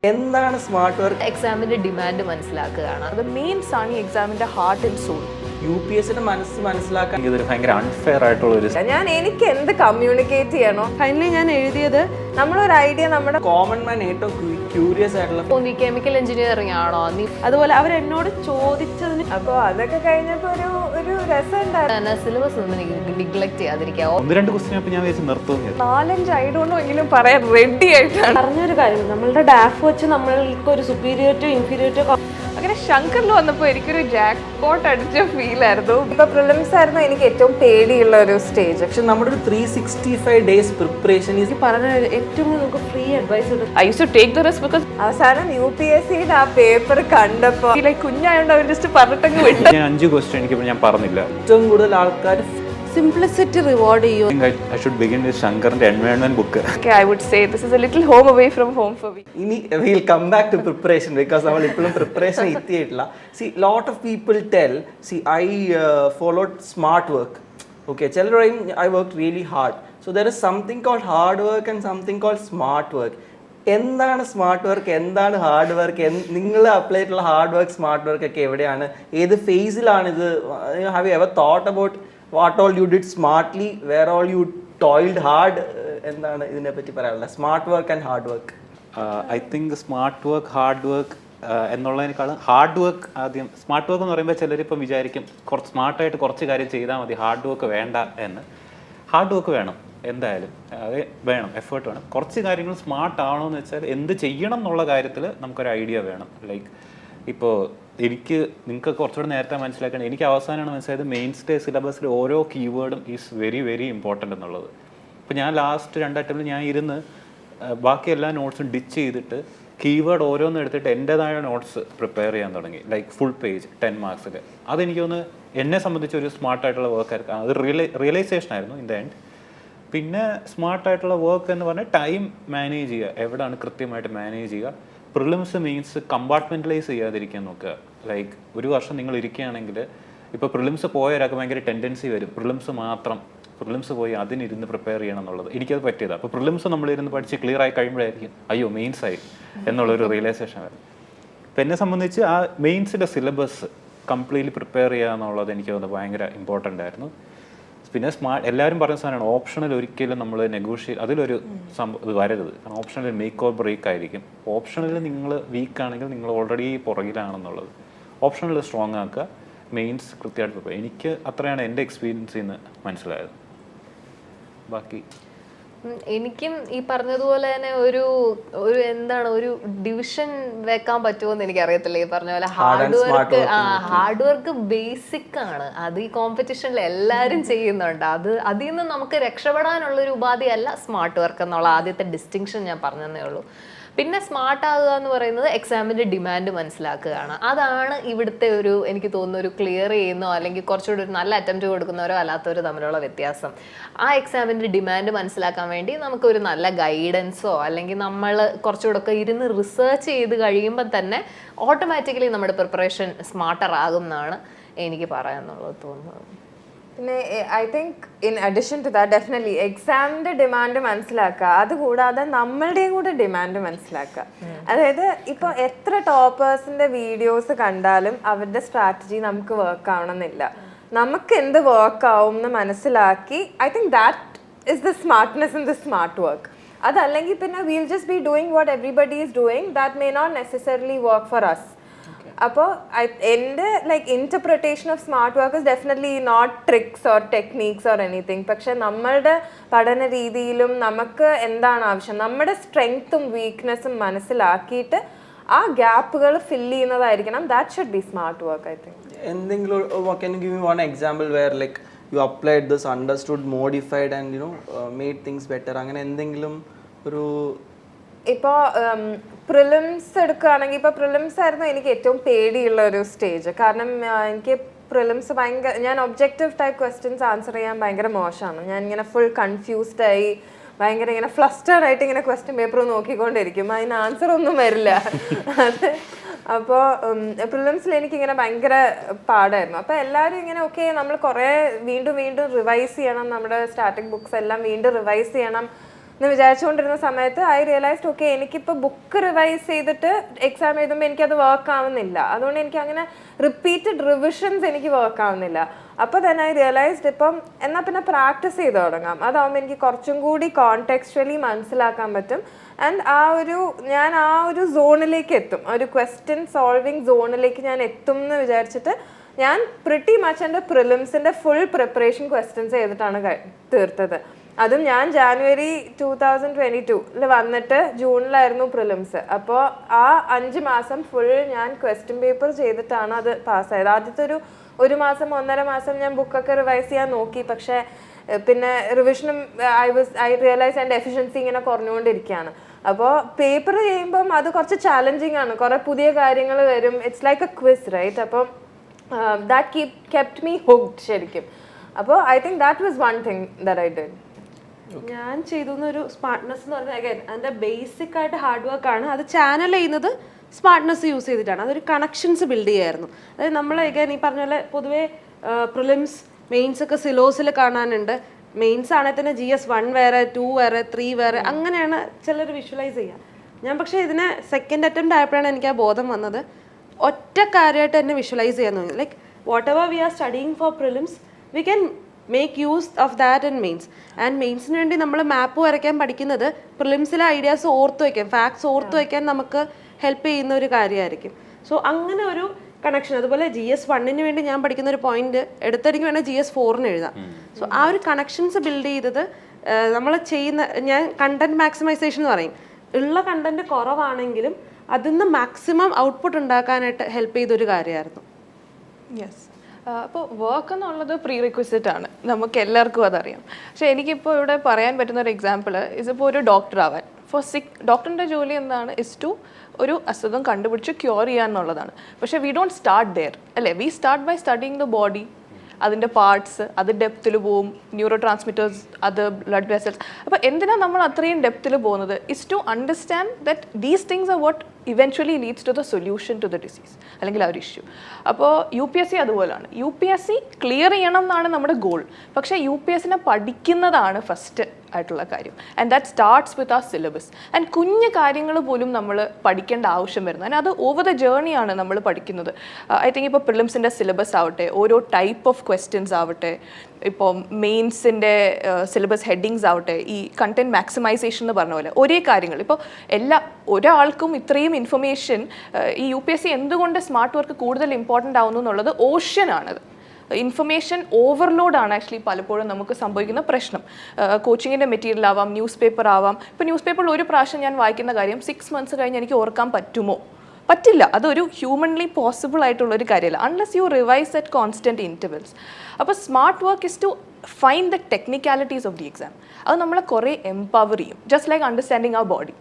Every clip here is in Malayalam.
എന്താണ് സ്മാർട്ട് വർക്ക്? എക്സാമിന്റെ ഡിമാൻഡ് മനസ്സിലാക്കുകയാണ്. അത് മീൻസ് ആണ് ഈ എക്സാമിന്റെ ഹാർട്ട് ആൻഡ് സോൾ. UPSCയുടെ മനസ്സ് മനസ്സിലാക്കാൻ ഇതൊരു ഭയങ്കര അൺഫെയർ ആയിട്ടുള്ള ഒരു എനിക്ക് എന്ത് കമ്മ്യൂണിക്കേറ്റ് ചെയ്യണോ ഫൈനലി ഞാൻ എഴുതിയത് നമ്മളൊരു ഐഡിയ നമ്മുടെ കോമൺ മാൻ ഏറ്റവും ക്യൂരിയസ് ആയിട്ടുള്ള നീ കെമിക്കൽ എഞ്ചിനീയറിംഗ് ആണോ, നീ അതുപോലെ അവരെന്നോട് ചോദിച്ചതിന് അപ്പോൾ അതൊക്കെ കഴിഞ്ഞപ്പോൾ ഒരു രസം ഉണ്ടായിരുന്നു. സിലബസ് ഒന്നും എനിക്ക് നിഗ്ലക്ട് ചെയ്യാതിരിക്കുക. 1-2 ക്വസ്റ്റ്യൻ അപ്പോൾ ഞാൻ വെച്ച് നിർത്തുന്നു. 4-5 ഐഡോണ്ടോ എങ്കിലും പറയാൻ റെഡി ആയിട്ടാണ് പറഞ്ഞൊരു കാര്യം. നമ്മളുടെ ഡാഫ് വെച്ച് നമ്മൾക്ക് ഒരു സുപ്പീരിയർ ഇൻഫീരിയർ അങ്ങനെ ശങ്കറിൽ വന്നപ്പോൾ എനിക്കൊരു ജാക്ക് പോട്ട് അടിച്ച ഫീൽ ആയിരുന്നു. ഇപ്പൊ പ്രിലിംസ് ആയിരുന്നു എനിക്ക് ഏറ്റവും പേടിയുള്ള ഒരു സ്റ്റേജ്. പക്ഷെ നമ്മുടെ ഒരു 365 ഡേയ്സ് പ്രിപ്പറേഷൻ പറഞ്ഞ ഏറ്റവും നമുക്ക് free advice I use to take the risk because അവസാനം UPSCയുടെ ആ പേപ്പർ കണ്ടപ്പോൾ കുഞ്ഞായോണ്ട് അവർ ജസ്റ്റ് പറഞ്ഞിട്ടങ്ങ് വിട്ടു. ഞാൻ 5 ക്വസ്റ്റ്യൻ എനിക്ക് ഞാൻ പറഞ്ഞില്ല. ഏറ്റവും കൂടുതൽ ആൾക്കാർ സിംപ്ലിസിറ്റി റിവാർഡ് ചെയ്യും. I should begin with ശങ്കറിന്റെ environment book. Okay, I would say this is a little home away from home for me. ഇനി we'll come back to preparation because നമ്മൾ ഇപ്പോഴും പ്രിപ്പറേഷൻ എത്തിയിട്ടില്ല. See, lot of people tell, see, I followed smart work. Okay, ചിലർ പറയും I worked really hard. So there is something called hard work and something called smart work. എന്താണ് സ്മാർട്ട് വർക്ക്, എന്താണ് ഹാർഡ് വർക്ക്, നിങ്ങൾ അപ്ലൈ ചെയ്തിട്ടുള്ള ഹാർഡ് വർക്ക് സ്മാർട്ട് വർക്ക് ഒക്കെ എവിടെയാണ്, ഏത് ഫേസിലാണ് ഇത്? Have you ever thought about what all you did smartly, where all you toiled hard? എന്താണ് ഇതിനെ പറ്റി പറയാനുള്ളത്, smart work and hard work? I think smart work hard work എന്നുള്ളതിനേക്കാളും ഹാർഡ് വർക്ക് ആദ്യം. സ്മാർട്ട് വർക്ക് എന്ന് പറയുമ്പോൾ ചിലരിപ്പം വിചാരിക്കും കുറച്ച് സ്മാർട്ടായിട്ട് കുറച്ച് കാര്യം ചെയ്താൽ മതി, ഹാർഡ് വർക്ക് വേണ്ട എന്ന്. ഹാർഡ് വർക്ക് വേണം, എന്തായാലും അത് വേണം, എഫേർട്ട് വേണം. കുറച്ച് കാര്യങ്ങൾ സ്മാർട്ട് ആവണമെന്ന് വെച്ചാൽ എന്ത് ചെയ്യണം എന്നുള്ള കാര്യത്തിൽ നമുക്കൊരു ഐഡിയ വേണം. ലൈക്ക് ഇപ്പോൾ നിങ്ങൾക്ക് കുറച്ചുകൂടെ നേരത്തെ മനസ്സിലാക്കണം, എനിക്ക് അവസാനമാണ് മനസ്സിലായത് മെയിൻ സ്റ്റേ സിലബസിൽ ഓരോ കീവേഡും ഈസ് വെരി വെരി ഇമ്പോർട്ടൻ്റ് എന്നുള്ളത്. ഇപ്പോൾ ഞാൻ ലാസ്റ്റ് 2 അറ്റംപ്റ്റിൽ ഞാൻ ഇരുന്ന് ബാക്കി എല്ലാ നോട്ട്സും ഡിച്ച് ചെയ്തിട്ട് കീവേഡ് ഓരോന്നും എടുത്തിട്ട് എൻ്റെതായ നോട്ട്സ് പ്രിപ്പയർ ചെയ്യാൻ തുടങ്ങി. Like full page 10 മാർക്സിൽ. അതെനിക്ക് തോന്നുന്നു എന്നെ സംബന്ധിച്ച് ഒരു സ്മാർട്ടായിട്ടുള്ള വർക്കായിരിക്കും. അത് റിയലൈസേഷൻ ആയിരുന്നു ഇൻ ദ എൻഡ്. പിന്നെ സ്മാർട്ടായിട്ടുള്ള വർക്ക് എന്ന് പറഞ്ഞാൽ ടൈം മാനേജ് ചെയ്യുക, എവിടെയാണ് കൃത്യമായിട്ട് മാനേജ് ചെയ്യുക. പ്രിലിംസ് മീൻസ് കമ്പാർട്ട്മെൻറ്റലൈസ് ചെയ്യാതിരിക്കാൻ നോക്കുക. ലൈക്ക് ഒരു വർഷം നിങ്ങൾ ഇരിക്കുകയാണെങ്കിൽ ഇപ്പോൾ പ്രിലിംസ് പോയ ഒരാൾക്ക് ഭയങ്കര ടെൻഡൻസി വരും പ്രിലിംസ് പോയി അതിനിരുന്ന് പ്രിപ്പയർ ചെയ്യണം എന്നുള്ളത്. എനിക്കത് പറ്റിയതാണ്. അപ്പോൾ പ്രിലിംസ് നമ്മളിരുന്ന് പഠിച്ച് ക്ലിയർ ആയി കഴിയുമ്പോഴായിരിക്കും അയ്യോ മെയിൻസ് ആയി എന്നുള്ളൊരു റിയലൈസേഷൻ വരും. അപ്പോൾ എന്നെ സംബന്ധിച്ച് ആ മെയിൻസിൻ്റെ സിലബസ് കംപ്ലീറ്റ്ലി പ്രിപ്പയർ ചെയ്യുക എന്നുള്ളത് എനിക്ക് തോന്നുന്നത് ഭയങ്കര ഇമ്പോർട്ടൻ്റ് ആയിരുന്നു. പിന്നെ എല്ലാവരും പറയുന്ന സാധനമാണ് ഓപ്ഷണൽ ഒരിക്കലും നമ്മൾ അതിലൊരു ഇത് വരരുത്. കാരണം ഓപ്ഷണൽ മേക്ക് ഓർ ബ്രേക്ക് ആയിരിക്കും. ഓപ്ഷണൽ നിങ്ങൾ വീക്ക് ആണെങ്കിൽ നിങ്ങൾ ഓൾറെഡി പുറകിലാണെന്നുള്ളത്. ഓപ്ഷണൽ സ്ട്രോങ് ആക്കുക, മെയിൻസ് കൃത്യമായിട്ട് പ്രിപ്പയർ. എനിക്ക് അത്രയാണ് എൻ്റെ എക്സ്പീരിയൻസിൽ നിന്ന് മനസ്സിലായത്. ബാക്കി എനിക്കും ഈ പറഞ്ഞതുപോലെ തന്നെ ഒരു ഡിവിഷൻ വെക്കാൻ പറ്റുമോ എന്ന് എനിക്കറിയത്തില്ല. ഈ പറഞ്ഞ പോലെ ഹാർഡ് വർക്ക് ബേസിക് ആണ്. അത് ഈ കോമ്പറ്റീഷനിൽ എല്ലാവരും ചെയ്യുന്നുണ്ട്. അതിൽ നിന്ന് നമുക്ക് രക്ഷപ്പെടാനുള്ള ഒരു ഉപാധിയല്ല സ്മാർട്ട് വർക്ക് എന്നുള്ള ആദ്യത്തെ ഡിസ്റ്റിങ്ഷൻ ഞാൻ പറഞ്ഞതേ ഉള്ളൂ. പിന്നെ സ്മാർട്ട് ആകുക എന്ന് പറയുന്നത് എക്സാമിൻ്റെ ഡിമാൻഡ് മനസ്സിലാക്കുകയാണ്. അതാണ് ഇവിടുത്തെ എനിക്ക് തോന്നുന്ന ഒരു ക്ലിയർ ചെയ്യുന്നോ അല്ലെങ്കിൽ കുറച്ചുകൂടി ഒരു നല്ല അറ്റംപ്റ്റ് കൊടുക്കുന്നവരോ അല്ലാത്തവരോ തമ്മിലുള്ള വ്യത്യാസം. ആ എക്സാമിൻ്റെ ഡിമാൻഡ് മനസ്സിലാക്കാൻ വേണ്ടി നമുക്കൊരു നല്ല ഗൈഡൻസോ അല്ലെങ്കിൽ നമ്മൾ കുറച്ചുകൂടെ ഒക്കെ ഇരുന്ന് റിസർച്ച് ചെയ്ത് കഴിയുമ്പോൾ തന്നെ ഓട്ടോമാറ്റിക്കലി നമ്മുടെ പ്രിപ്പറേഷൻ സ്മാർട്ടർ ആകും എന്നാണ് എനിക്ക് പറയാനുള്ളത് തോന്നുന്നത്. പിന്നെ I think in addition to that definitely എക്സാമിന്റെ ഡിമാൻഡ് മനസ്സിലാക്കുക. അതുകൂടാതെ നമ്മളുടെയും കൂടെ ഡിമാൻഡ് മനസ്സിലാക്കുക. അതായത് ഇപ്പോൾ എത്ര ടോപ്പേഴ്സിന്റെ വീഡിയോസ് കണ്ടാലും അവരുടെ സ്ട്രാറ്റജി നമുക്ക് വർക്ക് ആവണമെന്നില്ല. നമുക്ക് എന്ത് വർക്ക് ആവും എന്ന് മനസ്സിലാക്കി I think that is the smartness in the smart work. അതല്ലെങ്കിൽ പിന്നെ we'll just be doing what everybody is doing. That may not necessarily work for us. അപ്പോൾ എൻ്റെ interpretation of smart work is definitely not tricks or techniques or anything. പക്ഷെ നമ്മളുടെ പഠന രീതിയിലും നമുക്ക് എന്താണ് ആവശ്യം, നമ്മുടെ സ്ട്രെങ്ത്തും വീക്ക്നെസ്സും മനസ്സിലാക്കിയിട്ട് ആ ഗ്യാപ്പുകൾ ഫില്ല് ചെയ്യുന്നതായിരിക്കണം. That should be smart work I think. എന്തെങ്കിലും can you give me one example where like you applied this, understood, modified and made things better? അങ്ങനെ എന്തെങ്കിലും ഒരു ഇപ്പോൾ പ്രിലിംസ് എടുക്കുകയാണെങ്കിൽ ഇപ്പോൾ പ്രിലിംസ് ആയിരുന്നു എനിക്ക് ഏറ്റവും പേടിയുള്ള ഒരു സ്റ്റേജ്. കാരണം എനിക്ക് പ്രിലിംസ് ഞാൻ ഒബ്ജക്റ്റീവ് ടൈപ്പ് ക്വസ്റ്റ്യൻസ് ആൻസർ ചെയ്യാൻ ഭയങ്കര മോശമാണ്. ഞാൻ ഇങ്ങനെ ഫുൾ കൺഫ്യൂസ്ഡ് ആയി ഭയങ്കര ഇങ്ങനെ ഫ്ലസ്റ്റേർഡ് ആയിട്ട് ഇങ്ങനെ ക്വസ്റ്റ്യൻ പേപ്പർ നോക്കിക്കൊണ്ടിരിക്കും. അതിന് ആൻസർ ഒന്നും വരില്ല. അപ്പോൾ പ്രിലിംസിൽ എനിക്കിങ്ങനെ ഭയങ്കര പാടായിരുന്നു. അപ്പോൾ എല്ലാവരും ഇങ്ങനെ ഓക്കെ നമ്മൾ കുറേ വീണ്ടും റിവൈസ് ചെയ്യണം, നമ്മുടെ സ്റ്റാറ്റിക് ബുക്സ് എല്ലാം വീണ്ടും റിവൈസ് ചെയ്യണം, എന്ന് വിചാരിച്ചുകൊണ്ടിരുന്ന സമയത്ത് ഐ റിയലൈസ്ഡ് ഓക്കെ എനിക്കിപ്പോൾ ബുക്ക് റിവൈസ് ചെയ്തിട്ട് എക്സാം എഴുതുമ്പോൾ എനിക്കത് വർക്ക് ആവുന്നില്ല. അതുകൊണ്ട് എനിക്ക് അങ്ങനെ റിപ്പീറ്റഡ് റിവിഷൻസ് എനിക്ക് വർക്ക് ആവുന്നില്ല. അപ്പോൾ തന്നെ ഐ റിയലൈസ്ഡ് ഇപ്പം എന്നാൽ പിന്നെ പ്രാക്ടീസ് ചെയ്ത് തുടങ്ങാം. അതാവുമ്പോൾ എനിക്ക് കുറച്ചും കൂടി കോണ്ടെക്സ്ച്വലി മനസ്സിലാക്കാൻ പറ്റും. ആൻഡ് ഞാൻ ആ ഒരു സോണിലേക്ക് എത്തും, ഒരു ക്വസ്റ്റ്യൻ സോൾവിങ് സോണിലേക്ക് ഞാൻ എത്തും എന്ന് വിചാരിച്ചിട്ട് ഞാൻ പ്രിറ്റി മച്ച് എൻ്റെ പ്രിലിംസിൻ്റെ ഫുൾ പ്രിപ്പറേഷൻ ക്വസ്റ്റ്യൻസ് ചെയ്തിട്ടാണ് തീർത്തത്. അതും ഞാൻ ജാനുവരി 2022 വന്നിട്ട് ജൂണിലായിരുന്നു പ്രിലിംസ്. അപ്പോൾ ആ 5 മാസം ഫുൾ ഞാൻ ക്വസ്റ്റ്യൻ പേപ്പർ ചെയ്തിട്ടാണ് അത് പാസ്സായത്. ആദ്യത്തെ ഒരു മാസം 1.5 മാസം ഞാൻ ബുക്കൊക്കെ റിവൈസ് ചെയ്യാൻ നോക്കി. പക്ഷേ പിന്നെ റിവിഷനും ഐ റിയലൈസ് എൻ്റെ എഫിഷ്യൻസി ഇങ്ങനെ കുറഞ്ഞുകൊണ്ടിരിക്കുകയാണ്. അപ്പോൾ പേപ്പർ ചെയ്യുമ്പം അത് കുറച്ച് ചാലഞ്ചിങ് ആണ്, കുറേ പുതിയ കാര്യങ്ങൾ വരും. It's like a quiz right. അപ്പം ദാറ്റ് കെപ്റ്റ് മീ ഹുക്ഡ് ശരിക്കും. അപ്പോൾ I think that was one thing that I did. ഞാൻ ചെയ്തൊരു സ്മാർട്ട്നെസ് എന്ന് പറഞ്ഞാൽ അഗൈൻ അതിൻ്റെ ബേസിക് ആയിട്ട് ഹാർഡ് വർക്ക് ആണ്. അത് ചാനൽ ചെയ്യുന്നത് സ്മാർട്ട്നെസ് യൂസ് ചെയ്തിട്ടാണ്. അതൊരു കണക്ഷൻസ് ബിൽഡ് ചെയ്യായിരുന്നു. അതായത് നമ്മൾ അഗൈൻ ഈ പറഞ്ഞ പോലെ പൊതുവേ പ്രിലിംസ് മെയിൻസ് ഒക്കെ സിലോസിൽ കാണാനുണ്ട്. മെയിൻസ് ആണെങ്കിൽ തന്നെ GS 1 വേറെ 2 വേറെ 3 വേറെ അങ്ങനെയാണ് ചിലർ വിഷ്വലൈസ് ചെയ്യുക. ഞാൻ പക്ഷേ ഇതിനെ സെക്കൻഡ് അറ്റംപ്റ്റ് ആയപ്പോഴാണ് എനിക്ക് ആ ബോധം വന്നത്. ഒറ്റ കാര്യമായിട്ട് തന്നെ വിഷ്വലൈസ് ചെയ്യാൻ തോന്നി. Like whatever we are studying for prelims we can make use of that and mains. ആൻഡ് മെയിൻസിന് വേണ്ടി നമ്മൾ മാപ്പ് വരയ്ക്കാൻ പഠിക്കുന്നത് പ്രിലിംസിലെ ഐഡിയാസ് ഓർത്ത് വയ്ക്കാൻ, ഫാക്ട്സ് ഓർത്ത് വയ്ക്കാൻ നമുക്ക് ഹെൽപ്പ് ചെയ്യുന്ന ഒരു കാര്യമായിരിക്കും. സോ അങ്ങനെ ഒരു കണക്ഷൻ. അതുപോലെ GS 1 വേണ്ടി ഞാൻ പഠിക്കുന്ന ഒരു പോയിന്റ് എടുത്തെനിക്ക് വേണേൽ GS 4 എഴുതാം. സോ ആ ഒരു കണക്ഷൻസ് ബിൽഡ് ചെയ്തത് നമ്മൾ ചെയ്യുന്ന, ഞാൻ കണ്ടന്റ് മാക്സിമൈസേഷൻ എന്ന് പറയും. ഉള്ള കണ്ടന്റ് കുറവാണെങ്കിലും അതിൽ നിന്ന് മാക്സിമം ഔട്ട്പുട്ട് ഉണ്ടാക്കാനായിട്ട് ഹെൽപ്പ് ചെയ്തൊരു കാര്യമായിരുന്നു. യെസ്. അപ്പോൾ വർക്ക് എന്നുള്ളത് പ്രീ റിക്വസിറ്റ് ആണ്, നമുക്ക് എല്ലാവർക്കും അതറിയാം. പക്ഷേ എനിക്കിപ്പോൾ ഇവിടെ പറയാൻ പറ്റുന്ന ഒരു എക്സാമ്പിൾ ഇതിപ്പോൾ ഒരു ഡോക്ടർ ആവാൻ ഡോക്ടറിൻ്റെ ജോലി എന്താണ്? ഇസ് ടു ഒരു അസുഖം കണ്ടുപിടിച്ച് ക്യൂർ ചെയ്യുക എന്നുള്ളതാണ്. പക്ഷേ വി ഡോണ്ട് സ്റ്റാർട്ട് ദെയർ അല്ലേ. We start by studying the body, അതിൻ്റെ പാർട്സ്, അത് ഡെപ്തിൽ പോവും, ന്യൂറോ ട്രാൻസ്മിറ്റേഴ്സ്, അത് ബ്ലഡ് വെസൽസ്. അപ്പോൾ എന്തിനാണ് നമ്മൾ അത്രയും ഡെപ്തിൽ പോകുന്നത്? Is to understand that these things are what eventually leads to the solution to the disease അല്ലെങ്കിൽ ആ ഒരു ഇഷ്യൂ. അപ്പോൾ UPSC അതുപോലെയാണ്. UPSC ക്ലിയർ ചെയ്യണം എന്നാണ് നമ്മുടെ ഗോൾ. പക്ഷേ UPSCനെ പഠിക്കുന്നതാണ് ഫസ്റ്റ് ആയിട്ടുള്ള കാര്യം. ആൻഡ് ദാറ്റ് സ്റ്റാർട്ട്സ് വിത്ത് ആ സിലബസ്. ആൻഡ് കുഞ്ഞു കാര്യങ്ങൾ പോലും നമ്മൾ പഠിക്കേണ്ട ആവശ്യം വരുന്നത്. ആൻഡ് അത് ഓവർ ദ ജേർണിയാണ് നമ്മൾ പഠിക്കുന്നത്. ഐ തിങ്ക് ഇപ്പോൾ പ്രിലിംസിൻ്റെ സിലബസ് ആവട്ടെ, ഓരോ ടൈപ്പ് ഓഫ് ക്വസ്റ്റ്യൻസ് ആവട്ടെ, ഇപ്പോൾ മെയിൻസിൻ്റെ സിലബസ് ഹെഡിങ്സ് ആവട്ടെ, ഈ കണ്ടന്റ് മാക്സിമൈസേഷൻ എന്ന് പറഞ്ഞ പോലെ ഒരേ കാര്യങ്ങൾ. ഇപ്പോൾ ഒരാൾക്കും ഇത്രയും ഇൻഫർമേഷൻ ഈ UPSC എന്തുകൊണ്ട് സ്മാർട്ട് വർക്ക് കൂടുതൽ ഇമ്പോർട്ടൻ്റ് ആവുന്നു എന്നുള്ളത് ഓഷ്യനാണത്. ഇൻഫർമേഷൻ ഓവർലോഡാണ് ആക്ച്വലി പലപ്പോഴും നമുക്ക് സംഭവിക്കുന്ന പ്രശ്നം. കോച്ചിങ്ങിൻ്റെ മെറ്റീരിയൽ ആവാം, ന്യൂസ് പേപ്പർ ആവാം. ഇപ്പോൾ ന്യൂസ് പേപ്പറിൽ ഒരു പ്രാവശ്യം ഞാൻ വായിക്കുന്ന കാര്യം 6 months കഴിഞ്ഞ് എനിക്ക് ഓർക്കാൻ പറ്റുമോ? പറ്റില്ല. അതൊരു ഹ്യൂമൻലി പോസിബിൾ ആയിട്ടുള്ളൊരു കാര്യമല്ല unless you revise at constant intervals. അപ്പോൾ smart work is to find the technicalities of the exam. അത് നമ്മളെ കുറേ എംപവർ ചെയ്യും. Just like understanding our body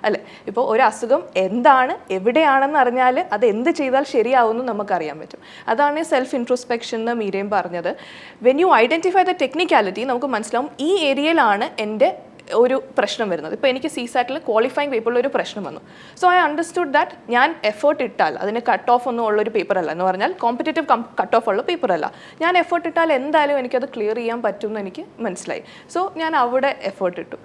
അല്ലേ. ഇപ്പോൾ ഒരു അസുഖം എന്താണ്, എവിടെയാണെന്ന് അറിഞ്ഞാൽ അത് എന്ത് ചെയ്താൽ ശരിയാവുമെന്ന് നമുക്കറിയാൻ പറ്റും. അതാണ് സെൽഫ് ഇൻട്രോസ്പെക്ഷൻ എന്ന് മീരയും പറഞ്ഞത്. When you identify the technicality നമുക്ക് മനസ്സിലാവും ഈ ഏരിയയിലാണ് എൻ്റെ ഒരു പ്രശ്നം വരുന്നത്. ഇപ്പോൾ എനിക്ക് CSAT ക്വാളിഫയിങ് പേപ്പറിൽ ഒരു പ്രശ്നം വന്നു. സോ ഐ അണ്ടർസ്റ്റുഡ് ദാറ്റ് ഞാൻ എഫേർട്ട് ഇട്ടാൽ അതിന് കട്ട് ഓഫ് ഒന്നും ഉള്ളൊരു പേപ്പറല്ല, എന്ന് പറഞ്ഞാൽ കോമ്പറ്റേറ്റീവ് കട്ട് ഓഫ് ഉള്ള പേപ്പറല്ല. ഞാൻ എഫേർട്ട് ഇട്ടാൽ എന്തായാലും എനിക്കത് ക്ലിയർ ചെയ്യാൻ പറ്റും എന്ന് എനിക്ക് മനസ്സിലായി. സോ ഞാൻ അവിടെ എഫേർട്ട് ഇട്ടു.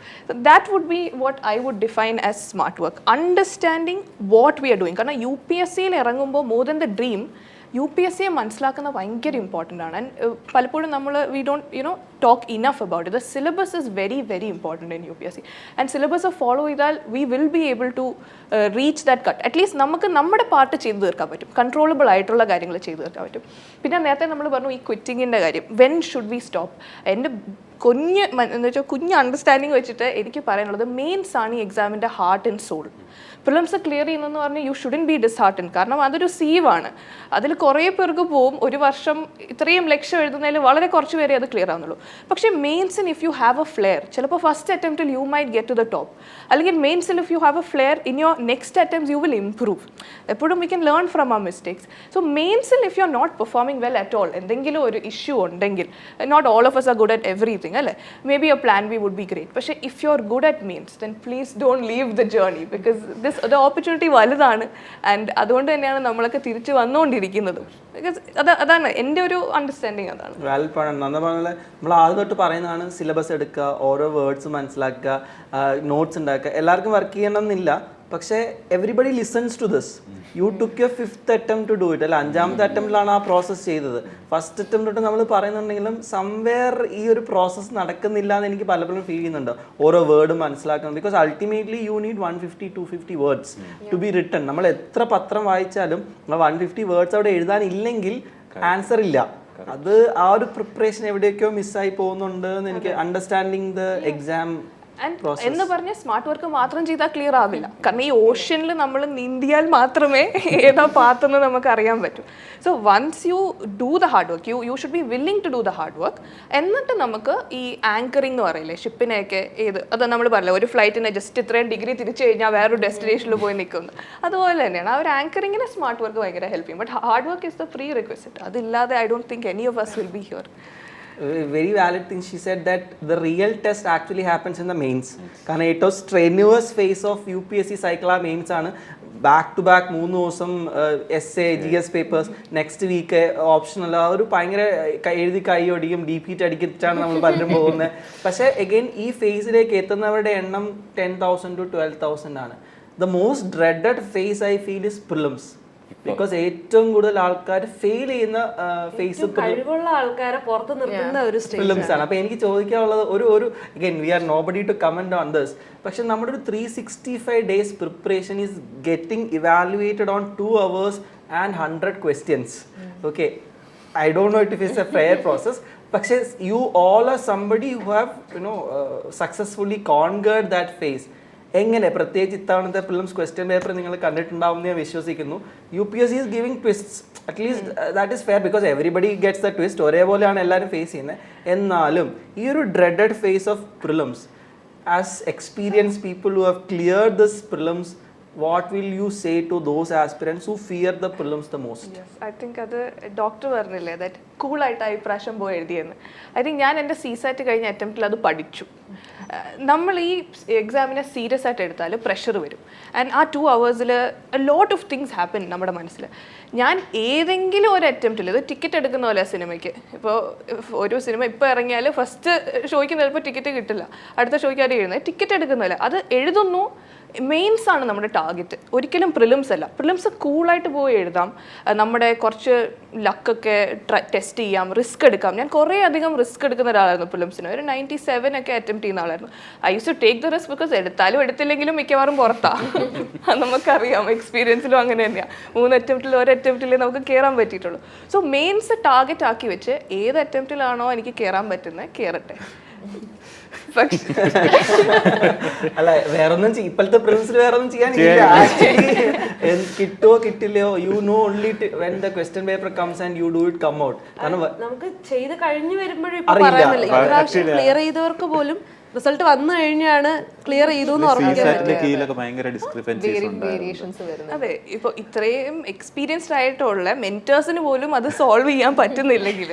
That would be what I would define as smart work. Understanding what we are doing. കാരണം UPSCയിൽ ഇറങ്ങുമ്പോൾ മോർ ദൻ ദ ഡ്രീം UPSCയെ മനസ്സിലാക്കുന്ന ഭയങ്കര ഇമ്പോർട്ടൻ്റ് ആണ്. ആൻഡ് പലപ്പോഴും നമ്മൾ we don't talk enough about it. The syllabus is very very important in UPSC. And syllabus follow ചെയ്താൽ we will be able to reach that cut. At least നമുക്ക് നമ്മുടെ പാർട്ട് ചെയ്തു തീർക്കാൻ പറ്റും, കൺട്രോളബിൾ ആയിട്ടുള്ള കാര്യങ്ങൾ ചെയ്തു തീർക്കാൻ പറ്റും. പിന്നെ നേരത്തെ നമ്മൾ പറഞ്ഞു ഈ ക്വിറ്റിങ്ങിൻ്റെ കാര്യം, വെൻ ഷുഡ് വി സ്റ്റോപ്പ്. എൻ്റെ എന്ന് വെച്ചാൽ കുഞ്ഞ് അണ്ടർസ്റ്റാൻഡിങ് വെച്ചിട്ട് എനിക്ക് പറയാനുള്ളത് മെയിൻസ് ആണ് ഈ എക്സാമിൻ്റെ heart and soul. Prelims clear ചെയ്യുന്നതെന്ന് പറഞ്ഞാൽ യു ഷുഡൻ ബി ഡിസ്ഹാർട്ടൻ. കാരണം അതൊരു സീവാണ്. അതിൽ കുറേ പേർക്ക് പോവും. ഒരു വർഷം ഇത്രയും ലക്ഷം എഴുതുന്നതിൽ വളരെ കുറച്ച് പേരെ അത് ക്ലിയർ ആവുന്നുള്ളൂ. പക്ഷേ മെയിൻസിൻ if you have a flair, ചിലപ്പോൾ ഫസ്റ്റ് അറ്റംപ്റ്റിൽ you might get to the top. അല്ലെങ്കിൽ മെയിൻസിൽ if you have a flair in your next attempts you will improve. എപ്പോഴും we can learn from our mistakes. So മെയിൻസിൽ if you are not performing well at all, എന്തെങ്കിലും ഒരു ഇഷ്യൂ ഉണ്ടെങ്കിൽ, not all of us are good at everything, everything, alle. Maybe your plan B would be great. But if you're good at means, then please don't leave the journey because the opportunity validana and അതുകൊണ്ട് തന്നെയാണ് നമ്മളൊക്കെ തിരിച്ചു വന്നുകൊണ്ടിരിക്കുന്നത്. ബിക്കോസ് അതാണ് എൻ്റെ ഒരു അണ്ടർസ്റ്റാൻഡിങ്. അതാണ് വാലിഡ് പോയിന്റ്. നന്ന പറഞ്ഞാൽ നമ്മൾ ആദ്യം തൊട്ട് പറയുന്നതാണ് സിലബസ് എടുക്കുക, ഓരോ വേർഡ്സ് മനസ്സിലാക്കുക, നോട്ട്സ് ഉണ്ടാക്കുക. എല്ലാവർക്കും വർക്ക് ചെയ്യണം എന്നില്ല, പക്ഷേ everybody listens to this. You took your 5th attempt to do it. അല്ല 5ാമത്തെ അറ്റംപ്റ്റിലാണ് ആ പ്രോസസ്സ് ചെയ്തത്. ഫസ്റ്റ് അറ്റംപ്റ്റ് തൊട്ട് നമ്മൾ പറയുന്നുണ്ടെങ്കിലും സംവെയർ ഈ ഒരു പ്രോസസ്സ് നടക്കുന്നില്ല എന്ന് എനിക്ക് പലപ്പോഴും ഫീൽ ചെയ്യുന്നുണ്ട്. ഓരോ വേർഡ് മനസ്സിലാക്കണം. Because ultimately you need 150-250 words to be written. നമ്മൾ എത്ര പത്രം വായിച്ചാലും 150 വേർഡ്സ് അവിടെ എഴുതാനില്ലെങ്കിൽ ആൻസർ ഇല്ല. അത് ആ ഒരു പ്രിപ്പറേഷൻ എവിടെയൊക്കെയോ മിസ്സായി പോകുന്നുണ്ട് എന്ന് എനിക്ക് അണ്ടർസ്റ്റാൻഡിങ് ദ എക്സാം എന്ന് പറഞ്ഞ സ്മാർട്ട് വർക്ക് മാത്രം ചെയ്താൽ ക്ലിയർ ആവില്ല. കാരണം ഈ ഓഷ്യനിൽ നമ്മൾ നീന്തിയാൽ മാത്രമേ ഏതാ പാത്തെന്ന് നമുക്ക് അറിയാൻ പറ്റും. So once you do the hard work, you should be willing to do the hard work. എന്നിട്ട് നമുക്ക് ഈ ആങ്കറിംഗ് എന്ന് പറയില്ലേ, ഷിപ്പിനെയൊക്കെ അത് നമ്മൾ പറയില്ല, ഒരു ഫ്ലൈറ്റിനെ ജസ്റ്റ് ഇത്രയും ഡിഗ്രി തിരിച്ചു കഴിഞ്ഞാൽ വേറൊരു ഡെസ്റ്റിനേഷനിൽ പോയി നിൽക്കുന്നു. അതുപോലെ തന്നെയാണ് ആ ഒരു ആങ്കറിങ്ങിനെ സ്മാർട്ട് വർക്ക് ഭയങ്കര ഹെൽപ്പ് ചെയ്യും. But hard work is the prerequisite. അതില്ലാതെ I don't think any of us will be here. Very valid thing. She said that the real test actually happens in the mains. കാരണം ഏറ്റവും strenuous phase of UPSC cycle ആ മെയിൻസ് ആണ്. ബാക്ക് ടു ബാക്ക് 3 ദിവസം essay GS papers, next week optional. ആ ഒരു ഭയങ്കര എഴുതി കൈ ഒടിക്കും, ഡീപീറ്റ് അടിച്ചിട്ടാണ് നമ്മൾ പലരും പോകുന്നത്. പക്ഷേ എഗെയിൻ ഈ ഫേസിലേക്ക് എത്തുന്നവരുടെ എണ്ണം 10,000 to 12,000 ആണ്. The most dreaded phase I feel is prelims. Because ഏറ്റവും കൂടുതൽ ആൾക്കാർ ഫെയിൽ ചെയ്യുന്ന ഫേസ് കഴിവുള്ള ആൾക്കാരെ പുറത്ത് നിർത്തുന്ന ഒരു ഫിലിംസ് ആണ്. അപ്പോൾ എനിക്ക് ചോദിക്കാനുള്ളത് ഒരു again we are nobody to comment on this, പക്ഷെ നമ്മുടെ ഒരു 365 days preparation is getting evaluated on 2 hours and 100 questions. Okay, I don't know it is a fair process, പക്ഷേ you all are somebody who have successfully conquered that phase. എങ്ങനെ, പ്രത്യേകിച്ച് ഇത്തവണത്തെ പ്രിലിംസ് ക്വസ്റ്റ്യൻ പേപ്പർ നിങ്ങൾ കണ്ടിട്ടുണ്ടാവും ഞാൻ വിശ്വസിക്കുന്നു. UPSC is giving twists. At least that is fair because everybody gets the twist. ഒരേപോലെയാണ് എല്ലാവരും ഫേസ് ചെയ്യുന്നത്. എന്നാലും ഈ ഒരു dreaded phase of prelims, as experience people who have cleared this prelims, what will you say to those aspirants who fear the prelims the most? Yes, I think അത് ഡോക്ടർ പറഞ്ഞില്ലേ ദാറ്റ് കൂളായിട്ട് ഈ പ്രാവശ്യം പോയി എഴുതിയെന്ന്. ഐ തിങ്ക് ഞാൻ എൻ്റെ CSAT കഴിഞ്ഞ അറ്റംപ്റ്റിൽ അത് പഠിച്ചു. നമ്മൾ ഈ എക്സാമിനെ സീരിയസ് ആയിട്ട് എടുത്താൽ പ്രഷർ വരും. ആൻഡ് ആ 2 hours lot of things happen നമ്മുടെ മനസ്സിൽ. ഞാൻ ഏതെങ്കിലും ഒരു അറ്റംപ്റ്റിൽ, ഇത് ടിക്കറ്റ് എടുക്കുന്ന പോലെ സിനിമയ്ക്ക്, ഇപ്പോൾ ഒരു സിനിമ ഇപ്പോൾ ഇറങ്ങിയാൽ ഫസ്റ്റ് ഷോയ്ക്ക് ചിലപ്പോൾ ടിക്കറ്റ് കിട്ടില്ല, അടുത്ത ഷോയ്ക്ക് ആരും എഴുതുന്നത്. ടിക്കറ്റ് എടുക്കുന്നില്ല, അത് എഴുതുന്നു. മെയിൻസ് ആണ് നമ്മുടെ ടാർഗറ്റ്, ഒരിക്കലും പ്രിലിംസ് അല്ല. പ്രിലിംസ് കൂളായിട്ട് പോയി എഴുതാം, നമ്മുടെ കുറച്ച് ലക്കൊക്കെ ടെസ്റ്റ് ചെയ്യാം, റിസ്ക് എടുക്കാം. ഞാൻ കുറേ അധികം റിസ്ക് എടുക്കുന്ന ഒരാളായിരുന്നു പ്രിലിംസിന്. ഒരു 97 ഒക്കെ അറ്റംപ്റ്റ് ചെയ്യുന്ന ആളായിരുന്നു. I use to take the risk because എടുത്താലും എടുത്തില്ലെങ്കിലും മിക്കവാറും പുറത്താണ്. നമുക്കറിയാം, എക്സ്പീരിയൻസിലും അങ്ങനെ തന്നെയാണ്. 3 അറ്റംപ്റ്റിൽ ഒരു അറ്റംപ്റ്റിലേ നമുക്ക് കയറാൻ പറ്റിയിട്ടുള്ളൂ. സോ മെയിൻസ് ടാർഗറ്റ് ആക്കി വെച്ച് ഏത് അറ്റംപ്റ്റിലാണോ എനിക്ക് കയറാൻ പറ്റുന്നത് കയറട്ടെ. അല്ല, വേറൊന്നും ഇപ്പോഴത്തെ പ്രിലിംസിൽ വേറൊന്നും ചെയ്യാനില്ല. കിട്ടുമോ കിട്ടില്ലയോ, you know only when the question paper comes and you do it come out. കാരണം നമുക്ക് ചെയ്ത് കഴിഞ്ഞു വരുമ്പോഴും ഇപ്പൊ പറയാനില്ല. ഈ പ്രാവശ്യം ക്ലിയർ ചെയ്തവർക്ക് പോലും റിസൾട്ട് വന്നു കഴിഞ്ഞാണ് ക്ലിയർ ചെയ്തു എന്ന് അതെ. ഇപ്പൊ ഇത്രയും എക്സ്പീരിയൻസ്ഡ് ആയിട്ടുള്ള മെന്റേഴ്സിന് പോലും അത് സോൾവ് ചെയ്യാൻ പറ്റുന്നില്ലെങ്കിൽ,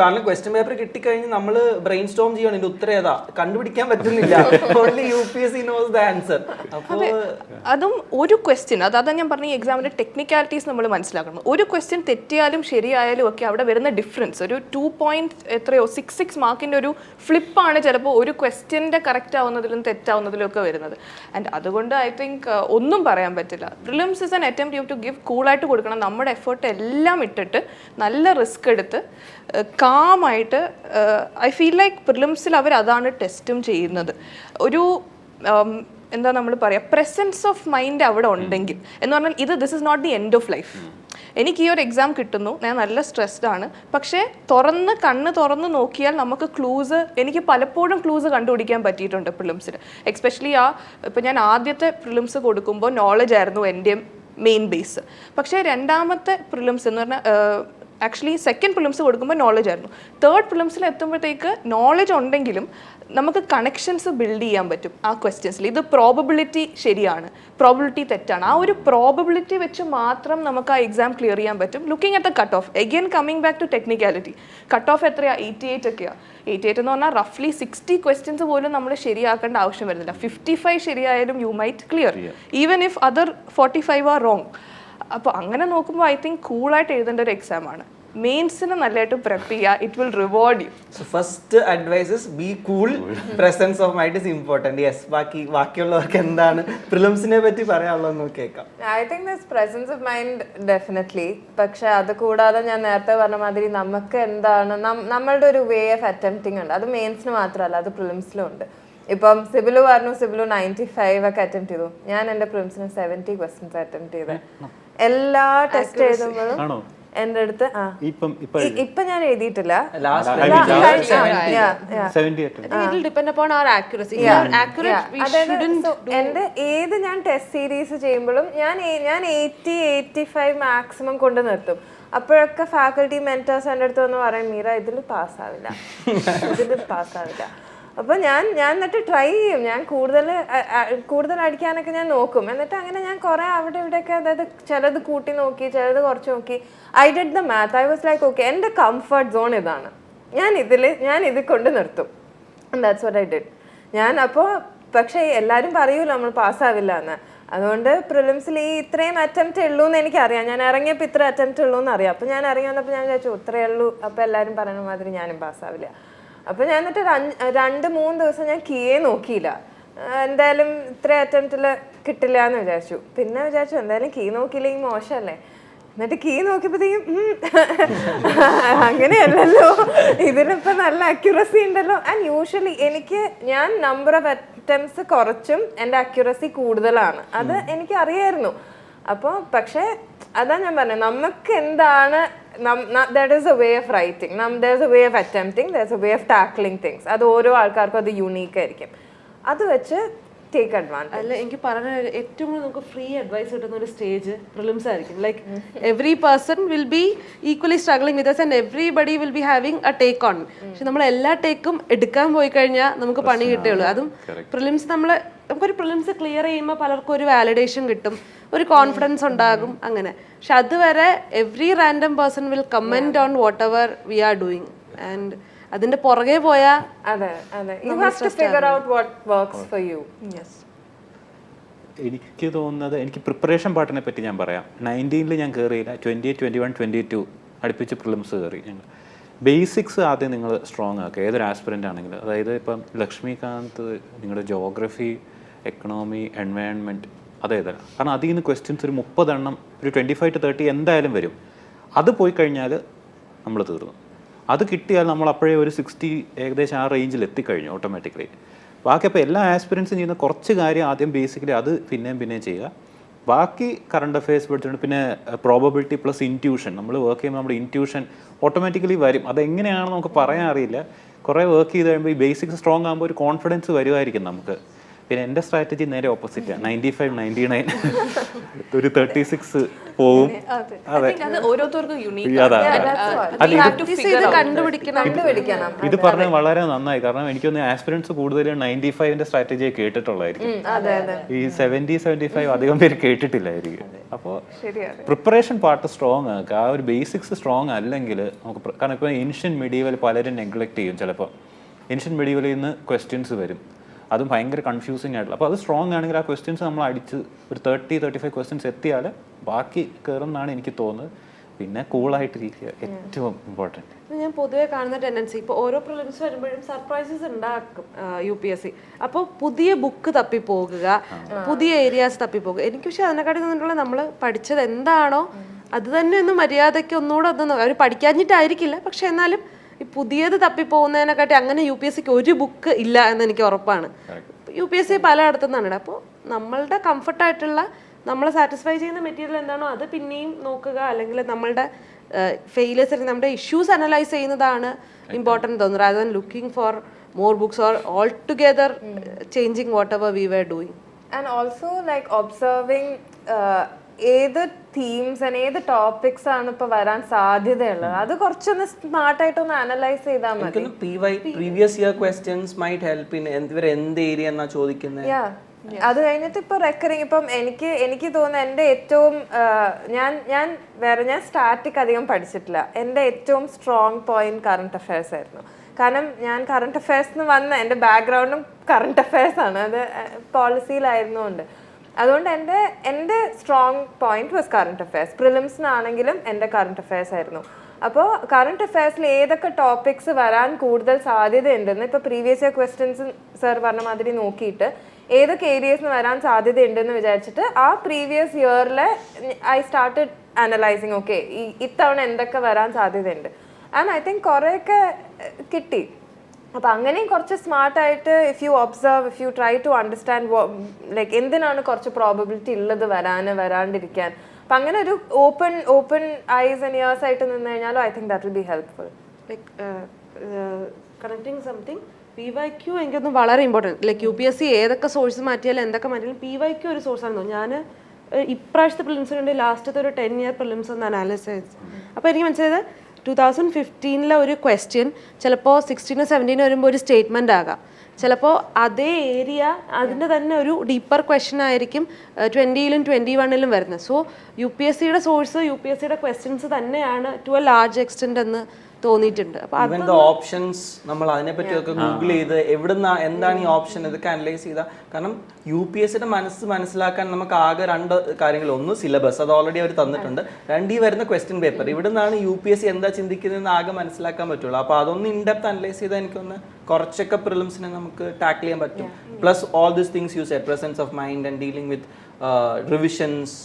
കാരണം ക്വസ്റ്റ്യൻ പേപ്പർ കിട്ടിക്കഴിഞ്ഞ് നമ്മൾ ബ്രെയിൻ സ്റ്റോം ചെയ്യണം, ഇതിന്റെ ഉത്തരം ഏതാ കണ്ടുപിടിക്കാൻ പറ്റുന്നില്ല. Only UPSC knows the answer. അതെ, അതും ഒരു ക്വസ്റ്റ്യൻ, അതാ ഞാൻ പറഞ്ഞ ഈ എക്സാമിന്റെ ടെക്നിക്കാലിറ്റീസ് നമ്മൾ മനസ്സിലാക്കണം. ഒരു ക്വസ്റ്റ്യൻ തെറ്റിയാലും ശരിയായാലും ഒക്കെ അവിടെ വരുന്ന ഡിഫറൻസ് ഒരു 2.66 മാർക്കിന്റെ ഒരു ഫ്ലിപ്പാണ് ചിലപ്പോൾ ഒരു ക്വസ്റ്റ്യൻ്റെ കറക്റ്റ് ആവുന്നതിലും തെറ്റാവുന്നതിലും ഒക്കെ വരുന്നത്. ആൻഡ് അതുകൊണ്ട് ഐ തിങ്ക് ഒന്നും പറയാൻ പറ്റില്ല. Prelims is an attempt you to give, കൂളായിട്ട് കൊടുക്കണം. നമ്മുടെ എഫേർട്ട് എല്ലാം ഇട്ടിട്ട് നല്ല റിസ്ക് എടുത്ത് കാമായിട്ട്, ഐ ഫീൽ ലൈക്ക് പ്രിലിംസിൽ അവർ അതാണ് ടെസ്റ്റും ചെയ്യുന്നത്. ഒരു എന്താ നമ്മൾ പറയുക, പ്രസൻസ് ഓഫ് മൈൻഡ് അവിടെ ഉണ്ടെങ്കിൽ എന്ന് പറഞ്ഞാൽ this is not the end of life. എനിക്ക് ഈ ഒരു എക്സാം കിട്ടുന്നു, ഞാൻ നല്ല സ്ട്രെസ്ഡ് ആണ്, പക്ഷേ കണ്ണ് തുറന്ന് നോക്കിയാൽ നമുക്ക് ക്ലൂസ്, എനിക്ക് പലപ്പോഴും ക്ലൂസ് കണ്ടുപിടിക്കാൻ പറ്റിയിട്ടുണ്ട് പ്രിലിംസിന്. എക്സ്പെഷ്യലി ഇപ്പം ഞാൻ ആദ്യത്തെ പ്രിലിംസ് കൊടുക്കുമ്പോൾ നോളജ് ആയിരുന്നു എൻ്റെ മെയിൻ ബേസ്. പക്ഷേ രണ്ടാമത്തെ പ്രിലിംസ് എന്ന് പറഞ്ഞാൽ ആക്ച്വലി സെക്കൻഡ് പ്രിലിംസ് കൊടുക്കുമ്പോൾ നോളജ് ആയിരുന്നു. തേർഡ് പ്രിലിംസിൽ എത്തുമ്പോഴത്തേക്ക് നോളജ് ഉണ്ടെങ്കിലും നമുക്ക് കണക്ഷൻസ് ബിൽഡ് ചെയ്യാൻ പറ്റും ആ ക്വസ്റ്റ്യൻസിൽ. ഇത് പ്രോബബിലിറ്റി ശരിയാണ്, പ്രോബബിലിറ്റി തെറ്റാണ്, ആ ഒരു പ്രോബബിലിറ്റി വെച്ച് മാത്രം നമുക്ക് ആ എക്സാം ക്ലിയർ ചെയ്യാൻ പറ്റും. Looking at the cut off, again coming back to technicality. Cut off എത്രയാണ്? 88 ഒക്കെയാണ്. 88 എന്ന് പറഞ്ഞാൽ റഫ്ലി 60 ക്വസ്റ്റ്യൻസ് പോലും നമ്മൾ ശരിയാക്കേണ്ട ആവശ്യം വരുന്നില്ല. 55 ശരിയായാലും you might clear, even if other 45 are wrong. അപ്പോൾ അങ്ങനെ നോക്കുമ്പോൾ ഐ തിങ്ക് കൂളായിട്ട് എഴുതേണ്ട ഒരു എക്സാം ആണ്. മെയിൻസിന് നല്ലതായിട്ട് പ്രെപ്പ് ചെയ്യുക, it will reward you. So first advice is be cool, presence of mind is important. Yes, ബാക്കിയുള്ളവർക്ക് എന്താണ് പ്രിലിംസിനെ പറ്റി പറയാനുള്ളതെന്ന് കേൾക്കാം. I think this presence of mind definitely. പക്ഷെ അത് കൂടാതെ ഞാൻ നേരത്തെ പറഞ്ഞ മാതിരി നമുക്ക് എന്താണ് നമ്മളുടെ ഒരു വേ ഓഫ് അറ്റംപ്റ്റിംഗ് ഉണ്ട്. അത് മെയിൻസിന് മാത്രമല്ല, അത് പ്രിലിംസിലും ഉണ്ട്. ഇപ്പം സിബിലു പറഞ്ഞു, സിബിലു 95 ഒക്കെ അറ്റംപ്റ്റ് ചെയ്തു. ഞാൻ എൻ്റെ പ്രിലിംസിന് 70 ക്വസ്റ്റ്യൻസ് അറ്റംപ്റ്റ് ചെയ്തത്. എല്ലാ ടെസ്റ്റ് എഴുതുമ്പോഴും എന്റെ അടുത്ത് ഇപ്പൊ ഞാൻ എഴുതിയിട്ടില്ല. എന്റെ ഏത് ഞാൻ ടെസ്റ്റ് സീരീസ് ചെയ്യുമ്പോഴും ഞാൻ 80-85 മാക്സിമം കൊണ്ട് നിർത്തും. അപ്പോഴൊക്കെ ഫാക്കൽറ്റി മെന്റേഴ്സ് എൻ്റെ അടുത്ത് വന്ന് പറയും, മീര ഇതിൽ പാസ്സാവില്ല. അപ്പോൾ ഞാൻ എന്നിട്ട് ട്രൈ ചെയ്യും. ഞാൻ കൂടുതൽ അടിക്കാനൊക്കെ ഞാൻ നോക്കും. എന്നിട്ട് അങ്ങനെ ഞാൻ കുറേ അവിടെ ഇവിടെയൊക്കെ, അതായത് ചിലത് കൂട്ടി നോക്കി, ചിലത് കുറച്ച് നോക്കി. I did the math. I was like okay, എൻ്റെ കംഫർട്ട് സോൺ ഇതാണ്, ഞാൻ ഇത് കൊണ്ട് നിർത്തും. That's what I did. ഞാൻ അപ്പോൾ പക്ഷേ എല്ലാവരും പറയൂല്ലോ നമ്മൾ പാസ്സാവില്ല എന്ന്. അതുകൊണ്ട് പ്രിലിംസിൽ ഈ ഇത്രയും അറ്റംപ്റ്റ് ഉള്ളൂ എന്ന് എനിക്കറിയാം. ഞാൻ ഇറങ്ങിയപ്പോൾ ഇത്ര അറ്റംപ്റ്റ് ഉള്ളൂ എന്ന് അറിയാം. അപ്പോൾ ഞാൻ ഇറങ്ങി വന്നപ്പോൾ ഞാൻ വിചാരിച്ചു ഇത്രയേ ഉള്ളൂ, അപ്പോൾ എല്ലാവരും പറയുന്ന മാതിരി ഞാനും പാസ്സാവില്ല. അപ്പോൾ ഞാൻ എന്നിട്ട് 2-3 ദിവസം ഞാൻ കീയെ നോക്കിയില്ല. എന്തായാലും ഇത്ര അറ്റംപ്റ്റിൽ കിട്ടില്ല എന്ന് വിചാരിച്ചു. പിന്നെ വിചാരിച്ചു എന്തായാലും കീ നോക്കിയില്ലെങ്കിൽ മോശമല്ലേ. എന്നിട്ട് കീ നോക്കിയപ്പോഴത്തേക്കും അങ്ങനെയല്ലല്ലോ, ഇതിനിപ്പോൾ നല്ല അക്യുറസി ഉണ്ടല്ലോ. ആൻഡ് യൂഷ്വലി ഞാൻ നമ്പർ ഓഫ് അറ്റംപ്റ്റ്സ് കുറച്ചും എൻ്റെ അക്യുറസി കൂടുതലാണ്. അത് എനിക്ക് അറിയായിരുന്നു. അപ്പോൾ പക്ഷേ അതാ ഞാൻ പറഞ്ഞത്, നമുക്ക് എന്താണ്, that is a way of writing. There's a way of attempting, there's a way of tackling things. അത് ഓരോ ആൾക്കാർക്കും അത് യൂണീക്ക് ആയിരിക്കും. അത് വെച്ച് ടേക്ക് അഡ്വാൻറ്റേജ്. അല്ല, എനിക്ക് പറഞ്ഞ ഏറ്റവും കൂടുതൽ നമുക്ക് ഫ്രീ അഡ്വൈസ് കിട്ടുന്ന ഒരു സ്റ്റേജ് പ്രിലിംസ് ആയിരിക്കും. Like every person will be equally struggling with us and everybody will be having a take on. പക്ഷെ നമ്മൾ എല്ലാ ടേക്കും എടുക്കാൻ പോയി കഴിഞ്ഞാൽ നമുക്ക് പണി കിട്ടുകയുള്ളൂ. അതും പ്രിലിംസ് നമുക്കൊരു പ്രിലിംസ് ക്ലിയർ ചെയ്യുമ്പോൾ പലർക്കും ഒരു വാലിഡേഷൻ കിട്ടും, ഒരു കോൺഫിഡൻസ് ഉണ്ടാകും അങ്ങനെ. പക്ഷെ അതുവരെ every random person will comment on whatever we are doing. And അതിന്റെ പുറകെ പോയാൽ എനിക്ക് തോന്നുന്നത്, എനിക്ക് പ്രിപ്പറേഷൻ പാർട്ടിനെ പറ്റി ഞാൻ പറയാം. 19 ഞാൻ കയറിയില്ല, 20, 21, 22 അടുപ്പിച്ച് പ്രിലിംസ് കയറി. ഞങ്ങൾ ബേസിക്സ് ആദ്യം നിങ്ങൾ സ്ട്രോങ് ആക്കുക, ഏതൊരു ആസ്പിറൻ്റ് ആണെങ്കിലും. അതായത് ഇപ്പം ലക്ഷ്മികാന്ത് നിങ്ങളുടെ ജോഗ്രഫി, എക്കണോമി, എൻവയൺമെൻറ്റ് അതേതല്ല. കാരണം അതിൽ നിന്ന് ക്വസ്റ്റ്യൻസ് ഒരു 30 എണ്ണം, ഒരു 25 to 30 എന്തായാലും വരും. അത് പോയി കഴിഞ്ഞാൽ നമ്മൾ തീർന്നു. അത് കിട്ടിയാൽ നമ്മൾ അപ്പോഴേ ഒരു 60 ഏകദേശം ആ റേഞ്ചിൽ എത്തിക്കഴിഞ്ഞു ഓട്ടോമാറ്റിക്കലി. ബാക്കി അപ്പോൾ എല്ലാ ആസ്പിറൻസും ചെയ്യുന്ന കുറച്ച് കാര്യം ആദ്യം ബേസിക്കലി അത് പിന്നെയും ചെയ്യുക. ബാക്കി കറണ്ട് അഫയേഴ്സ് പഠിച്ചിട്ടുണ്ട്. പിന്നെ പ്രോബബിലിറ്റി പ്ലസ് ഇൻറ്റ്യൂഷൻ, നമ്മൾ വർക്ക് ചെയ്യുമ്പോൾ നമ്മുടെ ഇൻറ്റ്യൂഷൻ ഓട്ടോമാറ്റിക്കലി വരും. അതെങ്ങനെയാണെന്ന് നമുക്ക് പറയാൻ അറിയില്ല. കുറേ വർക്ക് ചെയ്ത് കഴിയുമ്പോൾ ഈ ബേസിക്സ് സ്ട്രോങ് ആകുമ്പോൾ ഒരു കോൺഫിഡൻസ് വരുമായിരിക്കും നമുക്ക്. പിന്നെ എൻ്റെ സ്ട്രാറ്റജി നേരെ ഓപ്പോസിറ്റാണ്. 95, 99 ഒരു 36 പോവും. അതെ, ഇത് പറഞ്ഞാൽ വളരെ നന്നായി. കാരണം എനിക്കൊന്ന് ആസ്പിറൻസ് കൂടുതൽ 95ന്റെ സ്ട്രാറ്റജിയെ കേട്ടിട്ടുള്ളായിരിക്കും. ഈ 70, 75 അധികം പേര് കേട്ടിട്ടില്ലായിരിക്കും. അപ്പോൾ പ്രിപ്പറേഷൻ പാർട്ട് സ്ട്രോങ് ആക്കുക. ആ ഒരു ബേസിക്സ് സ്ട്രോങ് അല്ലെങ്കിൽ നമുക്ക്, കാരണം ഇപ്പോൾ ഏൻഷ്യൻ മെഡീവൽ പലരും നെഗ്ലക്ട് ചെയ്യും. ചിലപ്പോൾ ഏൻഷ്യൻ മെഡീവലിൽ നിന്ന് ക്വസ്റ്റ്യൻസ് വരും, അതും ഭയങ്കര കൺഫ്യൂസിങ് ആയിട്ടുള്ള. അപ്പോൾ അത് സ്ട്രോങ് ആണെങ്കിൽ ആ ക്വസ്റ്റ്യൻസ് നമ്മൾ അടിച്ച് ഒരു 30-35 ക്വസ്റ്റ്യൻസ് എത്തിയാൽ ബാക്കി കയറുമെന്നാണ് എനിക്ക് തോന്നുന്നത്. പിന്നെ കൂളായിട്ടിരിക്കുക ഏറ്റവും ഇമ്പോർട്ടൻറ്റ്. ഞാൻ പൊതുവെ കാണുന്ന ടെൻഡൻസി, ഇപ്പോൾ ഓരോ പ്രിലിംസ് വരുമ്പോഴും സർപ്രൈസസ് ഉണ്ടാക്കും UPSC. അപ്പോൾ പുതിയ ബുക്ക് തപ്പിപ്പോകുക, പുതിയ ഏരിയാസ് തപ്പിപ്പോകുക. എനിക്ക് പക്ഷേ അതിനെക്കാട്ടി നിന്നിട്ടുള്ള നമ്മൾ പഠിച്ചത് എന്താണോ അത് തന്നെ ഒന്ന് മര്യാദയ്ക്ക് ഒന്നുകൂടെ ഒന്ന്, അവർ പഠിക്കാഞ്ഞിട്ടായിരിക്കില്ല, പക്ഷെ എന്നാലും ഈ പുതിയത് തപ്പിപ്പോകുന്നതിനെക്കാട്ടി അങ്ങനെ UPSCക്ക് ഒരു ബുക്ക് ഇല്ല എന്ന് എനിക്ക് ഉറപ്പാണ്. UPSC പലയിടത്തു നിന്നാണ്. അപ്പോൾ നമ്മളുടെ കംഫർട്ടായിട്ടുള്ള, നമ്മളെ സാറ്റിസ്ഫൈ ചെയ്യുന്ന മെറ്റീരിയൽ എന്താണോ അത് പിന്നെയും നോക്കുക. അല്ലെങ്കിൽ നമ്മളുടെ ഫെയിലിയേഴ്സ്, നമ്മുടെ ഇഷ്യൂസ് അനലൈസ് ചെയ്യുന്നതാണ് ഇമ്പോർട്ടൻറ്റ് തോന്നുന്നത്, rather than looking for more books or altogether changing whatever we were doing. And also like observing ഏത് തീംസ് ഏത് ടോപ്പിക്സ് ആണ് ഇപ്പൊ വരാൻ സാധ്യതയുള്ളത്, അത് കുറച്ചൊന്ന് സ്മാർട്ടായിട്ടൊന്ന് അനലൈസ് ചെയ്താൽ മതി. Previous year questions might help in ഇവർ എന്ത് ഏരിയ എന്നാ ചോദിക്കുന്നത്. അത് കഴിഞ്ഞിട്ട് ഇപ്പൊ റെക്കറിങ് ഇപ്പം എനിക്ക് തോന്നുന്നു എൻ്റെ ഏറ്റവും ഞാൻ സ്റ്റാറ്റിക് അധികം പഠിച്ചിട്ടില്ല. എൻ്റെ ഏറ്റവും സ്ട്രോങ് പോയിന്റ് കറണ്ട് അഫയേഴ്സ് ആയിരുന്നു. കാരണം ഞാൻ കറണ്ട് അഫയേഴ്സിന് വന്ന എൻ്റെ ബാക്ക്ഗ്രൗണ്ടും കറണ്ട് അഫയേഴ്സ് ആണ്, അത് പോളിസിയിലായിരുന്നുകൊണ്ട്. അതുകൊണ്ട് എൻ്റെ strong point was current affairs. പ്രിലിംസിനാണെങ്കിലും എൻ്റെ കറണ്ട് അഫയേഴ്സ് ആയിരുന്നു. അപ്പോൾ കറണ്ട് അഫയേഴ്സിൽ ഏതൊക്കെ ടോപ്പിക്സ് വരാൻ കൂടുതൽ സാധ്യതയുണ്ടെന്ന് ഇപ്പോൾ പ്രീവിയസ് ഇയർ ക്വസ്റ്റ്യൻസ് സർ പറഞ്ഞ മാതിരി നോക്കിയിട്ട് ഏതൊക്കെ ഏരിയസിന് വരാൻ സാധ്യതയുണ്ടെന്ന് വിചാരിച്ചിട്ട് ആ പ്രീവിയസ് ഇയറിലെ ഐ സ്റ്റാർട്ടഡ് അനലൈസിങ്. ഓക്കെ, ഇത്തവണ എന്തൊക്കെ വരാൻ സാധ്യതയുണ്ട്. ആൻഡ് ഐ തിങ്ക് കുറേയൊക്കെ കിട്ടി. അപ്പം അങ്ങനെയും കുറച്ച് സ്മാർട്ടായിട്ട് if you observe, if you try to understand like എന്തിനാണ് കുറച്ച് പ്രോബബിലിറ്റി ഉള്ളത് വരാണ്ടിരിക്കാൻ. അപ്പം അങ്ങനെ ഒരു ഓപ്പൺ ഐസ് ആൻഡ് ഇയേഴ്സ് ആയിട്ട് നിന്ന് കഴിഞ്ഞാലും I think that will be helpful. Like connecting something PYQ എനിക്കൊന്നും വളരെ ഇമ്പോർട്ടൻറ്റ്. ലൈക്ക് UPSC ഏതൊക്കെ സോഴ്സ് മാറ്റിയാലും എന്തൊക്കെ മാറ്റിയാലും PYQ ഒരു സോഴ്സാണെന്നോ. ഞാൻ ഇപ്രാവശ്യത്തെ പ്രിലിംസിന് വേണ്ടി ലാസ്റ്റത്തെ ഒരു 10 ഇയർ പ്രിലിംസ് ഒന്ന് അനാലിസ് ചെയ്തു. അപ്പോൾ എനിക്ക് മനസ്സിലായത് 2015 ഒരു ക്വസ്റ്റ്യൻ ചിലപ്പോൾ 16 17 വരുമ്പോൾ ഒരു സ്റ്റേറ്റ്മെൻ്റ് ആകാം. ചിലപ്പോൾ അതേ ഏരിയ അതിൻ്റെ തന്നെ ഒരു ഡീപ്പർ ക്വസ്റ്റ്യൻ ആയിരിക്കും 20ലും 21ലും വരുന്നത്. സോ UPSCയുടെ സോഴ്സ് UPSCയുടെ ക്വസ്റ്റ്യൻസ് തന്നെയാണ് ടു എ ലാർജ് എക്സ്റ്റെൻറ്റ് എന്ന് തോന്നിയിട്ടുണ്ട്. അപ്പോൾ ഓപ്ഷൻസ് നമ്മൾ അതിനെപ്പറ്റിയൊക്കെ ഗൂഗിൾ ചെയ്ത് എവിടുന്ന എന്താണ് ഈ ഓപ്ഷൻ ഇതൊക്കെ അനലൈസ് ചെയ്താൽ, കാരണം UPSCയുടെ മനസ്സിലാക്കാൻ നമുക്ക് ആകെ 2 കാര്യങ്ങൾ. ഒന്ന് സിലബസ്, അത് ഓൾറെഡി അവർ തന്നിട്ടുണ്ട്. 2 ഈ വരുന്ന ക്വസ്റ്റ്യൻ പേപ്പർ, ഇവിടുന്നാണ് UPSC എന്താ ചിന്തിക്കുന്നതെന്ന് ആകെ മനസ്സിലാക്കാൻ പറ്റുള്ളൂ. അപ്പോൾ അതൊന്ന് ഇൻഡെപ്ത് അനലൈസ് ചെയ്താൽ എനിക്കൊന്ന് കുറച്ചൊക്കെ പ്രിലിംസിനെ നമുക്ക് ടാക്കിൾ ചെയ്യാൻ പറ്റും. Plus all these things you said, presence of mind and dealing with revisions,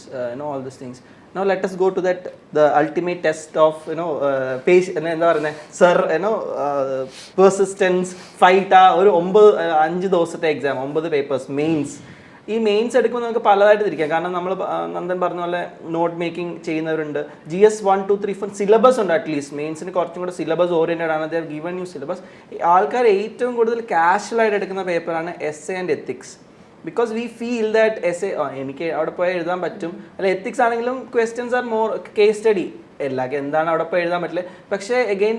all these things. Now let us go to the ultimate test of എന്താ പറയുന്നത് സർ പെർസിസ്റ്റൻസ് ഫൈറ്റ്. ഒരു 5 ദിവസത്തെ എക്സാം, 9 പേപ്പേഴ്സ് മെയിൻസ്. ഈ മെയിൻസ് എടുക്കുമ്പോൾ നമുക്ക് പലതായിട്ട് തിരിക്കാം. കാരണം നമ്മൾ നന്ദൻ പറഞ്ഞ പോലെ നോട്ട് മേക്കിംഗ് ചെയ്യുന്നവരുണ്ട്. GS 1, 2, 3, 4 സിലബസ് ഉണ്ട്. അറ്റ്ലീസ്റ്റ് മെയിൻസിന് കുറച്ചും കൂടെ സിലബസ് ഓറിയൻറ്റഡ് ആണ്. They have given U syllabus. ആൾക്കാർ ഏറ്റവും കൂടുതൽ കാഷ്വലായിട്ട് എടുക്കുന്ന പേപ്പറാണ് essay and ethics. Because we feel that essay എനിക്ക് അവിടെ പോയി എഴുതാൻ പറ്റും. അല്ല, എത്തിക്സ് ആണെങ്കിലും questions are more case study. എല്ലാവർക്കും എന്താണ് അവിടെ പോയി എഴുതാൻ പറ്റില്ല. പക്ഷേ എഗെയിൻ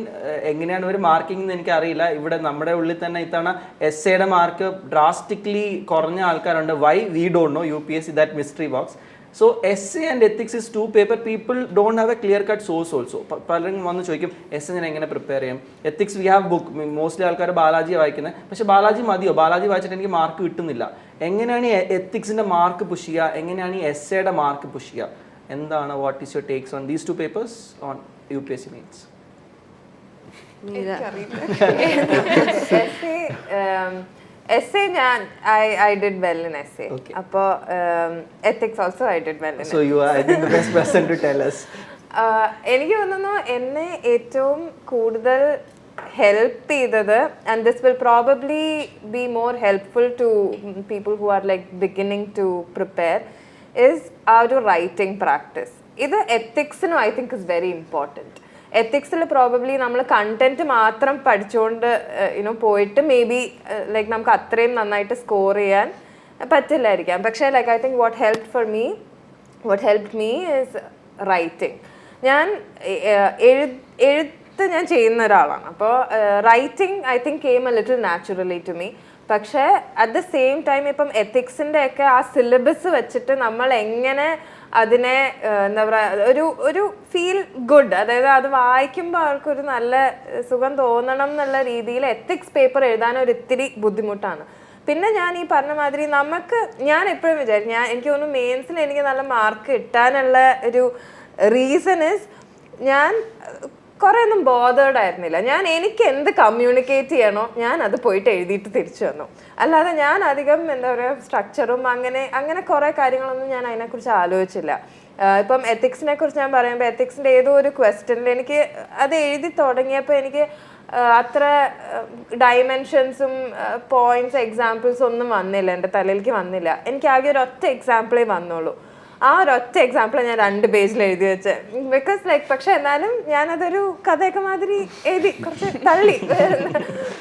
എങ്ങനെയാണ് ഒരു മാർക്കിംഗ് എന്ന് എനിക്കറിയില്ല. ഇവിടെ നമ്മുടെ ഉള്ളിൽ തന്നെ ഇത്തവണ essayയുടെ മാർക്ക് ഡ്രാസ്റ്റിക്കലി കുറഞ്ഞ ആൾക്കാരുണ്ട്. Why we don't know. UPSC that mystery box. So essay and ethics is 2 paper. People don't have a clear cut source also. പലരും വന്ന് ചോദിക്കും essay ഞാൻ എങ്ങനെ പ്രിപ്പയർ ചെയ്യും. ethics we have book. Mostly ആൾക്കാർ ബാലാജിയാണ് വായിക്കുന്നത്. പക്ഷേ ബാലാജി മതിയോ? ബാലാജി വായിച്ചിട്ട് എനിക്ക് മാർക്ക് കിട്ടുന്നില്ല. എങ്ങനെയാണ് ഈ എത്തിക്സിൻ്റെ മാർക്ക് പുഷ് ചെയ്യുക? എങ്ങനെയാണ് ഈ essayയുടെ മാർക്ക് പുഷ് ചെയ്യുക? എന്താണ് what is your takes on these 2 papers on UPSC means? essay I did well in essay. അപ്പോൾ ethics also I did well in. So you are, I think, the best person to tell us. എനിക്ക് തോന്നുന്നു എന്നെ ഏറ്റവും കൂടുതൽ ഹെൽപ്പ് ചെയ്തത്, and this will probably be more helpful to people who are like beginning to prepare, is ആ ഒരു റൈറ്റിംഗ് പ്രാക്ടീസ്. ഇത് എത്തിക്സിനും I think is very important. എത്തിക്സിൽ പ്രോബബ്ലി നമ്മൾ കണ്ടന്റ് മാത്രം പഠിച്ചുകൊണ്ട് പോയിട്ട് മേ ബി ലൈക്ക് നമുക്ക് അത്രയും നന്നായിട്ട് സ്കോർ ചെയ്യാൻ പറ്റില്ലായിരിക്കാം. പക്ഷേ like I think what helped me is writing. ഞാൻ എഴുത്ത് ഞാൻ ചെയ്യുന്ന ഒരാളാണ്. അപ്പോൾ writing I think came a little naturally to me. പക്ഷേ അറ്റ് ദ സെയിം ടൈം ഇപ്പം എത്തിക്സിൻ്റെ ഒക്കെ ആ സിലബസ് വെച്ചിട്ട് നമ്മൾ എങ്ങനെ അതിനെ എന്താ പറയുക ഒരു ഫീൽ ഗുഡ്, അതായത് അത് വായിക്കുമ്പോൾ അവർക്കൊരു നല്ല സുഖം തോന്നണം എന്നുള്ള രീതിയിൽ എത്തിക്സ് പേപ്പർ എഴുതാൻ ഒരു ഇത്തിരി ബുദ്ധിമുട്ടാണ്. പിന്നെ ഞാൻ ഈ പറഞ്ഞ മാതിരി ഞാൻ എപ്പോഴും വിചാരിക്കും, എനിക്ക് തോന്നുന്നു മെയിൻസിൽ എനിക്ക് നല്ല മാർക്ക് കിട്ടാനുള്ള ഒരു റീസൺ ഇസ് ഞാൻ കുറേ ഒന്നും ബോധേർഡ് ആയിരുന്നില്ല. എനിക്ക് എന്ത് കമ്മ്യൂണിക്കേറ്റ് ചെയ്യണോ ഞാൻ അത് പോയിട്ട് എഴുതിയിട്ട് തിരിച്ചു വന്നു. അല്ലാതെ ഞാൻ അധികം എന്താ പറയുക സ്ട്രക്ചറും അങ്ങനെ കുറേ കാര്യങ്ങളൊന്നും ഞാൻ അതിനെക്കുറിച്ച് ആലോചിച്ചില്ല. ഇപ്പം എത്തിക്സിനെ കുറിച്ച് ഞാൻ പറയുമ്പോൾ എത്തിക്സിൻ്റെ ഏതോ ഒരു ക്വസ്റ്റ്യനിൽ എനിക്ക് അത് എഴുതി തുടങ്ങിയപ്പോൾ എനിക്ക് അത്ര ഡയമെൻഷൻസും പോയിന്റ്സ് എക്സാമ്പിൾസ് ഒന്നും വന്നില്ല, എൻ്റെ തലയിലേക്ക് വന്നില്ല. എനിക്ക് ആകെ ഒരു ഒറ്റ എക്സാമ്പിളേ വന്നുള്ളൂ. ആ ഒരൊറ്റ എക്സാമ്പിൾ ഞാൻ 2 പേജിൽ എഴുതി വെച്ച്. ബിക്കോസ് ലൈക്ക് പക്ഷെ എന്നാലും ഞാനതൊരു കഥയൊക്കെ മാതിരി എഴുതി കുറച്ച് തള്ളി.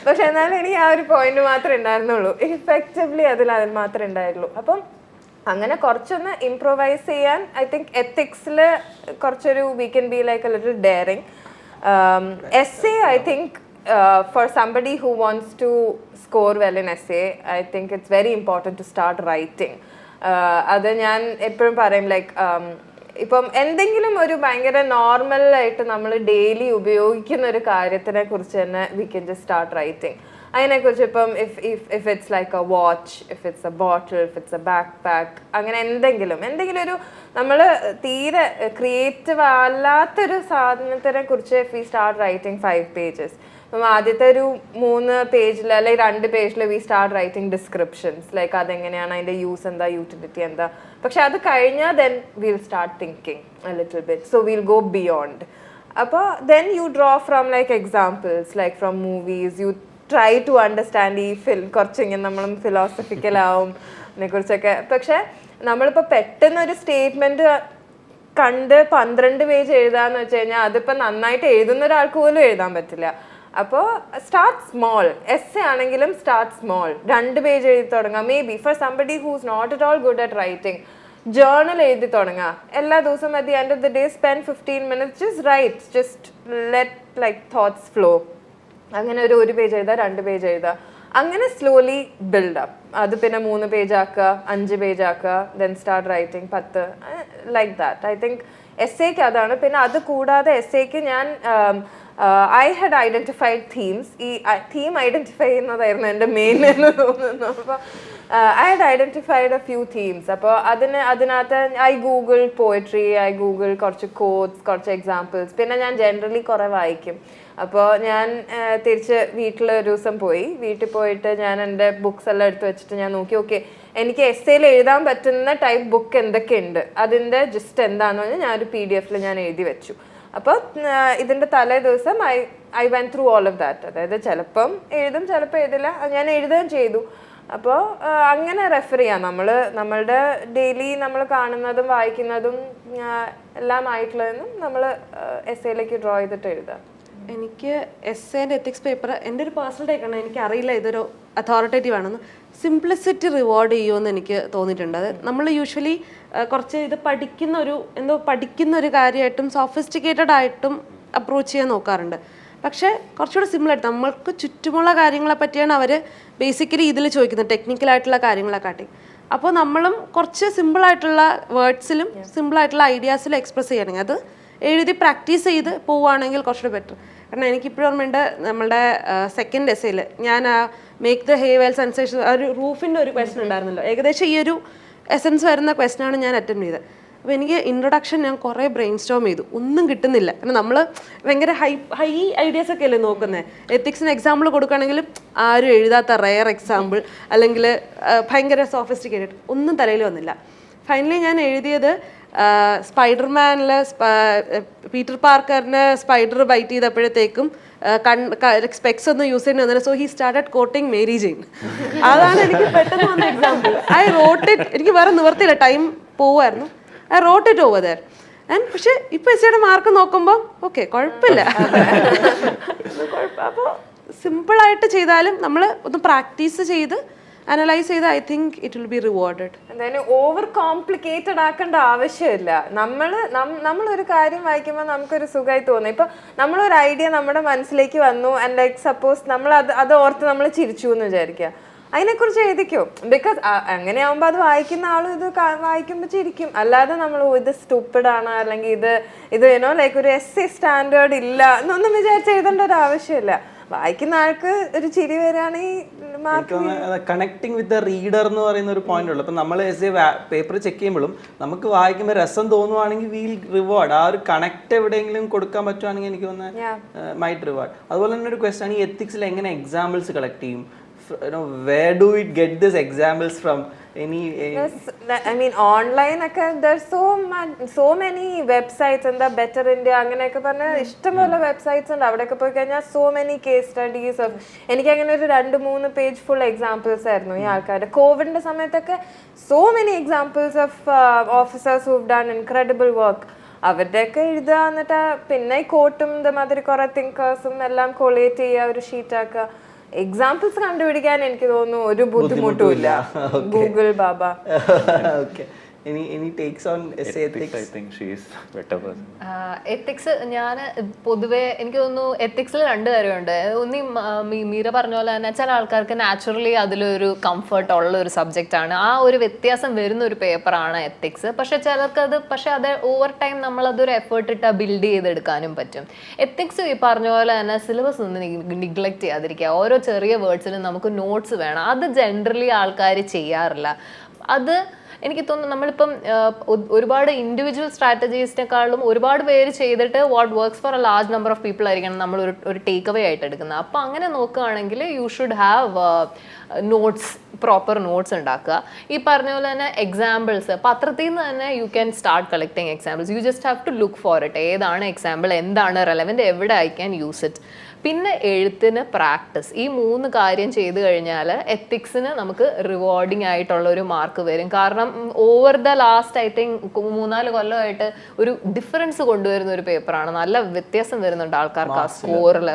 പക്ഷെ എന്നാലും എനിക്ക് ആ ഒരു പോയിന്റ് മാത്രമേ ഉണ്ടായിരുന്നുള്ളൂ. ഇഫക്റ്റീവ്ലി അതിൽ മാത്രമേ ഉണ്ടായിരുന്നുള്ളൂ. അപ്പം അങ്ങനെ കുറച്ചൊന്ന് ഇംപ്രൂവൈസ് ചെയ്യാൻ ഐ തിങ്ക് എത്തിക്സിൽ കുറച്ചൊരു we can be like A little daring. essay I think for somebody who wants to score well in essay I think it's very important to start writing. അത് ഞാൻ എപ്പോഴും പറയും ലൈക്ക് ഇപ്പം എന്തെങ്കിലും ഒരു ഭയങ്കര നോർമലായിട്ട് നമ്മൾ ഡെയിലി ഉപയോഗിക്കുന്ന ഒരു കാര്യത്തിനെ കുറിച്ച് തന്നെ we can just start writing. അതിനെക്കുറിച്ച് ഇപ്പം if it's like a watch, if it's a bottle, if it's a backpack, അങ്ങനെ എന്തെങ്കിലും ഒരു നമ്മൾ തീരെ ക്രിയേറ്റീവ് അല്ലാത്തൊരു സാധനത്തിനെ കുറിച്ച് if we start writing 5 pages, അപ്പം ആദ്യത്തെ ഒരു 3 പേജിൽ അല്ലെങ്കിൽ 2 പേജിൽ we start writing descriptions like അതെങ്ങനെയാണ്, അതിൻ്റെ യൂസ് എന്താ, യൂട്ടിലിറ്റി എന്താ. പക്ഷെ അത് കഴിഞ്ഞാൽ then will start thinking a little bit, so will go beyond. അപ്പോൾ then you draw from like examples like from movies, you try to understand ഈ കുറച്ചിങ്ങനെ നമ്മളും ഫിലോസഫിക്കലാവും അതിനെക്കുറിച്ചൊക്കെ. പക്ഷെ നമ്മളിപ്പോൾ പെട്ടെന്നൊരു സ്റ്റേറ്റ്മെൻറ്റ് കണ്ട് 12 പേജ് എഴുതാന്ന് വെച്ച് കഴിഞ്ഞാൽ അതിപ്പോൾ നന്നായിട്ട് എഴുതുന്ന ഒരാൾക്ക് പോലും എഴുതാൻ പറ്റില്ല. അപ്പോൾ സ്റ്റാർട്ട് സ്മോൾ. എസ്സേ ആണെങ്കിലും സ്റ്റാർട്ട് സ്മോൾ, 2 പേജ് എഴുതി തുടങ്ങാം. Maybe for somebody who's not at all good at writing, journal എഴുതി തുടങ്ങാം. എല്ലാ ദിവസവും at the end of the day spend 15 minutes just write, just let like thoughts flow. അങ്ങനെ ഒരു 1 പേജ് എഴുതുക, 2 പേജ് എഴുതുക, അങ്ങനെ സ്ലോലി ബിൽഡ് അപ്പ്. അത് പിന്നെ 3 പേജ് ആക്കുക, 5 പേജ് ആക്കുക, then start writing 10 like that. I think എസ്സേക്ക് അതാണ്. പിന്നെ അത് കൂടാതെ എസ്സേക്ക് ഞാൻ ഐ ഹാഡ് ഐഡൻറ്റിഫൈഡ് തീംസ്. ഈ തീം ഐഡൻറ്റിഫൈ ചെയ്യുന്നതായിരുന്നു എൻ്റെ മെയിൻ എന്ന് തോന്നുന്നു. അപ്പോൾ I had identified a few themes. അപ്പോൾ അതിനകത്ത് I Google poetry, I Google കുറച്ച് കോട്ട്സ്, കുറച്ച് എക്സാമ്പിൾസ്. പിന്നെ ഞാൻ ജനറലി കുറേ വായിക്കും. അപ്പോൾ ഞാൻ തിരിച്ച് വീട്ടിൽ ഒരു ദിവസം വീട്ടിൽ പോയിട്ട് ഞാൻ എൻ്റെ ബുക്സ് എല്ലാം എടുത്ത് വെച്ചിട്ട് ഞാൻ നോക്കി, ഓക്കെ എനിക്ക് എസ്സേയിൽ എഴുതാൻ പറ്റുന്ന ടൈപ്പ് ബുക്ക് എന്തൊക്കെയുണ്ട്, അതിൻ്റെ ജസ്റ്റ് എന്താണെന്ന് പറഞ്ഞാൽ ഞാനൊരു PDF ഞാൻ എഴുതി വെച്ചു. അപ്പോൾ ഇതിൻ്റെ തലേ ദിവസം I went through all of that. അതായത് ചിലപ്പം എഴുതും, ചിലപ്പോൾ എഴുതില്ല, ഞാൻ എഴുതുകയും ചെയ്തു. അപ്പോൾ അങ്ങനെ റെഫർ ചെയ്യാം. നമ്മളുടെ ഡെയിലി നമ്മൾ കാണുന്നതും വായിക്കുന്നതും എല്ലാം ആയിട്ടുള്ളതെന്നും നമ്മൾ എസ്സേയിലേക്ക് ഡ്രോ ചെയ്തിട്ട് എഴുതാം. എനിക്ക് എസ്സേൻ്റെ എത്തിക്സ് പേപ്പർ എൻ്റെ ഒരു പേഴ്സണൽ ടേക്കാണ്. എനിക്കറിയില്ല ഇതൊരു അതോറിറ്റേറ്റീവ് ആണെന്ന്. സിംപ്ലിസിറ്റി റിവാർഡ് ചെയ്യുമെന്ന് എനിക്ക് തോന്നിയിട്ടുണ്ട്. അത് നമ്മൾ യൂഷ്വലി കുറച്ച് ഇത് പഠിക്കുന്ന ഒരു കാര്യമായിട്ടും സോഫിസ്റ്റിക്കേറ്റഡ് ആയിട്ടും അപ്രോച്ച് ചെയ്യാൻ നോക്കാറുണ്ട്. പക്ഷേ കുറച്ചുകൂടെ സിമ്പിളായിട്ട് നമ്മൾക്ക് ചുറ്റുമുള്ള കാര്യങ്ങളെ പറ്റിയാണ് അവർ ബേസിക്കലി ഇതിൽ ചോദിക്കുന്നത്, ടെക്നിക്കലായിട്ടുള്ള കാര്യങ്ങളെക്കാട്ടി. അപ്പോൾ നമ്മളും കുറച്ച് സിമ്പിളായിട്ടുള്ള വേർഡ്സിലും സിമ്പിളായിട്ടുള്ള ഐഡിയാസിലും എക്സ്പ്രസ് ചെയ്യണമെങ്കിൽ അത് എഴുതി പ്രാക്ടീസ് ചെയ്ത് പോവുകയാണെങ്കിൽ കുറച്ചുകൂടെ ബെറ്റർ. കാരണം എനിക്കിപ്പോഴും ഓർമ്മയുണ്ട് നമ്മളുടെ സെക്കൻഡ് എസ്സേയിൽ ഞാൻ make the hey well sensation ഒരു റൂഫിൻ്റെ ഒരു ക്വസ്റ്റൻ ഉണ്ടായിരുന്നല്ലോ. ഏകദേശം ഈ ഒരു എസൻസ് വരുന്ന ക്വസ്റ്റനാണ് ഞാൻ അറ്റൻഡ് ചെയ്തത്. അപ്പോൾ എനിക്ക് ഇൻട്രൊഡക്ഷൻ ഞാൻ കുറേ ബ്രെയിൻ സ്റ്റോം ചെയ്തു, ഒന്നും കിട്ടുന്നില്ല. കാരണം നമ്മൾ ഭയങ്കര ഹൈ ഐഡിയാസ് ഒക്കെ അല്ലേ നോക്കുന്നത്. എത്തിക്സിന് എക്സാമ്പിൾ കൊടുക്കുകയാണെങ്കിലും ആരും എഴുതാത്ത റെയർ എക്സാമ്പിൾ, അല്ലെങ്കിൽ ഭയങ്കര സോഫിസ്റ്റിക്കേറ്റഡ്, ഒന്നും തലയിൽ വന്നില്ല. ഫൈനലി ഞാൻ എഴുതിയത് സ്പൈഡർമാനിൽ പീറ്റർ പാർക്കറിന് സ്പൈഡർ ബൈറ്റ് ചെയ്തപ്പോഴത്തേക്കും സ്പെക്സ് ഒന്നും യൂസ് ചെയ്യേണ്ടി വന്നില്ല. So he started coating Mary Jain. അതാണ് എനിക്ക് പെട്ടെന്ന് വന്ന എക്സാമ്പിൾ. I wrote it. എനിക്ക് വേറെ നിവർത്തിയില്ല, ടൈം പോവായിരുന്നു. I wrote it over there. പക്ഷെ ഇപ്പൊ എസ്സേയുടെ മാർക്ക് നോക്കുമ്പോൾ ഓക്കെ കുഴപ്പമില്ല. അപ്പോൾ സിമ്പിളായിട്ട് ചെയ്താലും നമ്മൾ ഒന്ന് പ്രാക്ടീസ് ചെയ്ത് അനലൈസ് ചെയ്ത് I think it will be rewarded. എന്തായാലും ഓവർ കോംപ്ലിക്കേറ്റഡ് ആക്കേണ്ട ആവശ്യമില്ല. നമ്മളൊരു കാര്യം വായിക്കുമ്പോൾ നമുക്കൊരു സുഖമായി തോന്നും. ഇപ്പൊ നമ്മളൊരു ഐഡിയ നമ്മുടെ മനസ്സിലേക്ക് വന്നു ആൻഡ് ലൈക്ക് സപ്പോസ് നമ്മൾ അത് ഓർത്ത് നമ്മൾ ചിരിച്ചു എന്ന് വിചാരിക്കുക, അതിനെക്കുറിച്ച് എഴുതിക്കോ. ബിക്കോസ് അങ്ങനെയാകുമ്പോൾ അത് വായിക്കുന്ന ആളും ഇത് വായിക്കുമ്പോൾ ചിരിക്കും. അല്ലാതെ നമ്മൾ ഇത് സ്റ്റുപ്പിഡ് ആണ് അല്ലെങ്കിൽ ഇത് ലൈക്ക് ഒരു എസ്സേ സ്റ്റാൻഡേർഡ് ഇല്ല എന്നൊന്നും വിചാരിച്ച് എഴുതേണ്ട ഒരു ആവശ്യമില്ല. വായിക്കുന്ന ആൾക്ക് ഒരു ചിരി വരികയാണെങ്കിൽ കണക്ടിങ് വിത്ത് ദ റീഡർ എന്ന് പറയുന്ന ഒരു പോയിന്റ് ഉള്ളു. അപ്പം നമ്മൾ എസ് എ പേപ്പർ ചെക്ക് ചെയ്യുമ്പോഴും നമുക്ക് വായിക്കുമ്പോൾ രസം തോന്നുവാണെങ്കിൽ വീൽ റിവാർഡ്. ആ ഒരു കണക്ട് എവിടെയെങ്കിലും കൊടുക്കാൻ പറ്റുവാണെങ്കിൽ എനിക്ക് തോന്നുന്നത് മൈറ്റ് റിവാർഡ്. അതുപോലെ തന്നെ ഒരു ക്വസ്റ്റൻ ആണ്, ഈ എത്തിക്സിൽ എങ്ങനെ എക്സാമ്പിൾസ് കളക്ട് ചെയ്യും? Where do we get these examples from? I mean online ഒക്കെ there's so many websites and the Better India അങ്ങനെയൊക്കെ പറഞ്ഞ ഇഷ്ടംപോലെ വെബ്സൈറ്റ്സ് ഉണ്ട്. അവിടെയൊക്കെ പോയി കഴിഞ്ഞാൽ so many case studies of എനിക്ക് അങ്ങനെ ഒരു 2-3 പേജ് ഫുൾ എക്സാമ്പിൾസ് ആയിരുന്നു ഈ ആൾക്കാരുടെ. കോവിഡിന്റെ സമയത്തൊക്കെ so many examples of officers who've done incredible work. അവരുടെയൊക്കെ എഴുതുക, എന്നിട്ട് പിന്നെ കോട്ടും ഇതേമാതിരി കുറെ തിങ്കേഴ്സും എല്ലാം കൊളേറ്റ് ചെയ്യുക, ഒരു ഷീറ്റ് ആക്കുക. എക്സാമ്പിൾസ് കണ്ടുപിടിക്കാൻ എനിക്ക് തോന്നുന്നു ഒരു ബുദ്ധിമുട്ടും ഇല്ല. Google Baba. Okay, any takes on essay ethics? I think she is better person. Ethics ഞാൻ പൊതുവെ എനിക്ക് തോന്നുന്നു എത്തിക്സിൽ രണ്ട് കാര്യമുണ്ട്. ഒന്ന് മീര പറഞ്ഞ പോലെ തന്നെ ചില ആൾക്കാർക്ക് നാച്ചുറലി അതിലൊരു കംഫർട്ട് ഉള്ള ഒരു സബ്ജക്റ്റ് ആണ്, ആ ഒരു വ്യത്യാസം വരുന്ന ഒരു പേപ്പറാണ് എത്തിക്സ്. പക്ഷെ ചിലർക്ക് അത് ഓവർ ടൈം നമ്മൾ അതൊരു എഫേർട്ട് ഇട്ട് ബിൽഡ് ചെയ്തെടുക്കാനും പറ്റും. എത്തിക്സ് ഈ പറഞ്ഞ പോലെ തന്നെ സിലബസ് ഒന്ന് നിഗ്ലക്ട് ചെയ്യാതിരിക്കുക. ഓരോ ചെറിയ വേർഡ്സിനും നമുക്ക് നോട്ട്സ് വേണം. അത് ജനറലി ആൾക്കാർ ചെയ്യാറില്ല. അത് എനിക്ക് തോന്നുന്നു നമ്മളിപ്പം ഒരുപാട് ഇൻഡിവിജ്വൽ സ്ട്രാറ്റജീസിനെക്കാളും ഒരുപാട് പേര് ചെയ്തിട്ട് what works for A large number of people ആയിരിക്കണം നമ്മൾ ഒരു ടേക്ക് അവേ ആയിട്ട് എടുക്കുന്നത്. അപ്പോൾ അങ്ങനെ നോക്കുകയാണെങ്കിൽ you should have notes, proper notes ഉണ്ടാക്കുക. ഈ പറഞ്ഞ പോലെ തന്നെ എക്സാമ്പിൾസ് പത്രത്തിൽ നിന്ന് തന്നെ you can start collecting examples. You just have to look for it. ഏതാണ് എക്സാമ്പിൾ, എന്താണ് റെലവൻറ്റ്, എവിടെ ഐ ക്യാൻ യൂസ് ഇറ്റ്. പിന്നെ എഴുത്തിന് പ്രാക്ടീസ്. ഈ 3 കാര്യം ചെയ്തു കഴിഞ്ഞാൽ എത്തിക്സിന് നമുക്ക് റിവാർഡിങ് ആയിട്ടുള്ള ഒരു മാർക്ക് വരും. കാരണം over the last I think 3-4 കൊല്ലമായിട്ട് ഒരു ഡിഫറൻസ് കൊണ്ടുവരുന്ന ഒരു പേപ്പറാണ്. നല്ല വ്യത്യാസം വരുന്നുണ്ട് ആൾക്കാർക്ക് ആ സ്കോറിൽ.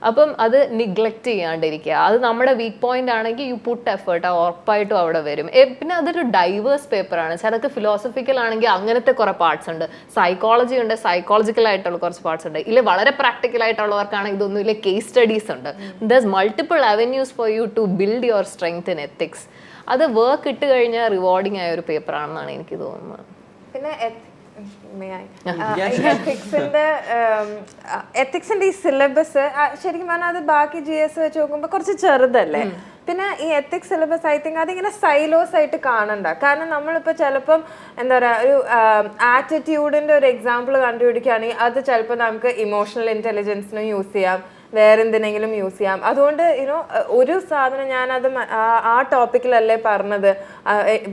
അപ്പം അത് നിഗ്ലക്റ്റ് ചെയ്യാണ്ടിരിക്കുക. അത് നമ്മുടെ വീക്ക് പോയിന്റ് ആണെങ്കിൽ യു പുട്ട് എഫേർട്ട്, ഉറപ്പായിട്ടും അവിടെ വരും. പിന്നെ അതൊരു ഡൈവേഴ്സ് പേപ്പറാണ്. ചിലർക്ക് ഫിലോസഫിക്കൽ ആണെങ്കിൽ അങ്ങനത്തെ കുറേ പാർട്സ് ഉണ്ട്, സൈക്കോളജി ഉണ്ട്, സൈക്കോളജിക്കൽ ആയിട്ടുള്ള കുറച്ച് പാർട്സ് ഉണ്ട്. ഇല്ല വളരെ പ്രാക്ടിക്കൽ ആയിട്ടുള്ളവർക്കാണെങ്കിൽ ഇതൊന്നും ഇല്ല, കേസ് സ്റ്റഡീസ് ഉണ്ട്. There multiple avenues for you to build your strength in ethics. അത് വർക്ക് ഇട്ട് കഴിഞ്ഞാൽ റിവാർഡിങ് ആയ ഒരു പേപ്പറാണെന്നാണ് എനിക്ക് തോന്നുന്നത്. പിന്നെ എത്തിക്സിന്റെ ഈ സിലബസ് ശരിക്കും പറഞ്ഞാൽ അത് ബാക്കി GS വെച്ച് നോക്കുമ്പോൾ കുറച്ച് ചെറുതല്ലേ. പിന്നെ ഈ എത്തിക്സ് സിലബസ് ഐ തിങ്ക് അതിങ്ങനെ സൈലോസ് ആയിട്ട് കാണണ്ട. കാരണം നമ്മളിപ്പോൾ ചിലപ്പം എന്താ പറയുക, ഒരു ആറ്റിറ്റ്യൂഡിന്റെ ഒരു എക്സാമ്പിൾ കണ്ടുപിടിക്കുകയാണെങ്കിൽ അത് ചിലപ്പോൾ നമുക്ക് ഇമോഷണൽ ഇന്റലിജൻസിനും യൂസ് ചെയ്യാം, വേറെ എന്തിനെങ്കിലും യൂസ് ചെയ്യാം. അതുകൊണ്ട് യുനോ ഒരു സാധനം ഞാനത് ആ ടോപ്പിക്കിലല്ലേ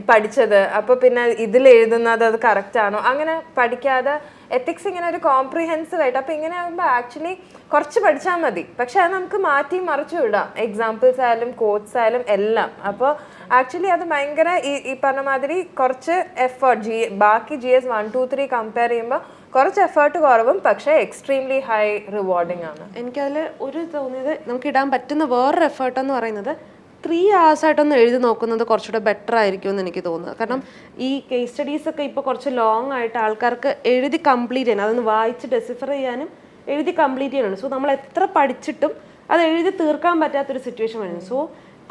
പഠിച്ചത്, അപ്പോൾ പിന്നെ ഇതിൽ എഴുതുന്നത് അത് കറക്റ്റ് ആണോ, അങ്ങനെ പഠിക്കാതെ എത്തിക്സ് ഇങ്ങനെ ഒരു കോംപ്രിഹെൻസീവ് ആയിട്ട്. അപ്പോൾ ഇങ്ങനെ ആകുമ്പോൾ ആക്ച്വലി കുറച്ച് പഠിച്ചാൽ മതി, പക്ഷെ അത് നമുക്ക് മാറ്റി മറിച്ചു വിടാം, എക്സാമ്പിൾസ് ആയാലും കോട്ട്സ് ആയാലും എല്ലാം. അപ്പോൾ ആക്ച്വലി അത് ഭയങ്കര ഈ പറഞ്ഞ മാതിരി കുറച്ച് എഫേർട്ട് ബാക്കി GS 1, 2, 3 കമ്പയർ ചെയ്യുമ്പോൾ കുറച്ച് എഫേർട്ട് കുറവും, പക്ഷേ എക്സ്ട്രീംലി ഹൈ റിവാർഡിങ് ആണ്. എനിക്കതിൽ ഒരു തോന്നിയത് നമുക്ക് ഇടാൻ പറ്റുന്ന വേറൊരു എഫേർട്ട് എന്ന് പറയുന്നത് 3 hours ആയിട്ടൊന്ന് എഴുതി നോക്കുന്നത് കുറച്ചുകൂടെ ബെറ്റർ ആയിരിക്കും എന്ന് എനിക്ക് തോന്നുന്നത്. കാരണം ഈ കേസ് സ്റ്റഡീസ് ഒക്കെ ഇപ്പോൾ കുറച്ച് ലോങ് ആയിട്ട് ആൾക്കാർക്ക് എഴുതി കംപ്ലീറ്റ് ചെയ്യണം, അതൊന്ന് വായിച്ച് ഡെസിഫർ ചെയ്യാനും എഴുതി കംപ്ലീറ്റ് ചെയ്യാനാണ്. സോ നമ്മൾ എത്ര പഠിച്ചിട്ടും അത് എഴുതി തീർക്കാൻ പറ്റാത്തൊരു സിറ്റുവേഷൻ വരുന്നു. സോ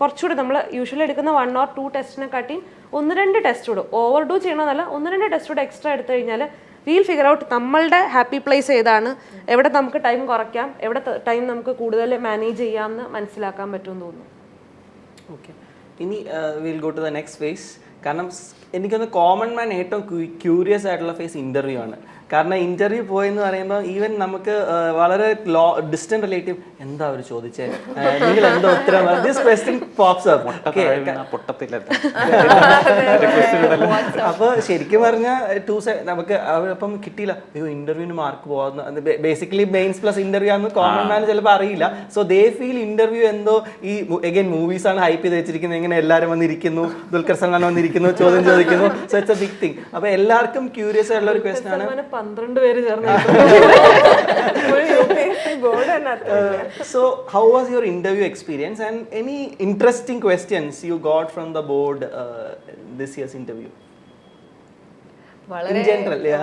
കുറച്ചുകൂടെ നമ്മൾ യൂഷ്വലി എടുക്കുന്ന 1 or 2 ടെസ്റ്റിനെ കാട്ടിയും 1-2 ടെസ്റ്റ് കൂടെ ഓവർ ഡൂ ചെയ്യണമെന്നല്ല, 1-2 ടെസ്റ്റ് കൂടെ എക്സ്ട്രാ എടുത്തു കഴിഞ്ഞാൽ വീൽ ഫിഗർ ഔട്ട് നമ്മളുടെ ഹാപ്പി പ്ലേസ് ഏതാണ്, എവിടെ നമുക്ക് ടൈം കുറയ്ക്കാം, എവിടെ ടൈം നമുക്ക് കൂടുതൽ മാനേജ് ചെയ്യാമെന്ന് മനസ്സിലാക്കാൻ പറ്റുമെന്ന് തോന്നുന്നു. ഓക്കെ, ഇനി we'll go to the next phase. കാരണം എനിക്കൊന്ന് കോമൺ മാൻ ഏറ്റവും ക്യൂരിയസ് ആയിട്ടുള്ള ഫേസ് ഇൻ്റർവ്യൂ ആണ്. കാരണം ഇൻ്റർവ്യൂ പോയെന്ന് പറയുമ്പോൾ ഈവൻ നമുക്ക് വളരെ ഡിസ്റ്റന്റ് റിലേറ്റീവ് എന്താ അവർ ചോദിച്ചത്, നിങ്ങൾ എന്താ ഉത്തരം, ദിസ് ക്വസ്റ്റ്യൻ പോപ്സ് അപ്പ്. അപ്പോൾ ശരിക്കും പറഞ്ഞാൽ നമുക്ക് അപ്പം കിട്ടിയില്ല, അയ്യോ ഇന്റർവ്യൂവിന് മാർക്ക് പോകുന്ന ബേസിക്കലി മെയിൻസ് പ്ലസ് ഇന്റർവ്യൂ ആണെന്ന് കോമൺ മാൻ ചിലപ്പോൾ അറിയില്ല. സോ ദേ ഫീൽ ഇന്റർവ്യൂ എന്തോ ഈ അഗൈൻ മൂവീസ് ആണ് ഹൈപ്പ് ചെയ്ത് വെച്ചിരിക്കുന്നത്, ഇങ്ങനെ എല്ലാവരും വന്നിരിക്കുന്നു, ദുൽഖർ സൽമാൻ വന്നിരിക്കുന്നു, ചോദ്യം ചോദിക്കുന്നു. So it's a big thing. അപ്പോൾ എല്ലാവർക്കും ക്യൂരിയസ് ആയിട്ടുള്ള ഒരു ക്വസ്റ്റൻ ആണ്. 12 പേര് ചേർന്ന് So how was your interview experience and any interesting questions you got from the board this year's interview?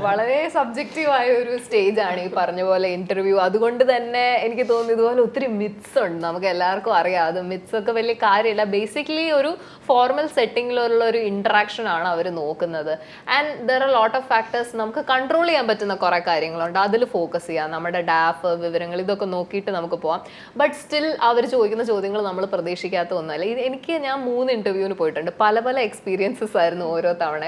വളരെ സബ്ജക്റ്റീവ് ആയ ഒരു സ്റ്റേജ് ആണ് ഈ പറഞ്ഞ പോലെ ഇന്റർവ്യൂ. അതുകൊണ്ട് തന്നെ എനിക്ക് തോന്നുന്നു ഇതുപോലെ ഒത്തിരി മിത്സ് ഉണ്ട്, നമുക്ക് എല്ലാവർക്കും അറിയാം. അത് മിത്സ് ഒക്കെ വലിയ കാര്യമില്ല. ബേസിക്കലി ഒരു ഫോർമൽ സെറ്റിങ്ങിലുള്ള ഒരു ഇന്ററാക്ഷൻ ആണ് അവർ നോക്കുന്നത്. And there are lot of factors. നമുക്ക് കൺട്രോൾ ചെയ്യാൻ പറ്റുന്ന കുറേ കാര്യങ്ങളുണ്ട്, അതിൽ ഫോക്കസ് ചെയ്യാം. നമ്മുടെ ഡാഫ് വിവരങ്ങൾ ഇതൊക്കെ നോക്കിയിട്ട് നമുക്ക് പോവാം. ബട്ട് സ്റ്റിൽ അവർ ചോദിക്കുന്ന ചോദ്യങ്ങൾ നമ്മൾ പ്രതീക്ഷിക്കാത്ത ഒന്നുമല്ല. ഞാൻ 3 ഇന്റർവ്യൂവിന് പോയിട്ടുണ്ട്. പല പല എക്സ്പീരിയൻസസ് ആയിരുന്നു ഓരോ തവണ.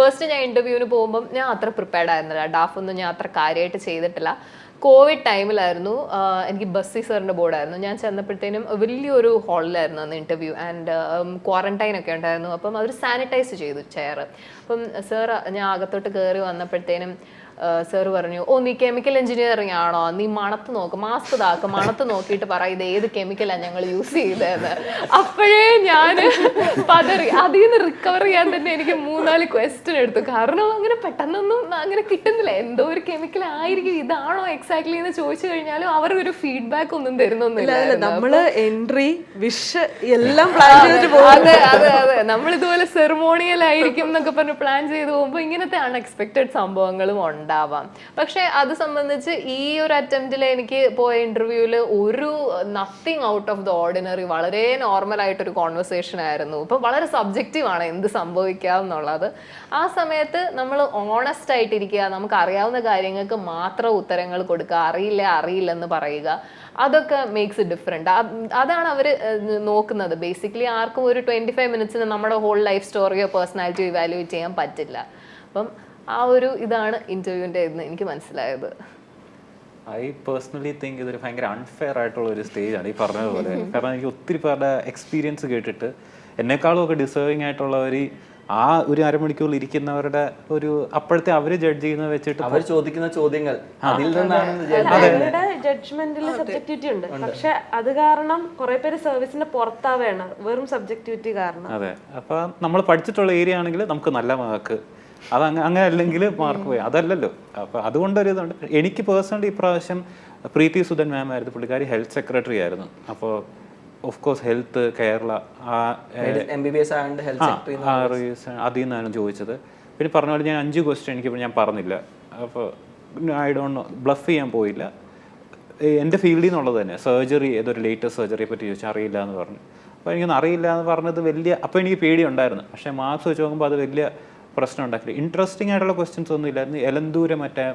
ഫസ്റ്റ് ഞാൻ ഇന്റർവ്യൂവിന് പോകുമ്പോൾ ഞാൻ അത്ര പ്രിപ്പയർഡ് ആയിരുന്നില്ല, ഡാഫൊന്നും ഞാൻ അത്ര കാര്യമായിട്ട് ചെയ്തിട്ടില്ല. കോവിഡ് ടൈമിലായിരുന്നു, എനിക്ക് ബസ്സി സാറിൻ്റെ ബോർഡായിരുന്നു. ഞാൻ ചെന്നപ്പോഴത്തേനും വലിയൊരു ഹാളിലായിരുന്നു അന്ന് ഇൻ്റർവ്യൂ. ആൻഡ് ക്വാറന്റൈൻ ഒക്കെ ഉണ്ടായിരുന്നു. അപ്പം അവർ സാനിറ്റൈസ് ചെയ്തു ചെയർ. അപ്പം സാർ ഞാൻ അകത്തോട്ട് കയറി വന്നപ്പോഴത്തേനും സാർ പറഞ്ഞു, ഓ നീ കെമിക്കൽ എഞ്ചിനീയറിംഗ് ആണോ, നീ മണത്ത് നോക്ക്, മാസ്ക് താക്ക്, മണത്ത് നോക്കിയിട്ട് പറ ഇത് ഏത് കെമിക്കലാണ് ഞങ്ങൾ യൂസ് ചെയ്തതെന്ന്. അപ്പോഴേ ഞാൻ പതറി. അതിൽ നിന്ന് റിക്കവർ ചെയ്യാൻ തന്നെ എനിക്ക് 3-4 ക്വസ്റ്റ്യൻ എടുത്തു. കാരണം അങ്ങനെ പെട്ടെന്നൊന്നും അങ്ങനെ കിട്ടുന്നില്ല. എന്തോ ഒരു കെമിക്കൽ ആയിരിക്കും, ഇതാണോ എക്സാക്ട്ലി എന്ന് ചോദിച്ചു കഴിഞ്ഞാലും അവർ ഒരു ഫീഡ്ബാക്ക് ഒന്നും തരുന്നൊന്നുമില്ല. നമ്മള് എൻട്രി വിഷ് എല്ലാം പ്ലാൻ ചെയ്തിട്ട് അതെ അതെ അതെ, നമ്മൾ ഇതുപോലെ സെറിമോണിയൽ ആയിരിക്കും എന്നൊക്കെ പറഞ്ഞ് പ്ലാൻ ചെയ്ത് പോകുമ്പോൾ ഇങ്ങനത്തെ അൺഎക്സ്പെക്റ്റഡ് സംഭവങ്ങളും ഉണ്ടാവാം. പക്ഷെ അത് സംബന്ധിച്ച് ഈ ഒരു അറ്റംപ്റ്റിൽ എനിക്ക് പോയ ഇന്റർവ്യൂവിൽ ഒരു nothing out of the ordinary, വളരെ നോർമൽ ആയിട്ടൊരു കോൺവെർസേഷൻ ആയിരുന്നു. ഇപ്പം വളരെ സബ്ജക്റ്റീവ് ആണ് എന്ത് സംഭവിക്കാം എന്നുള്ളത്. ആ സമയത്ത് നമ്മൾ ഓണസ്റ്റ് ആയിട്ടിരിക്കുക, നമുക്ക് അറിയാവുന്ന കാര്യങ്ങൾക്ക് മാത്രം ഉത്തരങ്ങൾ കൊടുക്കുക, അറിയില്ലെന്ന് പറയുക, അതൊക്കെ മേക്സ് ഇറ്റ് ഡിഫറെൻറ്റ്. അതാണ് അവർ നോക്കുന്നത്. ബേസിക്കലി ആർക്കും ഒരു 25 മിനിറ്റ്സിന് നമ്മുടെ ഹോൾ ലൈഫ് സ്റ്റോറിയോ പേഴ്സണാലിറ്റിയോ ഇവാലുവേറ്റ് ചെയ്യാൻ പറ്റില്ല. അപ്പം ആ ഒരു ഇതാണ് ഇന്റർവ്യൂവിൻ്റെ എന്ന് എനിക്ക് മനസ്സിലായത്. ഐ പേഴ്സണലി തിങ്ക് ഇതൊരു ഭയങ്കര അൺഫെയർ ആയിട്ടുള്ള ഒരു സ്റ്റേജാണ് ഈ പറഞ്ഞതുപോലെ. കാരണം എനിക്ക് ഒത്തിരി പേരുടെ എക്സ്പീരിയൻസ് കേട്ടിട്ട് എന്നെക്കാളും ഒക്കെ ഡിസേർവിങ് ആയിട്ടുള്ളവർ ആ ഒരു അരമണിക്കൂറിൽ ഇരിക്കുന്നവരുടെ ഒരു അപ്പോഴത്തെ അവര് ജഡ്ജ് ചെയ്യുന്നത് വെച്ചിട്ട് അവർ ചോദിക്കുന്ന ചോദ്യങ്ങൾ അതിൽ നിന്നാണ് അവരുടെ ജഡ്ജ്മെന്റിൽ സബ്ജക്ടിവിറ്റി ഉണ്ട്. പക്ഷെ അത് കാരണം കുറെ പേര് സർവീസിന്റെ പുറത്താവേണം വെറും സബ്ജക്ടിവിറ്റി കാരണം. അതെ, അപ്പൊ നമ്മൾ പഠിച്ചിട്ടുള്ള ഏരിയ ആണെങ്കിൽ നമുക്ക് നല്ല മാർക്ക്, അത് അങ്ങനെ അല്ലെങ്കിൽ മാർക്ക് പോയി, അതല്ലല്ലോ. അപ്പൊ അതുകൊണ്ടൊരു ഇതുണ്ട്. എനിക്ക് പേഴ്സണലി ഇപ്രാവശ്യം പ്രീതി സുധൻ മാം ആയിരുന്നു, പുള്ളിക്കാരി ഹെൽത്ത് സെക്രട്ടറി ആയിരുന്നു. അപ്പോൾ of course health Kerala MBBS and health secretary അതിൽ നിന്നാണ് ചോദിച്ചത്. പിന്നെ പറഞ്ഞ പോലെ ഞാൻ 5 ക്വസ്റ്റ്യൻ എനിക്ക് ഞാൻ പറഞ്ഞില്ല. അപ്പോൾ ഐ ഡോണ്ട് നോ, ബ്ലഫ് ചെയ്യാൻ പോയില്ല. എൻ്റെ ഫീൽഡിൽ നിന്നുള്ളത് തന്നെ സർജറി, ഏതൊരു ലേറ്റസ്റ്റ് സർജറിയെ പറ്റി ചോദിച്ചാൽ അറിയില്ല എന്ന് പറഞ്ഞു. അപ്പോൾ എനിക്കൊന്നും അറിയില്ല എന്ന് പറഞ്ഞത് വലിയ, അപ്പോൾ എനിക്ക് പേടിയുണ്ടായിരുന്നു. പക്ഷേ മാർക്സ് വെച്ച് നോക്കുമ്പോൾ അത് വലിയ പ്രശ്നം ഉണ്ടാക്കില്ല. ഇൻട്രസ്റ്റിംഗ് ആയിട്ടുള്ള ക്വസ്റ്റ്യൻസ് ഒന്നും ഇല്ലായിരുന്നു. എലന്തൂരം മറ്റേ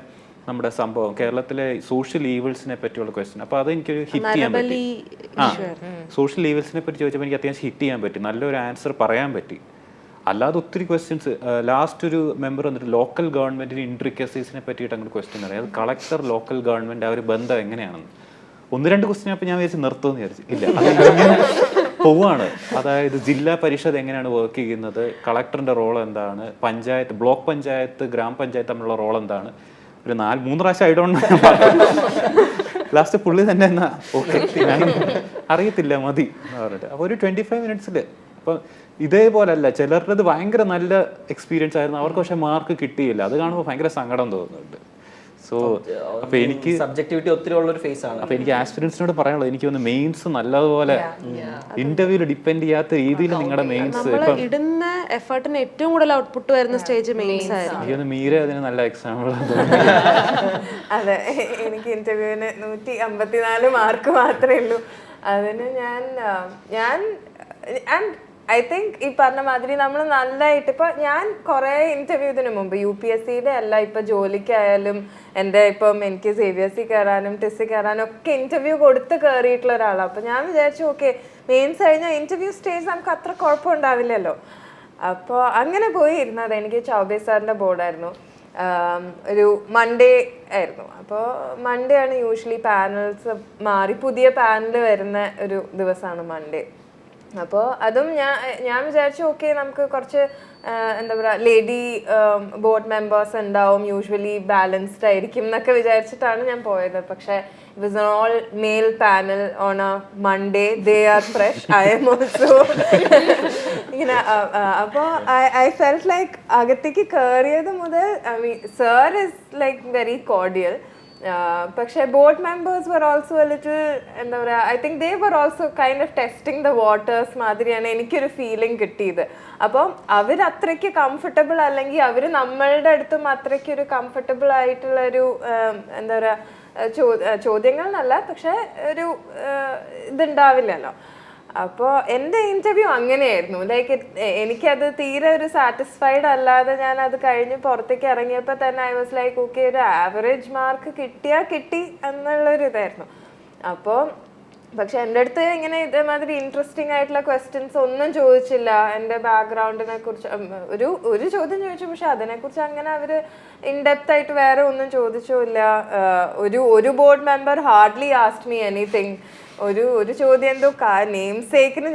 നമ്മുടെ സംഭവം കേരളത്തിലെ സോഷ്യൽ ഈവിൾസിനെ പറ്റിയുള്ള ക്വസ്റ്റ്യൻ, അപ്പോൾ അത് എനിക്കൊരു ഹിറ്റ് ചെയ്യാൻ പറ്റി. സോഷ്യൽ ഈവിൾസിനെ പറ്റി ചോദിച്ചപ്പോൾ എനിക്ക് അത്യാവശ്യം ഹിറ്റ് ചെയ്യാൻ പറ്റി, നല്ലൊരു ആൻസർ പറയാൻ പറ്റി. അല്ലാതെ ഒത്തിരി ക്വസ്റ്റ്യൻസ്, ലാസ്റ്റ് ഒരു മെമ്പർ വന്നിട്ട് ലോക്കൽ ഗവൺമെന്റിന് ഇൻട്രിക്കസീസിനെ പറ്റിയിട്ട് അങ്ങനെ ക്വസ്റ്റ്യൻ അറിയാം. അത് കളക്ടർ ലോക്കൽ ഗവൺമെന്റ് ആ ഒരു ബന്ധം എങ്ങനെയാണെന്ന് 1-2 ക്വസ്റ്റ്യൻ അപ്പോൾ ഞാൻ വിചാരിച്ച് നിർത്തുമെന്ന് വിചാരിച്ചു. ഇല്ല, അത് പോവാണ്. അതായത് ജില്ലാ പരിഷത്ത് എങ്ങനെയാണ് വർക്ക് ചെയ്യുന്നത്, കളക്ടറിന്റെ റോൾ എന്താണ്, പഞ്ചായത്ത്, ബ്ലോക്ക് പഞ്ചായത്ത്, ഗ്രാമപഞ്ചായത്ത് തമ്മിലുള്ള റോൾ എന്താണ്, ഒരു 3 പ്രാവശ്യം ആയിടോണ്ട് ലാസ്റ്റ് പുള്ളി തന്നെ എന്നാ ഓക്കെ അറിയത്തില്ല മതി എന്ന് പറഞ്ഞിട്ട്. അപ്പോൾ ഒരു 25 മിനിറ്റ്സിൽ. അപ്പം ഇതേപോലല്ല ചിലരുടേത് ഭയങ്കര നല്ല എക്സ്പീരിയൻസ് ആയിരുന്നു, അവർക്ക് പക്ഷെ മാർക്ക് കിട്ടിയില്ല. അത് കാണുമ്പോൾ ഭയങ്കര സങ്കടം തോന്നുന്നുണ്ട്. സോ അപ്പൊ എനിക്ക് സബ്ജക്ടിവിറ്റി ഒത്തിരി ഉള്ളൊരു ഫേസ് ആണ്. അപ്പൊ എനിക്ക് ആസ്പിരൻസിനോട് പറയാനുള്ളത്, എനിക്ക് ഒന്ന് മെയിൻസ് നല്ലതുപോലെ ഇന്റർവ്യൂല് ഡിപ്പെൻഡ് ചെയ്യാത്ത രീതിയിൽ നിങ്ങളുടെ മെയിൻസ് ഇടുന്ന എഫേർട്ടിന് ഏറ്റവും കൂടുതൽ ഔട്ട്പുട്ട് വരുന്ന സ്റ്റേജ് മെയിൻസ് ആയിരുന്നു. എനിക്കൊന്ന് മീര അതിന് നല്ല എക്സാമ്പിൾ. അതെ, എനിക്ക് ഇന്റർവ്യൂവിന് 154 മാർക്ക് മാത്രമേ ഉള്ളൂ. അതിന് ഞാൻ ഐ തിങ്ക് ഈ പറഞ്ഞ മാതിരി നമ്മൾ നല്ലതായിട്ട് ഇപ്പൊ ഞാൻ കുറെ ഇന്റർവ്യൂവിന് മുമ്പ് UPSCയുടെ അല്ല, ഇപ്പൊ ജോലിക്കായാലും എൻ്റെ ഇപ്പം എനിക്ക് CBSE കയറാനും ടെസ്റ്റ് കയറാനും ഒക്കെ ഇന്റർവ്യൂ കൊടുത്ത് കയറിയിട്ടുള്ള ഒരാളാണ്. അപ്പൊ ഞാൻ വിചാരിച്ചു ഓക്കെ മെയിൻസ് കഴിഞ്ഞാൽ ഇന്റർവ്യൂ സ്റ്റേജ് നമുക്ക് അത്ര കുഴപ്പമുണ്ടാവില്ലല്ലോ. അപ്പോൾ അങ്ങനെ പോയി ഇരുന്നത്. എനിക്ക് ചൗബേ സാറിൻ്റെ ബോർഡായിരുന്നു, ഒരു മൺഡേ ആയിരുന്നു. അപ്പോൾ മൺഡേ ആണ് യൂഷ്വലി പാനൽസ് മാറി പുതിയ പാനൽ വരുന്ന ഒരു ദിവസമാണ് മൺഡേ. അപ്പോൾ അതും ഞാൻ വിചാരിച്ചു ഓക്കെ നമുക്ക് കുറച്ച് എന്താ പറയുക ലേഡി ബോർഡ് മെമ്പേഴ്സ് ഉണ്ടാവും, യൂഷ്വലി ബാലൻസ്ഡ് ആയിരിക്കും എന്നൊക്കെ വിചാരിച്ചിട്ടാണ് ഞാൻ പോയത്. പക്ഷേ it was all male panel on a Monday. They are fresh, I'm also ഇങ്ങനെ. അപ്പോൾ ഐ ഫെൽറ്റ് ലൈക്ക് അകത്തേക്ക് കയറിയത് മുതൽ sir is like very cordial. പക്ഷേ board members were also a little എന്താ പറയുക, I think they were also kind of testing the waters മാതിരിയാണ് എനിക്കൊരു ഫീലിംഗ് കിട്ടിയത്. അപ്പോൾ അവർ അത്രയ്ക്ക് കംഫർട്ടബിൾ അല്ലെങ്കിൽ അവർ നമ്മളുടെ അടുത്തും അത്രയ്ക്ക് ഒരു കംഫർട്ടബിൾ ആയിട്ടുള്ളൊരു എന്താ പറയുക ചോദ്യങ്ങൾ എന്നല്ല, പക്ഷെ ഒരു ഇതുണ്ടാവില്ലല്ലോ. അപ്പോൾ എൻ്റെ ഇൻ്റർവ്യൂ അങ്ങനെയായിരുന്നു. ലൈക്ക് എനിക്കത് തീരെ ഒരു സാറ്റിസ്ഫൈഡ് അല്ലാതെ ഞാൻ അത് കഴിഞ്ഞ് പുറത്തേക്ക് ഇറങ്ങിയപ്പോൾ തന്നെ ഐ വാസ് ലൈക്ക് ഓക്കെ ഒരു ആവറേജ് മാർക്ക് കിട്ടിയാൽ കിട്ടി എന്നുള്ളൊരു ഇതായിരുന്നു. അപ്പോൾ പക്ഷെ എൻ്റെ അടുത്ത് ഇങ്ങനെ ഇതേമാതിരി ഇൻട്രസ്റ്റിംഗ് ആയിട്ടുള്ള ക്വസ്റ്റ്യൻസ് ഒന്നും ചോദിച്ചില്ല. എൻ്റെ ബാക്ക്ഗ്രൗണ്ടിനെ കുറിച്ച് ഒരു ചോദ്യം ചോദിച്ചു, പക്ഷെ അതിനെക്കുറിച്ച് അങ്ങനെ അവർ ഇൻഡെപ്ത് ആയിട്ട് വേറെ ഒന്നും ചോദിച്ചില്ല. ഒരു board member hardly asked me anything. ഒരു ചോദ്യം എന്തോ നെയിം സേക്കിന്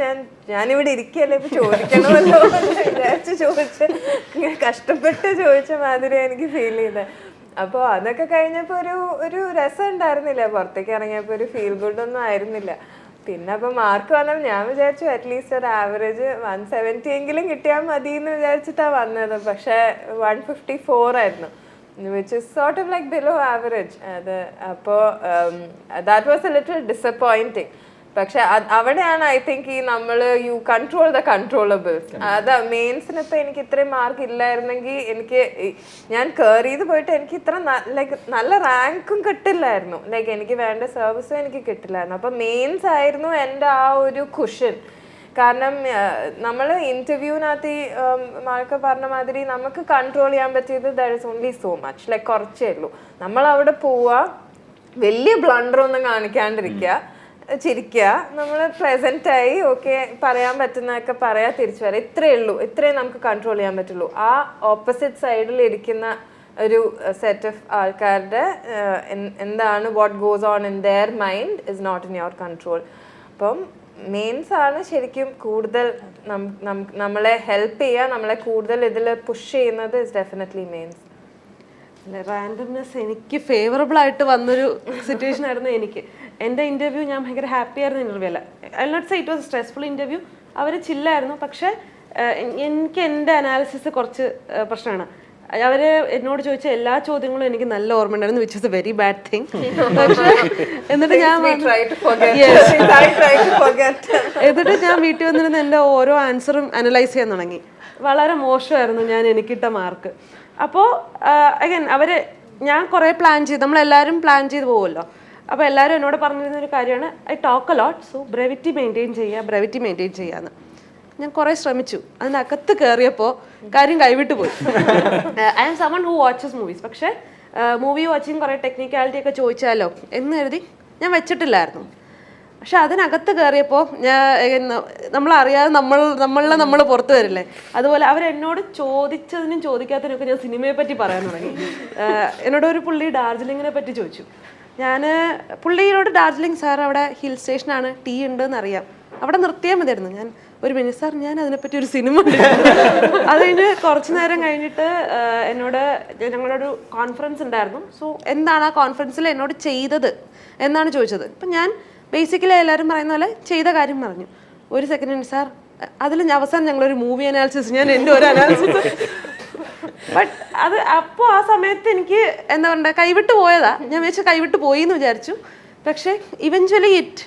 ഞാനിവിടെ ഇരിക്കുകയല്ലേ ഇപ്പൊ ചോദിക്കണമല്ലോ എന്ന് വിചാരിച്ച് ചോദിച്ച് ഇങ്ങനെ കഷ്ടപ്പെട്ട് ചോദിച്ച മാതിരി എനിക്ക് ഫീൽ ചെയ്തത്. അപ്പോൾ അതൊക്കെ കഴിഞ്ഞപ്പോൾ ഒരു രസം ഉണ്ടായിരുന്നില്ല, പുറത്തേക്ക് ഇറങ്ങിയപ്പോൾ ഒരു ഫീൽ ഗുഡ് ഒന്നും ആയിരുന്നില്ല. പിന്നെ അപ്പോൾ മാർക്ക് വന്നപ്പോൾ ഞാൻ വിചാരിച്ചു അറ്റ്ലീസ്റ്റ് ഒരു ആവറേജ് 170 എങ്കിലും കിട്ടിയാൽ മതി എന്ന് വിചാരിച്ചിട്ടാണ് വന്നത്. പക്ഷേ 154 ആയിരുന്നു, which is sort of like below average. അത് അപ്പോൾ that was A little disappointing. പക്ഷെ അവിടെയാണ് ഐ തിങ്ക് ഈ നമ്മൾ യു കൺട്രോൾ ദ കൺട്രോളബിൾസ്. അത് മെയിൻസിന് ഇപ്പം എനിക്ക് ഇത്രയും മാർക്ക് ഇല്ലായിരുന്നെങ്കിൽ എനിക്ക് ഞാൻ കയറി ചെയ്ത് പോയിട്ട് എനിക്ക് ഇത്ര ലൈക്ക് നല്ല റാങ്കും കിട്ടില്ലായിരുന്നു, ലൈക്ക് എനിക്ക് വേണ്ട സർവീസും എനിക്ക് കിട്ടില്ലായിരുന്നു. അപ്പം മെയിൻസ് ആയിരുന്നു എൻ്റെ ആ ഒരു കുഷൻ. കാരണം നമ്മൾ ഇൻ്റർവ്യൂവിനകത്ത് ഈ മാർക്ക് പറഞ്ഞ മാതിരി നമുക്ക് കൺട്രോൾ ചെയ്യാൻ പറ്റിയത് that is only so much, like കുറച്ചേ ഉള്ളൂ. നമ്മൾ അവിടെ പോവുക, വലിയ ബ്ലണ്ടറൊന്നും കാണിക്കാണ്ടിരിക്കുക, ചിരിക്കുക, നമ്മൾ പ്ലസൻ്റായി ഓക്കെ പറയാൻ പറ്റുന്നതൊക്കെ പറയാ, തിരിച്ചു വരാം, ഇത്രയേ ഉള്ളൂ, ഇത്രയും നമുക്ക് കൺട്രോൾ ചെയ്യാൻ പറ്റുള്ളൂ. ആ ഓപ്പോസിറ്റ് സൈഡിൽ ഇരിക്കുന്ന ഒരു സെറ്റ് ഓഫ് ആൾക്കാരുടെ എന്താണ് what goes on in their mind is not in your control. അപ്പം മെയിൻസ് ആണ് ശരിക്കും കൂടുതൽ നമ്മളെ ഹെൽപ്പ് ചെയ്യുക, നമ്മളെ കൂടുതൽ ഇതിൽ പുഷ് ചെയ്യുന്നത് ഇസ് ഡെഫിനറ്റ്ലി മെയിൻസ്. റാൻഡംനെസ് എനിക്ക് ഫേവറബിൾ ആയിട്ട് വന്നൊരു സിറ്റുവേഷൻ ആയിരുന്നു. എനിക്ക് എൻ്റെ ഇൻ്റർവ്യൂ ഞാൻ ഭയങ്കര ഹാപ്പി ആയിരുന്നു ഇൻ്റർവ്യൂ അല്ല, I not say it was stressful interview. അവർ ചില്ലായിരുന്നു, പക്ഷേ എനിക്ക് എൻ്റെ അനാലിസിസ് കുറച്ച് പ്രശ്നമാണ്. അവർ എന്നോട് ചോദിച്ച എല്ലാ ചോദ്യങ്ങളും എനിക്ക് നല്ല ഓർമ്മ ഉണ്ടായിരുന്നു, which is A very bad thing. എന്നിട്ട് ഞാൻ വീട്ടിൽ വന്നിരുന്ന് എൻ്റെ ഓരോ ആൻസറും അനലൈസ് ചെയ്യാൻ തുടങ്ങി. വളരെ മോശമായിരുന്നു എനിക്കിട്ട മാർക്ക്. അപ്പോൾ അഗൈൻ ഞാൻ കുറേ പ്ലാൻ ചെയ്ത്, നമ്മളെല്ലാവരും പ്ലാൻ ചെയ്ത് പോകുമല്ലോ. അപ്പോൾ എല്ലാവരും എന്നോട് പറഞ്ഞിരുന്നൊരു കാര്യമാണ് I talk a lot, so brevity maintain ചെയ്യാമെന്ന്. ഞാൻ കുറേ ശ്രമിച്ചു, അതിനകത്ത് കയറിയപ്പോൾ കാര്യം കൈവിട്ട് പോയി. I am someone who watches movies, പക്ഷേ മൂവി വാച്ചിങ് കുറേ ടെക്നിക്കാലിറ്റി ഒക്കെ ചോദിച്ചാലോ എന്ന് കരുതി ഞാൻ വെച്ചിട്ടില്ലായിരുന്നു. പക്ഷെ അതിനകത്ത് കയറിയപ്പോൾ നമ്മളറിയാതെ നമ്മൾ പുറത്ത് വരില്ലേ, അതുപോലെ അവരെന്നോട് ചോദിച്ചതിനും ചോദിക്കാത്തതിനൊക്കെ ഞാൻ സിനിമയെ പറ്റി പറയാൻ തുടങ്ങി. എന്നോട് ഒരു പുള്ളി ഡാർജിലിങ്ങിനെ പറ്റി ചോദിച്ചു. പുള്ളിയോട് ഡാർജിലിംഗ് സാർ അവിടെ ഹിൽ സ്റ്റേഷനാണ്, ടീ ഉണ്ടെന്ന് അറിയാം, അവിടെ നിർത്തിയാൽ മതിയായിരുന്നു. ഞാൻ ഒരു മിനിറ്റ് സാർ, ഞാൻ അതിനെപ്പറ്റി ഒരു സിനിമ ഉണ്ട്. അത് കഴിഞ്ഞ് കുറച്ച് നേരം കഴിഞ്ഞിട്ട് ഞങ്ങളൊരു കോൺഫറൻസ് ഉണ്ടായിരുന്നു. സോ എന്താണ് ആ കോൺഫറൻസിൽ എന്നോട് ചെയ്തത് എന്നാണ് ചോദിച്ചത്. അപ്പം ഞാൻ ബേസിക്കലി എല്ലാവരും പറയുന്ന പോലെ ചെയ്ത കാര്യം പറഞ്ഞു. ഒരു സെക്കൻഡ് സാർ, അതിൽ അവസാനം ഞങ്ങളൊരു മൂവി അനാലിസിസ്, ഞാൻ എൻ്റെ ഒരു അനാലിസിസ്. ബട്ട് അത് അപ്പോൾ ആ സമയത്ത് എനിക്ക് എന്താ പറയുക, കൈവിട്ട് പോയതാ. ഞാൻ വിചാരിച്ചു കൈവിട്ട് പോയി എന്ന് വിചാരിച്ചു, പക്ഷേ eventually it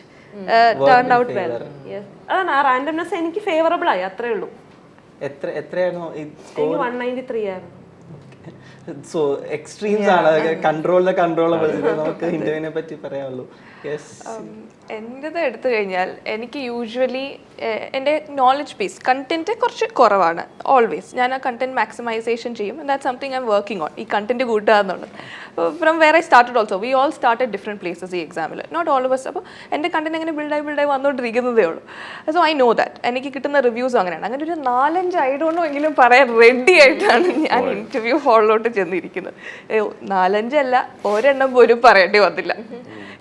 turned out well. അതാണ് ആ റാൻഡംനെസ് എനിക്ക് ഫേവറബിൾ ആയി, അത്രേ ഉള്ളൂ. എത്രയായിരുന്നു? എനിക്ക് 193 ആയിരുന്നു. സോ എക്സ്ട്രീംസ് ആണ്, കൺട്രോൾ നമുക്ക് ഇന്റർവ്യൂവിനെ പറ്റി പറയാനുള്ളൂ. എൻ്റെത് എടുത്തു കഴിഞ്ഞാൽ എനിക്ക് യൂഷ്വലി എൻ്റെ നോളജ് ബേസ് കണ്ടൻറ്റ് കുറച്ച് കുറവാണ്. ഓൾവേസ് ഞാൻ ആ കണ്ടൻറ്റ് മാക്സിമൈസേഷൻ ചെയ്യും. That something I am working on, ഈ കണ്ടൻറ്റ് കൂട്ടുക എന്നുള്ളത്. From where I started also, we all started different places ഈ എക്സാമിൽ, നോട്ട് ഓൾ ഓഫ് us. അപ്പോൾ എൻ്റെ കണ്ടൻറ്റ് അങ്ങനെ ബിൽഡായി വന്നുകൊണ്ടിരിക്കുന്നതേ ഉള്ളൂ. So I know that. എനിക്ക് കിട്ടുന്ന റിവ്യൂസും അങ്ങനെയാണ്. അങ്ങനെ ഒരു 4-5 ഐ ഡോണ്ട് നോ എങ്കിലും പറയാൻ റെഡി ആയിട്ടാണ് ഞാൻ ഇൻ്റർവ്യൂ ഹാളിലോട്ട് ചെന്നിരിക്കുന്നത്. 4-5 അല്ല, ഒരെണ്ണം പോലും പറയേണ്ടി വന്നില്ല.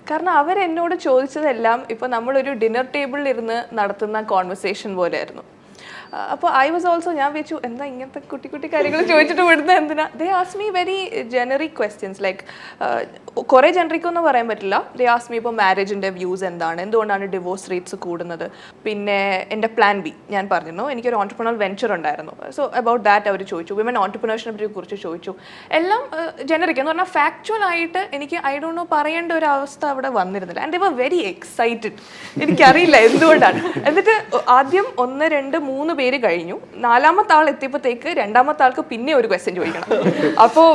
കാരണം അവരെന്നോട് ചോദിച്ചതെല്ലാം ഇപ്പോൾ നമ്മളൊരു ഡിന്നർ ടേബിളിൽ ഇരുന്ന് നടത്തുന്ന കോൺവെർസേഷൻ പോലെയായിരുന്നു. അപ്പോൾ ഐ വാസ് ഓൾസോ, ഞാൻ വെച്ചു എന്താ ഇങ്ങനത്തെ കുട്ടി കാര്യങ്ങൾ ചോദിച്ചിട്ട് വിടുന്നത് എന്തിനാ. ദേ ask me very generic questions, like കുറേ ജനറിക് ഒന്നും പറയാൻ പറ്റില്ല. ദേ ആസ്ക് മീ ഇപ്പോൾ മാരേജിൻ്റെ വ്യൂസ് എന്താണ്, എന്തുകൊണ്ടാണ് ഡിവോഴ്സ് റേറ്റ്സ് കൂടുന്നത്, പിന്നെ എൻ്റെ പ്ലാൻ ബി ഞാൻ പറഞ്ഞിരുന്നു, എനിക്കൊരു ഓൺടർപ്രണർ വെഞ്ചർ ഉണ്ടായിരുന്നു. സോ അബൌട്ട് ദാറ്റ് അവർ ചോദിച്ചു. വിമൻ ഓൺടർപ്രണർഷിപ്പിനെ കുറിച്ച് ചോദിച്ചു. എല്ലാം ജനറിക് എന്ന് പറഞ്ഞാൽ ഫാക്ച്വൽ ആയിട്ട് എനിക്ക് ഐ ഡോണ്ട് നോ പറയേണ്ട ഒരു അവസ്ഥ അവിടെ വന്നിരുന്നില്ല. And they were very excited. എനിക്കറിയില്ല എന്തുകൊണ്ടാണ്. എന്നിട്ട് ആദ്യം 1, 2, 3 പേര് കഴിഞ്ഞു. 4ാമത്തെ ആൾ എത്തിയപ്പോഴത്തേക്ക് 2ാമത്തെ ആൾക്ക് പിന്നെ ഒരു ക്വസ്റ്റ്യൻ ചോദിക്കണം. അപ്പോൾ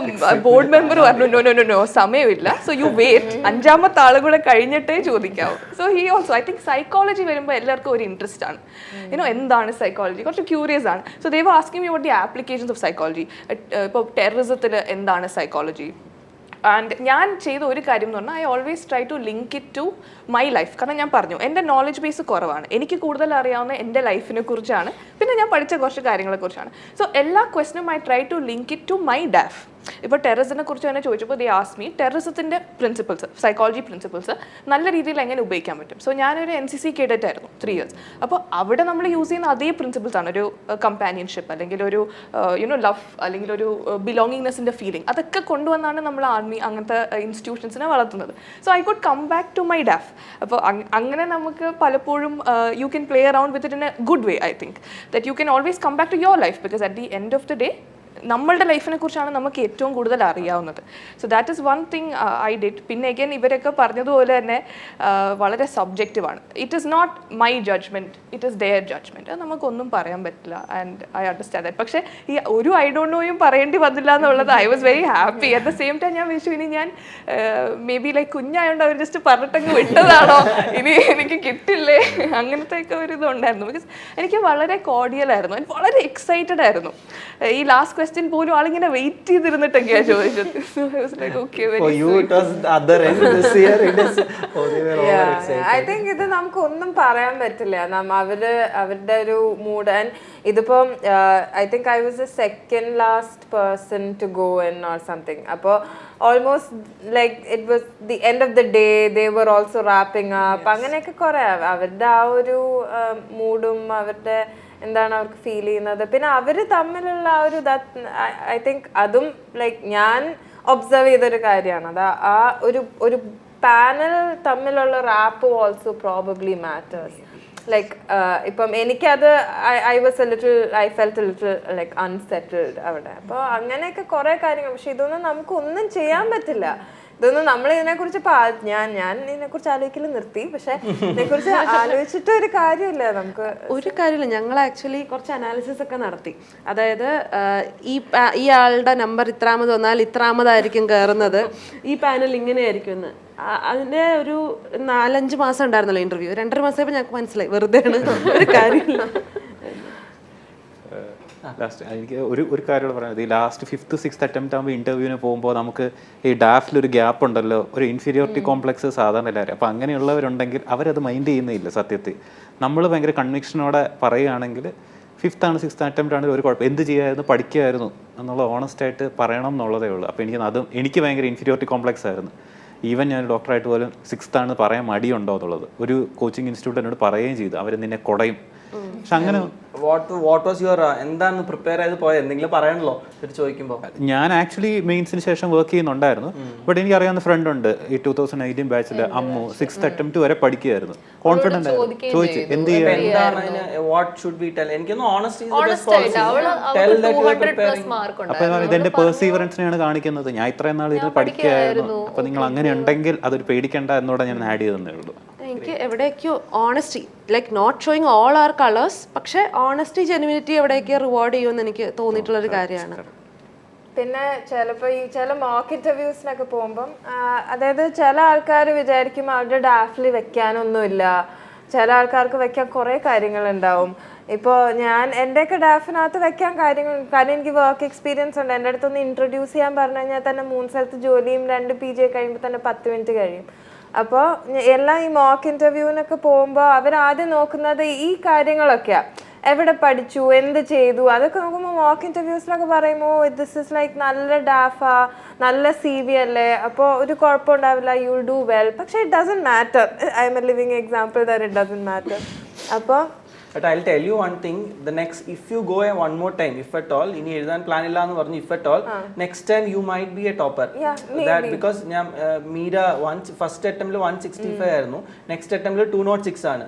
ബോർഡ് മെമ്പർ പറഞ്ഞു നോ സമയമില്ല, സോ യു വെയിറ്റ്, 5ാമത്തെ ആൾ കൂടെ കഴിഞ്ഞിട്ടേ ചോദിക്കാവൂ. So he also, I think psychology വരുമ്പോൾ എല്ലാവർക്കും ഒരു ഇൻട്രസ്റ്റ് ആണ്, എന്താണ് സൈക്കോളജി, കുറച്ച് ക്യൂരിയസ് ആണ്. So they were asking me what the applications of psychology. ഇപ്പോൾ ടെററിസത്തിൽ എന്താണ് സൈക്കോളജി. ആൻഡ് ഞാൻ ചെയ്ത ഒരു കാര്യം എന്ന് പറഞ്ഞാൽ I always try to link it to my life. കാരണം ഞാൻ പറഞ്ഞു എൻ്റെ നോളജ് ബേസ് കുറവാണ്, എനിക്ക് കൂടുതൽ അറിയാവുന്ന എൻ്റെ ലൈഫിനെ കുറിച്ചാണ്, പിന്നെ ഞാൻ പഠിച്ച കുറച്ച് കാര്യങ്ങളെക്കുറിച്ചാണ്. സോ എല്ലാ ക്വസ്റ്റനും I try to link it to my DAF. ഇപ്പോൾ ടെററിസത്തിനെ കുറിച്ച് തന്നെ ചോദിച്ചപ്പോൾ ദേ ആസ്ക് മീ ടെററിസത്തിൻ്റെ പ്രിൻസിപ്പിൾസ്, സൈക്കോളജി പ്രിൻസിപ്പിൾസ് നല്ല രീതിയിൽ എങ്ങനെ ഉപയോഗിക്കാൻ പറ്റും. സോ ഞാനൊരു NCC കേഡറ്റ് ആയിരുന്നു 3 years. അപ്പോൾ അവിടെ നമ്മൾ യൂസ് ചെയ്യുന്ന അതേ പ്രിൻസിപ്പിൾസ് ആണ്, ഒരു കമ്പാനിയൻഷിപ്പ് അല്ലെങ്കിൽ ഒരു ലവ് അല്ലെങ്കിൽ ഒരു ബിലോങ്ങിങ്നെസ്സിൻ്റെ ഫീലിംഗ്, അതൊക്കെ കൊണ്ടുവന്നാണ് നമ്മൾ ആർമി അങ്ങനത്തെ ഇൻസ്റ്റിറ്റ്യൂഷൻസിനെ വളർത്തുന്നത്. So I could come back to my DAF. അപ്പോൾ അങ്ങനെ നമുക്ക് പലപ്പോഴും you can play around with it in a good way. I think that you can always come back to your life because at the end of the day നമ്മളുടെ ലൈഫിനെ കുറിച്ചാണ് നമുക്ക് ഏറ്റവും കൂടുതൽ അറിയാവുന്നത്. So that is one thing I did. പിന്നെ അഗൈൻ ഇവരൊക്കെ പറഞ്ഞതുപോലെ തന്നെ വളരെ സബ്ജക്റ്റീവാണ്. It is not my judgement, it is their judgement. അത് നമുക്കൊന്നും പറയാൻ പറ്റില്ല. And I understand that. പക്ഷേ ഈ ഒരു ഐ ഡോണ്ട് നോയും പറയേണ്ടി വന്നില്ല എന്നുള്ളത് I was very happy. At the same time ഞാൻ വിളിച്ചു ഇനി ഞാൻ മേ ബി ലൈക്ക് കുഞ്ഞായതുകൊണ്ട് അവർ ജസ്റ്റ് പറഞ്ഞിട്ടങ്ങ് വിട്ടതാണോ, ഇനി എനിക്ക് കിട്ടില്ലേ, അങ്ങനത്തെയൊക്കെ ഒരു ഇതുണ്ടായിരുന്നു. ബിക്കോസ് എനിക്ക് വളരെ കോർഡിയലായിരുന്നു, എനിക്ക് വളരെ എക്സൈറ്റഡ് ആയിരുന്നു. ഈ ലാസ്റ്റ് ക്വസ്റ്റ്യൻ പോലും ആളിങ്ങനെ വെയിറ്റ് ചെയ്തിരുന്നിട്ടൊക്കെയാണ് ചോദിച്ചത്. ഐ തിങ്ക് ഇത് നമുക്ക് ഒന്നും പറയാൻ പറ്റില്ല. അവരുടെ ഒരു മൂഡ്. ആൻഡ് ഇതിപ്പം I think I was the second last person to go in or something. അപ്പോൾ almost like it was the end of the day, they were also wrapping up. അങ്ങനെയൊക്കെ കുറെ അവരുടെ ആ ഒരു മൂഡും അവരുടെ എന്താണ് അവർക്ക് ഫീൽ ചെയ്യുന്നത്, പിന്നെ അവർ തമ്മിലുള്ള ആ ഒരു ഐ തിങ്ക് അതും ലൈക്ക് ഞാൻ ഒബ്സർവ് ചെയ്തൊരു കാര്യമാണ്. അത് ആ ഒരു പാനൽ തമ്മിലുള്ള rapport also probably matters. Like ഇപ്പം എനിക്കത് I felt a little like unsettled അവിടെ. അപ്പോൾ അങ്ങനെയൊക്കെ കുറേ കാര്യങ്ങൾ. പക്ഷെ ഇതൊന്നും നമുക്ക് ഒന്നും ചെയ്യാൻ പറ്റില്ല. ഇതൊന്നും നമ്മൾ ഇതിനെക്കുറിച്ച് ഞാൻ ഇതിനെക്കുറിച്ച് ആലോചിക്കൽ നിർത്തി. പക്ഷെ ഇതിനെക്കുറിച്ച് ആലോചിച്ചിട്ട് ഒരു കാര്യമില്ല. നമുക്ക് ഒരു കാര്യമില്ല. ഞങ്ങൾ ആക്ച്വലി കുറച്ച് അനാലിസിസ് ഒക്കെ നടത്തി. അതായത് ഈ ആളുടെ നമ്പർ ഇത്രാമത് വന്നാൽ ഇത്രാമതായിരിക്കും കയറുന്നത്, ഈ പാനൽ ഇങ്ങനെയായിരിക്കും എന്ന്. അതിൻ്റെ ഒരു 4-5 മാസം ഉണ്ടായിരുന്നല്ലോ ഇന്റർവ്യൂ. 2.5 മാസമായപ്പോൾ ഞങ്ങൾക്ക് മനസ്സിലായി വെറുതെയാണ്, ഒരു കാര്യമില്ല. ലാസ്റ്റ് എനിക്ക് ഒരു കാര്യം പറയുന്നത്, ഈ ലാസ്റ്റ് 5th 6th അറ്റംപ്റ്റ് ആകുമ്പോൾ ഇൻ്റർവ്യൂവിന് പോകുമ്പോൾ നമുക്ക് ഈ ഡാഫിലൊരു ഗ്യാപ്പ് ഉണ്ടല്ലോ, ഒരു ഇൻഫീരിയോറിറ്റി കോംപ്ലക്സ് സാധാരണ എല്ലാവരും. അപ്പോൾ അങ്ങനെയുള്ളവരുണ്ടെങ്കിൽ അവരത് മൈൻഡ് ചെയ്യുന്നില്ല. സത്യത്തിൽ നമ്മൾ ഭയങ്കര കൺവിക്ഷനോടെ പറയുകയാണെങ്കിൽ 5th ആണ് 6th അറ്റംപ്റ്റ് ആണെങ്കിൽ ഒരു കുഴപ്പം, എന്ത് ചെയ്യാമായിരുന്നു, പഠിക്കുമായിരുന്നു എന്നുള്ള ഓണസ്റ്റായിട്ട് പറയണം എന്നുള്ളതേ ഉള്ളൂ. അപ്പോൾ എനിക്ക് ഭയങ്കര ഇൻഫീരിയോറിറ്റി കോംപ്ലക്സ് ആയിരുന്നു. ഈവൻ ഞാൻ ഡോക്ടറായിട്ട് പോലും 6th ആണ് പറയാൻ മടിയുണ്ടോ എന്നുള്ളത് ഒരു കോച്ചിങ് ഇൻസ്റ്റിറ്റ്യൂട്ട് എന്നോട് പറയുകയും ചെയ്തു. അവർ നിന്നെ കുടയും. പക്ഷെ അങ്ങനെ വാട്ട് വാസ് യുവർ എന്താണ് പ്രിപ്പയർ ചെയ്ത് പോയത്, എന്തെങ്കിലും പറയണല്ലോ ചോദിക്കുമ്പോൾ? ഞാൻ ആക്ച്വലി മെയിൻസിന് ശേഷം വർക്ക് ചെയ്യുന്നുണ്ടായിരുന്നു. ബട്ട് എനിക്ക് അറിയാവുന്ന ഫ്രണ്ട് ഉണ്ട്, ഈ 2018 ബാച്ചിൽ അമ്മു 6th അറ്റംപ്റ്റ് വരെ പഠിക്കുകയായിരുന്നു. കോൺഫിഡന്റ് ആയിരുന്നു. ചോദിച്ചു എന്ത് ചെയ്യാൻ. അപ്പൊ ഇതെന്റെ പെർസീവറൻസിനെയാണ് കാണിക്കുന്നത്. ഞാൻ ഇത്രയും നാൾ ഇത് പഠിക്കുകയായിരുന്നു. അപ്പൊ നിങ്ങൾ അങ്ങനെ ഉണ്ടെങ്കിൽ അതൊരു പേടിക്കേണ്ട എന്നോട് ഞാൻ ആഡ് ചെയ്തേ ഉള്ളൂ. എനിക്ക് എവിടെയൊക്കെയോ honesty, like not showing all our colours, പക്ഷെ ഓണസ്റ്റി ജെന്യൂനിറ്റി എവിടെയൊക്കെ റിവാർഡ് ചെയ്യുമെന്ന് എനിക്ക് തോന്നിയിട്ടുള്ളൊരു കാര്യമാണ്. പിന്നെ ചിലപ്പോൾ ഈ ചില മോക്ക് ഇന്റർവ്യൂസിനൊക്കെ പോകുമ്പം അതായത് ചില ആൾക്കാർ വിചാരിക്കും അവരുടെ ഡാഫിൽ വെക്കാനൊന്നുമില്ല, ചില ആൾക്കാർക്ക് വെക്കാൻ കുറേ കാര്യങ്ങളുണ്ടാവും. ഇപ്പോൾ എൻ്റെയൊക്കെ ഡാഫിനകത്ത് വെക്കാൻ കാരണം എനിക്ക് വർക്ക് എക്സ്പീരിയൻസ് ഉണ്ട്. എൻ്റെ അടുത്തൊന്ന് ഇൻട്രൊഡ്യൂസ് ചെയ്യാൻ പറഞ്ഞു കഴിഞ്ഞാൽ തന്നെ 3 സ്ഥലത്ത് ജോലിയും 2 PG കഴിയുമ്പോൾ തന്നെ 10 മിനിറ്റ് കഴിയും. അപ്പോൾ എല്ലാം ഈ മോക്ക് ഇൻ്റർവ്യൂവിനൊക്കെ പോകുമ്പോൾ അവരാദ്യം നോക്കുന്നത് ഈ കാര്യങ്ങളൊക്കെയാണ്. എവിടെ പഠിച്ചു, എന്ത് ചെയ്തു, അതൊക്കെ നോക്കുമ്പോൾ മോക്ക് ഇൻ്റർവ്യൂസിലൊക്കെ പറയുമ്പോൾ ദിസ് ഇസ് ലൈക്ക് നല്ല ഡാഫാ, നല്ല CV അല്ലേ, അപ്പോൾ ഒരു കുഴപ്പമുണ്ടാവില്ല, യു വിൽ ഡു വെൽ. പക്ഷേ it doesn't matter. I M A living example that it doesn't matter. അപ്പോൾ But I'll tell you one thing, the next, if you go one more time, if at all, ini ezhudan plan illa nu parnu, if at all, next time you might be a topper. Yeah, maybe. That because Meera first attempt lo 165 ആയിരുന്നു, next attempt lo 206 ആണ്.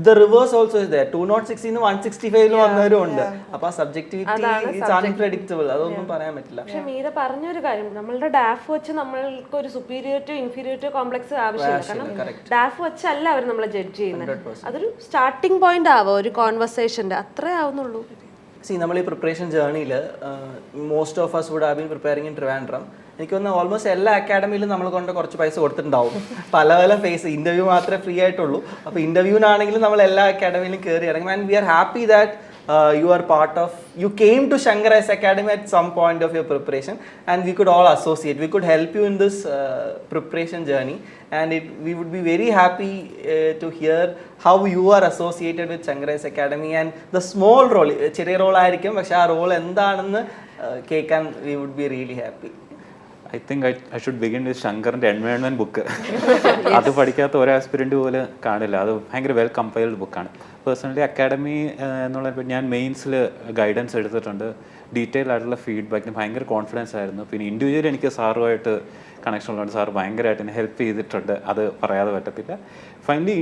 The reverse also is there. 206 ന്ന് 165 വന്നവരും ഉണ്ട്. അപ്പൊ സബ്ജക്ടിവിറ്റി ഇറ്റ്സ് അൺപ്രെഡിക്റ്റബിൾ. അതൊന്നും പറയാൻ പറ്റില്ല. പക്ഷെ മീര പറഞ്ഞൊരു കാര്യം, നമ്മളുടെ ഡാഫ് വെച്ച് നമ്മൾക്ക് ഒരു സുപ്പീരിയറിറ്റി ഇൻഫീരിയറിറ്റി കോംപ്ലക്സ് ആവശ്യമില്ല. കാരണം ഡാഫ് വെച്ചല്ല അവർ നമ്മളെ ജഡ്ജ് ചെയ്യുന്നത്. അതൊരു സ്റ്റാർട്ടിംഗ് പോയിന്റ് ആവും ഒരു കോൺവെർസേഷന്റെ, അത്രേ ആവുന്നുള്ളൂ. നമ്മൾ ഈ പ്രിപ്പറേഷൻ ജേർണിയിൽ most of us would have been preparing in Trivandrum. എനിക്ക് തോന്നുന്നു ഓൾമോസ്റ്റ് എല്ലാ അക്കാഡമിയിലും നമ്മൾ കൊണ്ട് കുറച്ച് പൈസ കൊടുത്തിട്ടുണ്ടാവും. പല ഫേസ് ഇൻ്റർവ്യൂ മാത്രമേ ഫ്രീ ആയിട്ടുള്ളൂ. അപ്പോൾ ഇൻ്റർവ്യൂവിനാണെങ്കിലും നമ്മൾ എല്ലാ അക്കാഡമിയിലും കയറി ഇറങ്ങും. And we are happy that you are part of, you came to Shankar IAS Academy at some point of your preparation, and we could all associate, we could help you in this preparation journey, and we would be very happy to hear how you are associated with Shankar IAS Academy and the small role, ചെറിയ റോൾ ആയിരിക്കും, പക്ഷെ ആ റോൾ എന്താണെന്ന് കേൾക്കാൻ we would be really happy. I think I should begin with ശങ്കറിൻ്റെ എൻവയോൺമെൻറ്റ് ബുക്ക്. അത് പഠിക്കാത്ത ഒരു ആസ്പിരൻ്റ് പോലെ കാണില്ല. അത് ഭയങ്കര വെൽ കമ്പൈൽഡ് ബുക്കാണ്. പേഴ്സണലി അക്കാഡമി എന്നുള്ള ഞാൻ മെയിൻസിൽ ഗൈഡൻസ് എടുത്തിട്ടുണ്ട്. ഡീറ്റെയിൽ ആയിട്ടുള്ള ഫീഡ്ബാക്കിന് ഭയങ്കര കോൺഫിഡൻസ് ആയിരുന്നു. പിന്നെ ഇൻഡിവിജ്വലി എനിക്ക് സാറുമായിട്ട് കണക്ഷൻ ഉള്ളതുകൊണ്ട് സാർ ഭയങ്കരമായിട്ട് എന്നെ ഹെൽപ്പ് ചെയ്തിട്ടുണ്ട്. അത് പറയാതെ പറ്റത്തില്ല. ഫൈനലി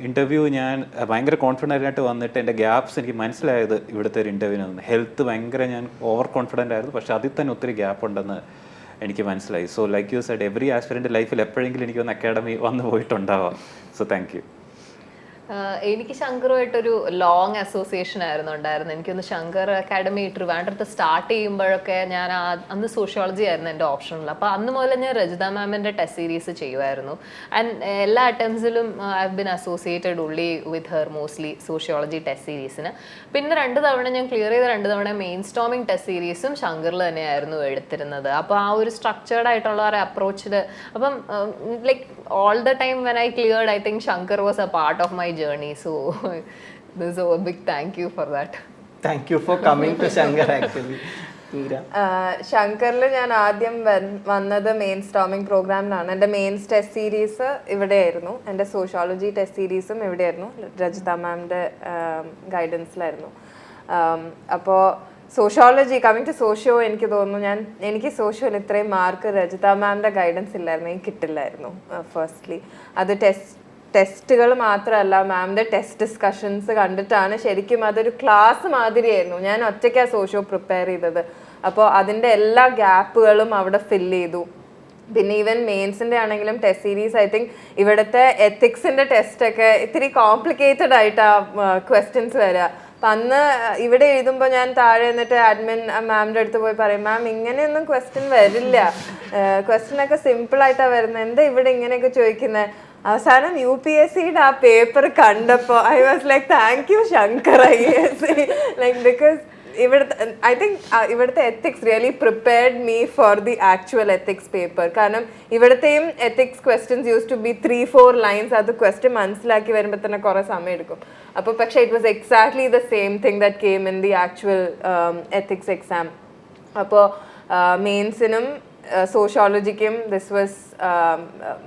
ഇൻ്റർവ്യൂ ഞാൻ ഭയങ്കര കോൺഫിഡൻ്റ് ആയിട്ട് വന്നിട്ട് എൻ്റെ ഗ്യാപ്സ് എനിക്ക് മനസ്സിലായത് ഇവിടുത്തെ ഒരു ഇൻ്റർവ്യൂവിന് നിന്ന്. ഹെൽത്ത് ഭയങ്കര ഞാൻ ഓവർ കോൺഫിഡൻ്റ് ആയിരുന്നു. പക്ഷേ അതിൽ തന്നെ ഒത്തിരി ഗ്യാപ്പ് ഉണ്ടെന്ന് എനിക്ക് മനസ്സിലായി. So like you said, every aspirant ലൈഫിൽ എപ്പോഴെങ്കിലും എനിക്ക് ഒന്ന് അക്കാഡമി വന്ന് പോയിട്ടുണ്ടാവാം. So thank you. എനിക്ക് ശങ്കറുമായിട്ടൊരു ലോങ് അസോസിയേഷൻ ആയിരുന്നു ഉണ്ടായിരുന്നത്. എനിക്കൊന്ന് ശങ്കർ അക്കാഡമി ട്രിവാൻഡ്രത്ത് സ്റ്റാർട്ട് ചെയ്യുമ്പോഴൊക്കെ ഞാൻ അന്ന് സോഷ്യോളജി ആയിരുന്നു എൻ്റെ ഓപ്ഷനിൽ. അപ്പോൾ അന്ന് മുതൽ ഞാൻ രജിത മാമിൻ്റെ ടെസ്റ്റ് സീരീസ് ചെയ്യുമായിരുന്നു. ആൻഡ് എല്ലാ അറ്റംപ്റ്റ്സിലും ഐ ഹവ് ബിൻ അസോസിയേറ്റഡ് ഉള്ളി with her mostly sociology test സീരീസിന്. പിന്നെ 2 തവണ ഞാൻ ക്ലിയർ ചെയ്ത 2 തവണ മെയിൻ സ്റ്റോമിങ് ടെസ്റ്റ് സീരീസും ശങ്കറിൽ തന്നെയായിരുന്നു എടുത്തിരുന്നത്. അപ്പോൾ ആ ഒരു സ്ട്രക്ചേർഡ് ആയിട്ടുള്ള ഒരു അപ്രോച്ചിൽ അപ്പം like all the time when I cleared, I think Shankar was a part of my journey. So there's a big thank you for that. Thank you for coming to Shankar actually. Meera. ശങ്കറിൽ ഞാൻ ആദ്യം വന്നത് മെയിൻ സ്റ്റോമിംഗ് പ്രോഗ്രാമിലാണ്. എൻ്റെ മെയിൻസ് ടെസ്റ്റ് സീരീസ് ഇവിടെയായിരുന്നു. എൻ്റെ സോഷ്യോളജി ടെസ്റ്റ് സീരീസും ഇവിടെയായിരുന്നു. രജിത മാമിൻ്റെ ഗൈഡൻസിലായിരുന്നു. അപ്പോൾ സോഷ്യോളജി, കമ്മിങ് ടു സോഷ്യോ, എനിക്ക് തോന്നുന്നു എനിക്ക് സോഷ്യോയിൽ ഇത്രയും മാർക്ക് രജിത മാമിൻ്റെ ഗൈഡൻസ് ഇല്ലായിരുന്നു, എനിക്ക് കിട്ടില്ലായിരുന്നു. ഫസ്റ്റ്ലി അത് ടെസ്റ്റുകൾ മാത്രമല്ല, മാമിൻ്റെ ടെസ്റ്റ് ഡിസ്കഷൻസ് കണ്ടിട്ടാണ് ശരിക്കും അതൊരു ക്ലാസ് മാതിരിയായിരുന്നു. ഞാൻ ഒറ്റയ്ക്കാണ് സോഷ്യോ പ്രിപ്പയർ ചെയ്തത്. അപ്പോൾ അതിൻ്റെ എല്ലാ ഗ്യാപ്പുകളും അവിടെ ഫില്ല് ചെയ്തു. പിന്നെ ഈവൻ മെയിൻസിൻ്റെ ആണെങ്കിലും ടെസ്റ്റ് സീരീസ്, ഐ തിങ്ക് ഇവിടുത്തെ എത്തിക്സിൻ്റെ ടെസ്റ്റൊക്കെ ഇത്തിരി കോംപ്ലിക്കേറ്റഡ് ആയിട്ടാണ് ക്വസ്റ്റ്യൻസ് വരിക. അപ്പം അന്ന് ഇവിടെ എഴുതുമ്പോൾ ഞാൻ താഴെ നിന്നിട്ട് അഡ്മിൻ മാമിൻ്റെ അടുത്ത് പോയി പറയും, മാം ഇങ്ങനെയൊന്നും ക്വസ്റ്റ്യൻ വരില്ല, ക്വസ്റ്റ്യനൊക്കെ സിമ്പിളായിട്ടാണ് വരുന്നത്, എന്താ ഇവിടെ ഇങ്ങനെയൊക്കെ ചോദിക്കുന്നത്. അവസാനം UPSCയുടെ ആ പേപ്പർ കണ്ടപ്പോൾ I was like thank you Shankar IAS, like because I think ഇവിടുത്തെ ethics really prepared me for the actual ethics paper. കാരണം ഇവിടുത്തെയും ethics questions used to be 3-4 lines. അത് ക്വസ്റ്റ്യൻ മനസ്സിലാക്കി വരുമ്പോൾ തന്നെ കുറേ സമയം എടുക്കും. അപ്പോൾ പക്ഷേ it was exactly the same thing that came in the actual ethics exam. അപ്പോൾ മെയിൻസിനും സോഷ്യോളജിക്കും ദിസ് വാസ്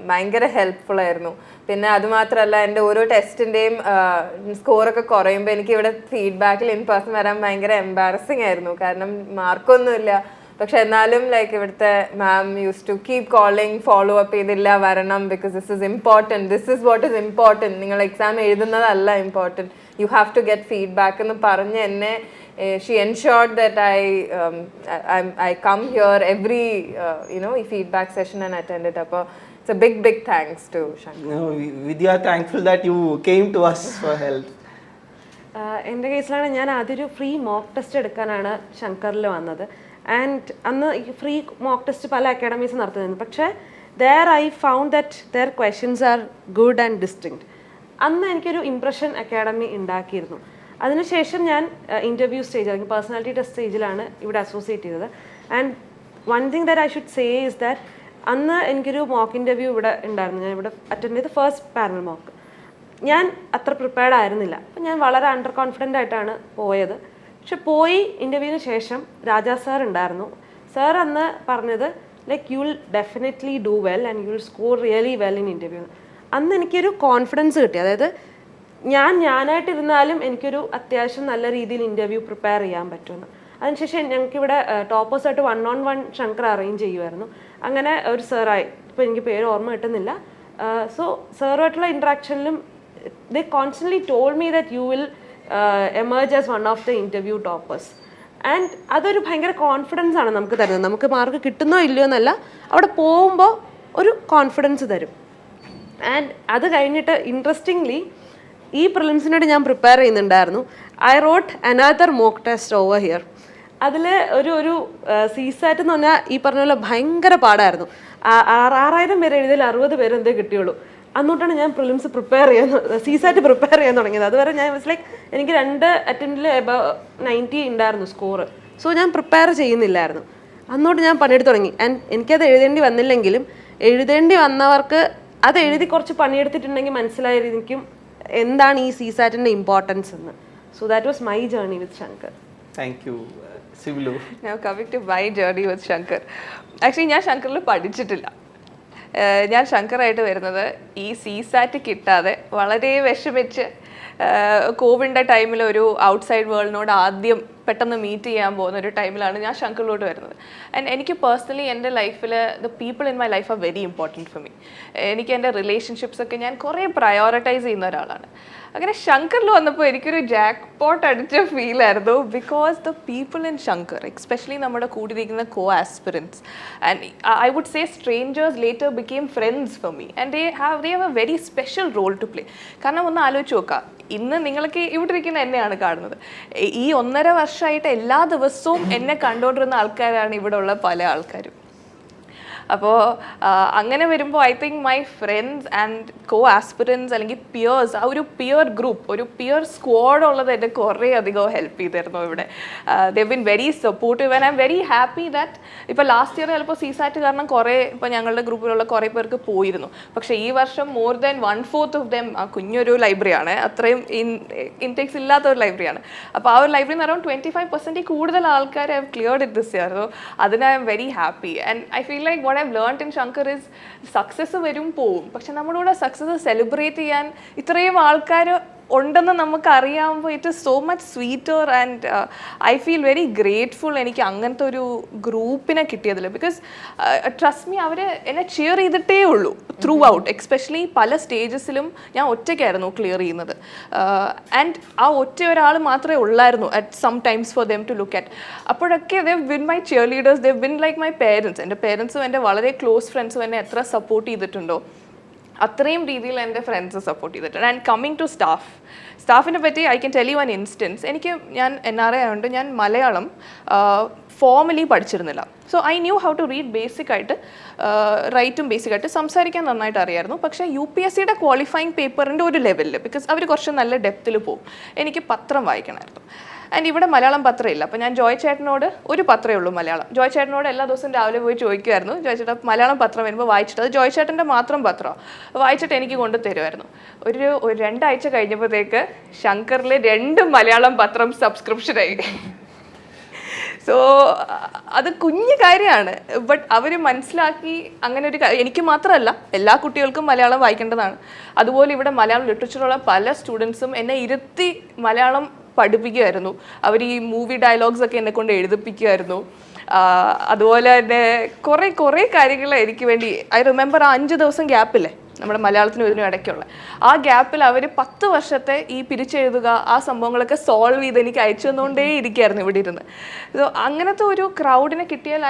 ഭയങ്കര ഹെൽപ്ഫുൾ ആയിരുന്നു. പിന്നെ അതുമാത്രമല്ല, എൻ്റെ ഓരോ ടെസ്റ്റിൻ്റെയും സ്കോറൊക്കെ കുറയുമ്പോൾ എനിക്ക് ഇവിടെ ഫീഡ്ബാക്കിൽ ഇൻ പേഴ്സൺ വരാൻ ഭയങ്കര എംബാരസിങ് ആയിരുന്നു. കാരണം മാർക്കൊന്നുമില്ല. പക്ഷെ എന്നാലും ലൈക്ക് ഇവിടുത്തെ ma'am used to keep calling, follow up ചെയ്തില്ല, വരണം, because this is important, this is what is important, നിങ്ങൾ എക്സാം എഴുതുന്നതല്ല important, you have to get feedback എന്ന് പറഞ്ഞ് എന്നെ she ensured that I come here every feedback session and attend it. Appo it's a big thanks to Shankar. No, Vidya, thankful that you came to us for help. എൻ്റെ കേസിലാണ് ഞാൻ ആദ്യമൊരു ഫ്രീ മോക്ക് ടെസ്റ്റ് എടുക്കാനാണ് ശങ്കറിൽ വന്നത്. ആൻഡ് അന്ന് ഈ ഫ്രീ മോക്ക് ടെസ്റ്റ് പല അക്കാഡമീസ് നടത്തുന്നു. പക്ഷേ I found that their questions are good and distinct. അന്ന് എനിക്കൊരു ഇംപ്രഷൻ അക്കാഡമി ഉണ്ടാക്കിയിരുന്നു. അതിനുശേഷം ഞാൻ ഇൻ്റർവ്യൂ സ്റ്റേജ്, അല്ലെങ്കിൽ പേഴ്സണാലിറ്റി ടെസ്റ്റ് സ്റ്റേജിലാണ് ഇവിടെ അസോസിയേറ്റ് ചെയ്തത്. And one thing that I should say is that അന്ന് എനിക്കൊരു മോക്ക് ഇൻ്റർവ്യൂ ഇവിടെ ഉണ്ടായിരുന്നു. ഞാൻ ഇവിടെ അറ്റൻഡ് ചെയ്ത ഫസ്റ്റ് പാനൽ മോക്ക്. ഞാൻ അത്ര പ്രിപ്പയർഡ് ആയിരുന്നില്ല. അപ്പം ഞാൻ വളരെ അണ്ടർ കോൺഫിഡൻ്റ് ആയിട്ടാണ് പോയത്. പക്ഷെ പോയി ഇൻ്റർവ്യൂവിന് ശേഷം രാജാ സാർ ഉണ്ടായിരുന്നു. സാർ അന്ന് പറഞ്ഞത് like you will definitely do well and you will score really well in interview. അന്ന് എനിക്കൊരു കോൺഫിഡൻസ് കിട്ടി. അതായത് ഞാനായിട്ടിരുന്നാലും എനിക്കൊരു അത്യാവശ്യം നല്ല രീതിയിൽ ഇൻ്റർവ്യൂ പ്രിപ്പയർ ചെയ്യാൻ പറ്റുമെന്ന്. അതിനുശേഷം ഞങ്ങൾക്കിവിടെ ടോപ്പേഴ്സായിട്ട് 1-on-1 ശങ്കർ അറേഞ്ച് ചെയ്യുമായിരുന്നു. അങ്ങനെ ഒരു സാറായി, ഇപ്പോൾ എനിക്ക് പേര് ഓർമ്മ കിട്ടുന്നില്ല. സോ സാറുമായിട്ടുള്ള ഇൻട്രാക്ഷനിലും they constantly told me that you will emerge as one of the interview toppers. And അതൊരു ഭയങ്കര കോൺഫിഡൻസ് ആണ് നമുക്ക് തരുന്നത്. നമുക്ക് മാർക്ക് കിട്ടുന്നോ ഇല്ലയോ എന്നല്ല, അവിടെ പോകുമ്പോൾ ഒരു കോൺഫിഡൻസ് തരും. ആൻഡ് അത് കഴിഞ്ഞിട്ട് ഇൻട്രസ്റ്റിംഗ്ലി ഈ പ്രിലിംസിനായിട്ട് ഞാൻ പ്രിപ്പയർ ചെയ്യുന്നുണ്ടായിരുന്നു. I rote another mock test over here. അതിൽ ഒരു സീസാറ്റ് എന്ന് പറഞ്ഞാൽ ഈ പറഞ്ഞ പോലെ ഭയങ്കര പാടായിരുന്നു. 6000 പേര് എഴുതിയാൽ 60 പേര് എന്തേ കിട്ടിയുള്ളൂ. അന്നോട്ടാണ് ഞാൻ പ്രിലിംസ് പ്രിപ്പയർ സീസാറ്റ് പ്രിപ്പയർ ചെയ്യാൻ തുടങ്ങിയത്. അതുവരെ ഞാൻ ലൈക്ക് എനിക്ക് 2 അറ്റംപ്റ്റിൽ എബവ് 90 ഉണ്ടായിരുന്നു സ്കോർ. സോ ഞാൻ പ്രിപ്പയർ ചെയ്യുന്നില്ലായിരുന്നു. അന്നോട്ട് ഞാൻ പണിയെടുത്ത് തുടങ്ങി. ആൻഡ് എനിക്കത് എഴുതേണ്ടി വന്നില്ലെങ്കിലും എഴുതേണ്ടി വന്നവർക്ക് അത് എഴുതി കുറച്ച് പണിയെടുത്തിട്ടുണ്ടെങ്കിൽ മനസ്സിലായിരിക്കും എന്താണ് ഈ സീസാറ്റിൻ്റെ ഇമ്പോർട്ടൻസ് എന്ന്. So that was my journey with Shankar. Thank you. സിവിലു. Now coming to my journey with Shankar. Actually ഞാൻ ശങ്കറിൽ പഠിച്ചിട്ടില്ല. ഞാൻ ശങ്കറായിട്ട് വരുന്നത് ഈ CSAT കിട്ടാതെ വളരെ വിഷമിച്ച് കോവിഡിൻ്റെ ടൈമിൽ ഒരു ഔട്ട്സൈഡ് വേൾഡിനോട് ആദ്യം പെട്ടെന്ന് മീറ്റ് ചെയ്യാൻ പോകുന്ന ഒരു ടൈമിലാണ് ഞാൻ ശങ്കറിലോട്ട് വരുന്നത്. ആൻഡ് എനിക്ക് പേഴ്സണലി എൻ്റെ ലൈഫിൽ the people in my life are very important for me. എനിക്ക് എൻ്റെ റിലേഷൻഷിപ്സ് ഒക്കെ ഞാൻ കുറേ പ്രയോറിറ്റൈസ് ചെയ്യുന്ന ഒരാളാണ്. അങ്ങനെ ശങ്കറിൽ വന്നപ്പോൾ എനിക്കൊരു ജാക്ക് പോട്ട് അടിച്ച ഫീലായിരുന്നു. Because the people in Shankar, especially നമ്മുടെ കൂടിയിരിക്കുന്ന co aspirants and I would say strangers later became friends for me and they have a very special role to play. കാരണം ഒന്ന് ആലോചിച്ച് നോക്കുക, ഇന്ന് നിങ്ങൾക്ക് ഇവിടെ ഇരിക്കുന്ന എന്നെയാണ് കാണുന്നത്. ഈ 1.5 വർഷമായിട്ട് എല്ലാ ദിവസവും എന്നെ കണ്ടുകൊണ്ടിരുന്ന ആൾക്കാരാണ് ഇവിടെ ഉള്ള പല ആൾക്കാരും. അപ്പോൾ അങ്ങനെ വരുമ്പോൾ I think my friends and co aspirants അല്ലെങ്കിൽ പിയേഴ്സ്, ആ ഒരു പിയർ ഗ്രൂപ്പ്, ഒരു പിയർ സ്ക്വാഡ് ഉള്ളത് എന്നെ കുറേ അധികം ഹെൽപ്പ് ചെയ്തിരുന്നു ഇവിടെ. They been very supportive and I am very happy that ഇപ്പോൾ ലാസ്റ്റ് ഇയർ ചിലപ്പോൾ CSAT കാരണം കുറേ ഇപ്പോൾ ഞങ്ങളുടെ ഗ്രൂപ്പിലുള്ള കുറേ പേർക്ക് പോയിരുന്നു. പക്ഷേ ഈ വർഷം മോർ ദാൻ 1/4 ഓഫ് ദം ആ കുഞ്ഞൊരു ലൈബ്രറിയാണ്, അത്രയും ഇൻടേക്സ് ഇല്ലാത്ത ഒരു ലൈബ്രറിയാണ്. അപ്പോൾ ആ ഒരു ലൈബ്രറിന്ന് അറൗണ്ട് 25% കൂടുതൽ ആൾക്കാർ have cleared it this year. So അതിന് I am very happy and I feel like what I've learned in Shankar is success വരും പോവും, പക്ഷെ നമ്മുടെ കൂടെ സക്സസ് സെലിബ്രേറ്റ് ചെയ്യാൻ ഇത്രയും ആൾക്കാർ ഉണ്ടെന്ന് നമുക്ക് അറിയാവുമ്പോൾ it is so much sweeter and I feel very grateful എനിക്ക് അങ്ങനത്തെ ഒരു ഗ്രൂപ്പിനെ കിട്ടിയതിൽ. ബിക്കോസ് ട്രസ്റ്റ് മീ, അവർ എന്നെ ചിയർ ചെയ്തിട്ടേ ഉള്ളൂ ത്രൂ ഔട്ട്. എക്സ്പെഷ്യലി പല സ്റ്റേജസിലും ഞാൻ ഒറ്റയ്ക്കായിരുന്നു ക്ലിയർ ചെയ്യുന്നത്. ആൻഡ് ആ ഒറ്റ ഒരാൾ മാത്രമേ ഉള്ളായിരുന്നു at some times for them to look at. അപ്പോഴൊക്കെ they been my cheerleaders, they been like my parents. എൻ്റെ പേരൻസും എൻ്റെ വളരെ ക്ലോസ് ഫ്രണ്ട്സും എന്നെ എത്ര സപ്പോർട്ട് ചെയ്തിട്ടുണ്ടോ അത്രയും രീതിയിൽ എൻ്റെ ഫ്രണ്ട്സ് സപ്പോർട്ട് ചെയ്തിട്ടുണ്ട്. ആൻഡ് കമ്മിങ് ടു സ്റ്റാഫിനെ പറ്റി I can tell you one instance. ഞാൻ NRI ആയതുകൊണ്ട് ഞാൻ മലയാളം ഫോർമലി പഠിച്ചിരുന്നില്ല. So I knew how to read ബേസിക്കായിട്ട്, റൈറ്റും ബേസിക്കായിട്ട്, സംസാരിക്കാൻ നന്നായിട്ട് അറിയായിരുന്നു. പക്ഷേ UPSCയുടെ ക്വാളിഫയിങ് പേപ്പറിൻ്റെ ഒരു ലെവലിൽ, ബിക്കോസ് അവർ കുറച്ച് നല്ല ഡെപ്തിൽ പോകും, എനിക്ക് പത്രം വായിക്കണമായിരുന്നു. ആൻഡ് ഇവിടെ മലയാളം പത്രമില്ല. അപ്പോൾ ഞാൻ ജോയ് ചേട്ടനോട്, ഒരു പത്രമേ ഉള്ളൂ മലയാളം, ജോയ് ചേട്ടനോട് എല്ലാ ദിവസവും രാവിലെ പോയി ചോദിക്കുമായിരുന്നു, ജോയ് ചേട്ടാ മലയാളം പത്രം വരുമ്പോൾ വായിച്ചിട്ട്, അത് ജോയ് ചേട്ടൻ്റെ മാത്രം പത്രമാണ്, വായിച്ചിട്ട് എനിക്ക് കൊണ്ട് തരുമായിരുന്നു. ഒരു 2 ആഴ്ച കഴിഞ്ഞപ്പോഴത്തേക്ക് ശങ്കറിൽ 2 മലയാളം പത്രം സബ്സ്ക്രിപ്ഷനായി. സോ അത് കുഞ്ഞു കാര്യമാണ്, ബട്ട് അവർ മനസ്സിലാക്കി. അങ്ങനെ ഒരു എനിക്ക് മാത്രമല്ല എല്ലാ കുട്ടികൾക്കും മലയാളം വായിക്കേണ്ടതാണ്. അതുപോലെ ഇവിടെ മലയാളം ലിറ്ററേച്ചറുള്ള പല സ്റ്റുഡൻസും എന്നെ ഇരുത്തി മലയാളം പഠിപ്പിക്കുമായിരുന്നു. അവർ ഈ മൂവി ഡയലോഗ്സ് ഒക്കെ എന്നെ കൊണ്ട് എഴുതിപ്പിക്കുമായിരുന്നു. അതുപോലെ തന്നെ കുറേ കാര്യങ്ങൾ എനിക്ക് വേണ്ടി. ഐ റിമെമ്പർ ആ 5 ദിവസം ഗ്യാപ്പില്ലേ നമ്മുടെ മലയാളത്തിനും ഇതിനും ഇടയ്ക്കുള്ള, ആ ഗ്യാപ്പിൽ അവർ 10 വർഷത്തെ ഈ പിരിച്ചെഴുതുക ആ സംഭവങ്ങളൊക്കെ സോൾവ് ചെയ്ത് എനിക്ക് അയച്ചു തന്നുകൊണ്ടേ ഇരിക്കുകയായിരുന്നു ഇവിടെ ഇരുന്ന്. സോ അങ്ങനത്തെ ഒരു ക്രൗഡിനെ കിട്ടിയാൽ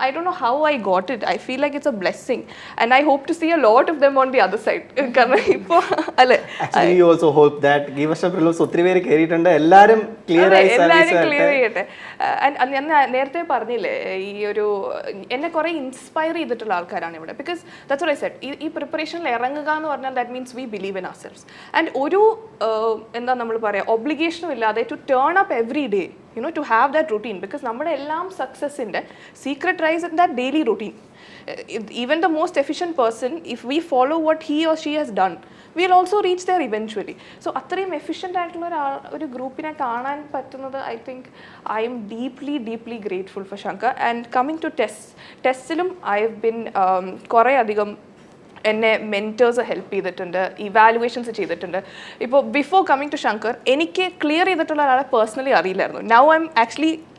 I don't know how I got it. I feel like it's a blessing and I hope to see a lot of them on the other side. കാരണം ഇപ്പോൾ അല്ലേ, ഒത്തിരി പേര് കയറിയിട്ടുണ്ട്, എല്ലാവരും ക്ലിയർ ചെയ്യട്ടെ. ഞാൻ നേരത്തെ പറഞ്ഞില്ലേ, ഈ ഒരു എന്നെ കുറേ ഇൻസ്പയർ ചെയ്തിട്ടുള്ള ആൾക്കാരാണ് ഇവിടെ. Because that's what I said, ഈ പ്രിപ്പറേഷനിൽ ഇറങ്ങുക എന്ന് പറഞ്ഞാൽ that means we believe in ourselves. And ഒരു എന്താ നമ്മൾ പറയുക, ഒബ്ലിഗേഷനും ഇല്ലാതെ to turn up every day, to have that routine. Because നമ്മുടെ എല്ലാം സക്സസിൻ്റെ secret lies in that daily routine. Even the most efficient person, if we follow what he or she has done, we'll also reach there eventually. So അത്രയും എഫിഷ്യൻ്റ് ആയിട്ടുള്ള ഒരു ഗ്രൂപ്പിനെ കാണാൻ പറ്റുന്നത്, I think I am deeply grateful for Shankar. And coming to ടെസ്റ്റിലും ഐ ഹവ് ബിൻ കുറേ അധികം എന്നെ മെൻറ്റേഴ്സ് ഹെൽപ്പ് ചെയ്തിട്ടുണ്ട്, ഇവാലുവേഷൻസ് ചെയ്തിട്ടുണ്ട്. ഇപ്പോൾ ബിഫോർ കമ്മിങ് ടു ശങ്കർ എനിക്ക് ക്ലിയർ ചെയ്തിട്ടുള്ള ഒരാളെ പേഴ്സണലി അറിയില്ലായിരുന്നു. Now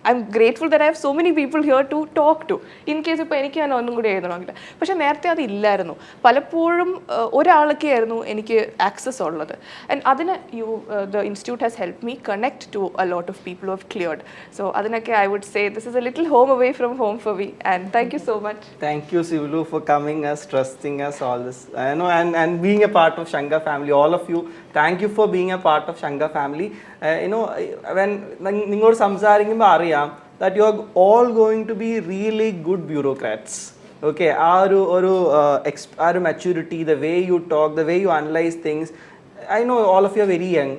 I'm grateful that I have so many people here to talk to. In case ഇപ്പോൾ എനിക്ക് ഞാൻ ഒന്നും കൂടി എഴുതണമെങ്കിൽ. പക്ഷേ നേരത്തെ അത് ഇല്ലായിരുന്നു. പലപ്പോഴും ഒരാളൊക്കെ ആയിരുന്നു എനിക്ക് ആക്സസ് ഉള്ളത്. ആൻഡ് അതിന് the institute has helped me connect to a lot of people who have cleared. So അതിനൊക്കെ I would say this is a little home away from home for me. And thank you so much. Thank you, Sivulu, for coming us, trusting us, all this. And being a part of Shankar family. All of you, thank you for being a part of Shankar family. When ningodu samsarikkumbol ariyam that you are all going to be really good bureaucrats. Okay, our maturity, the way you talk, the way you analyze things. I know all of you are very young,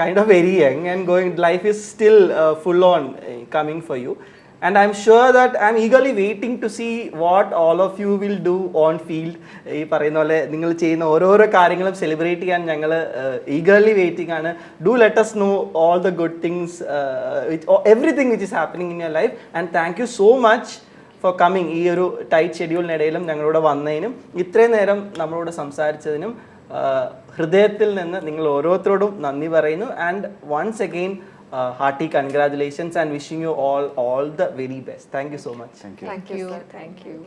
kind of very young, and life is still full on coming for you. And I'm sure that I'm eagerly waiting to see what all of you will do on field. ഈ പറയുന്ന പോലെ നിങ്ങൾ ചെയ്യുന്ന ഓരോരോ കാര്യങ്ങളും സെലിബ്രേറ്റ് ചെയ്യാൻ ഞങ്ങൾ eagerly waiting ആണ്. Do let us know all the good things, everything which is happening in your life. And thank you so much for coming. ഈ ഒരു ടൈറ്റ് ഷെഡ്യൂളിനിടയിലും ഞങ്ങളോട് വന്നതിനും ഇത്രയും നേരം നമ്മളോട് സംസാരിച്ചതിനും ഹൃദയത്തിൽ നിന്ന് നിങ്ങൾ ഓരോരുത്തരോടും നന്ദി പറയുന്നു. And once again hearty congratulations and wishing you all the very best. Thank you so much. Thank you.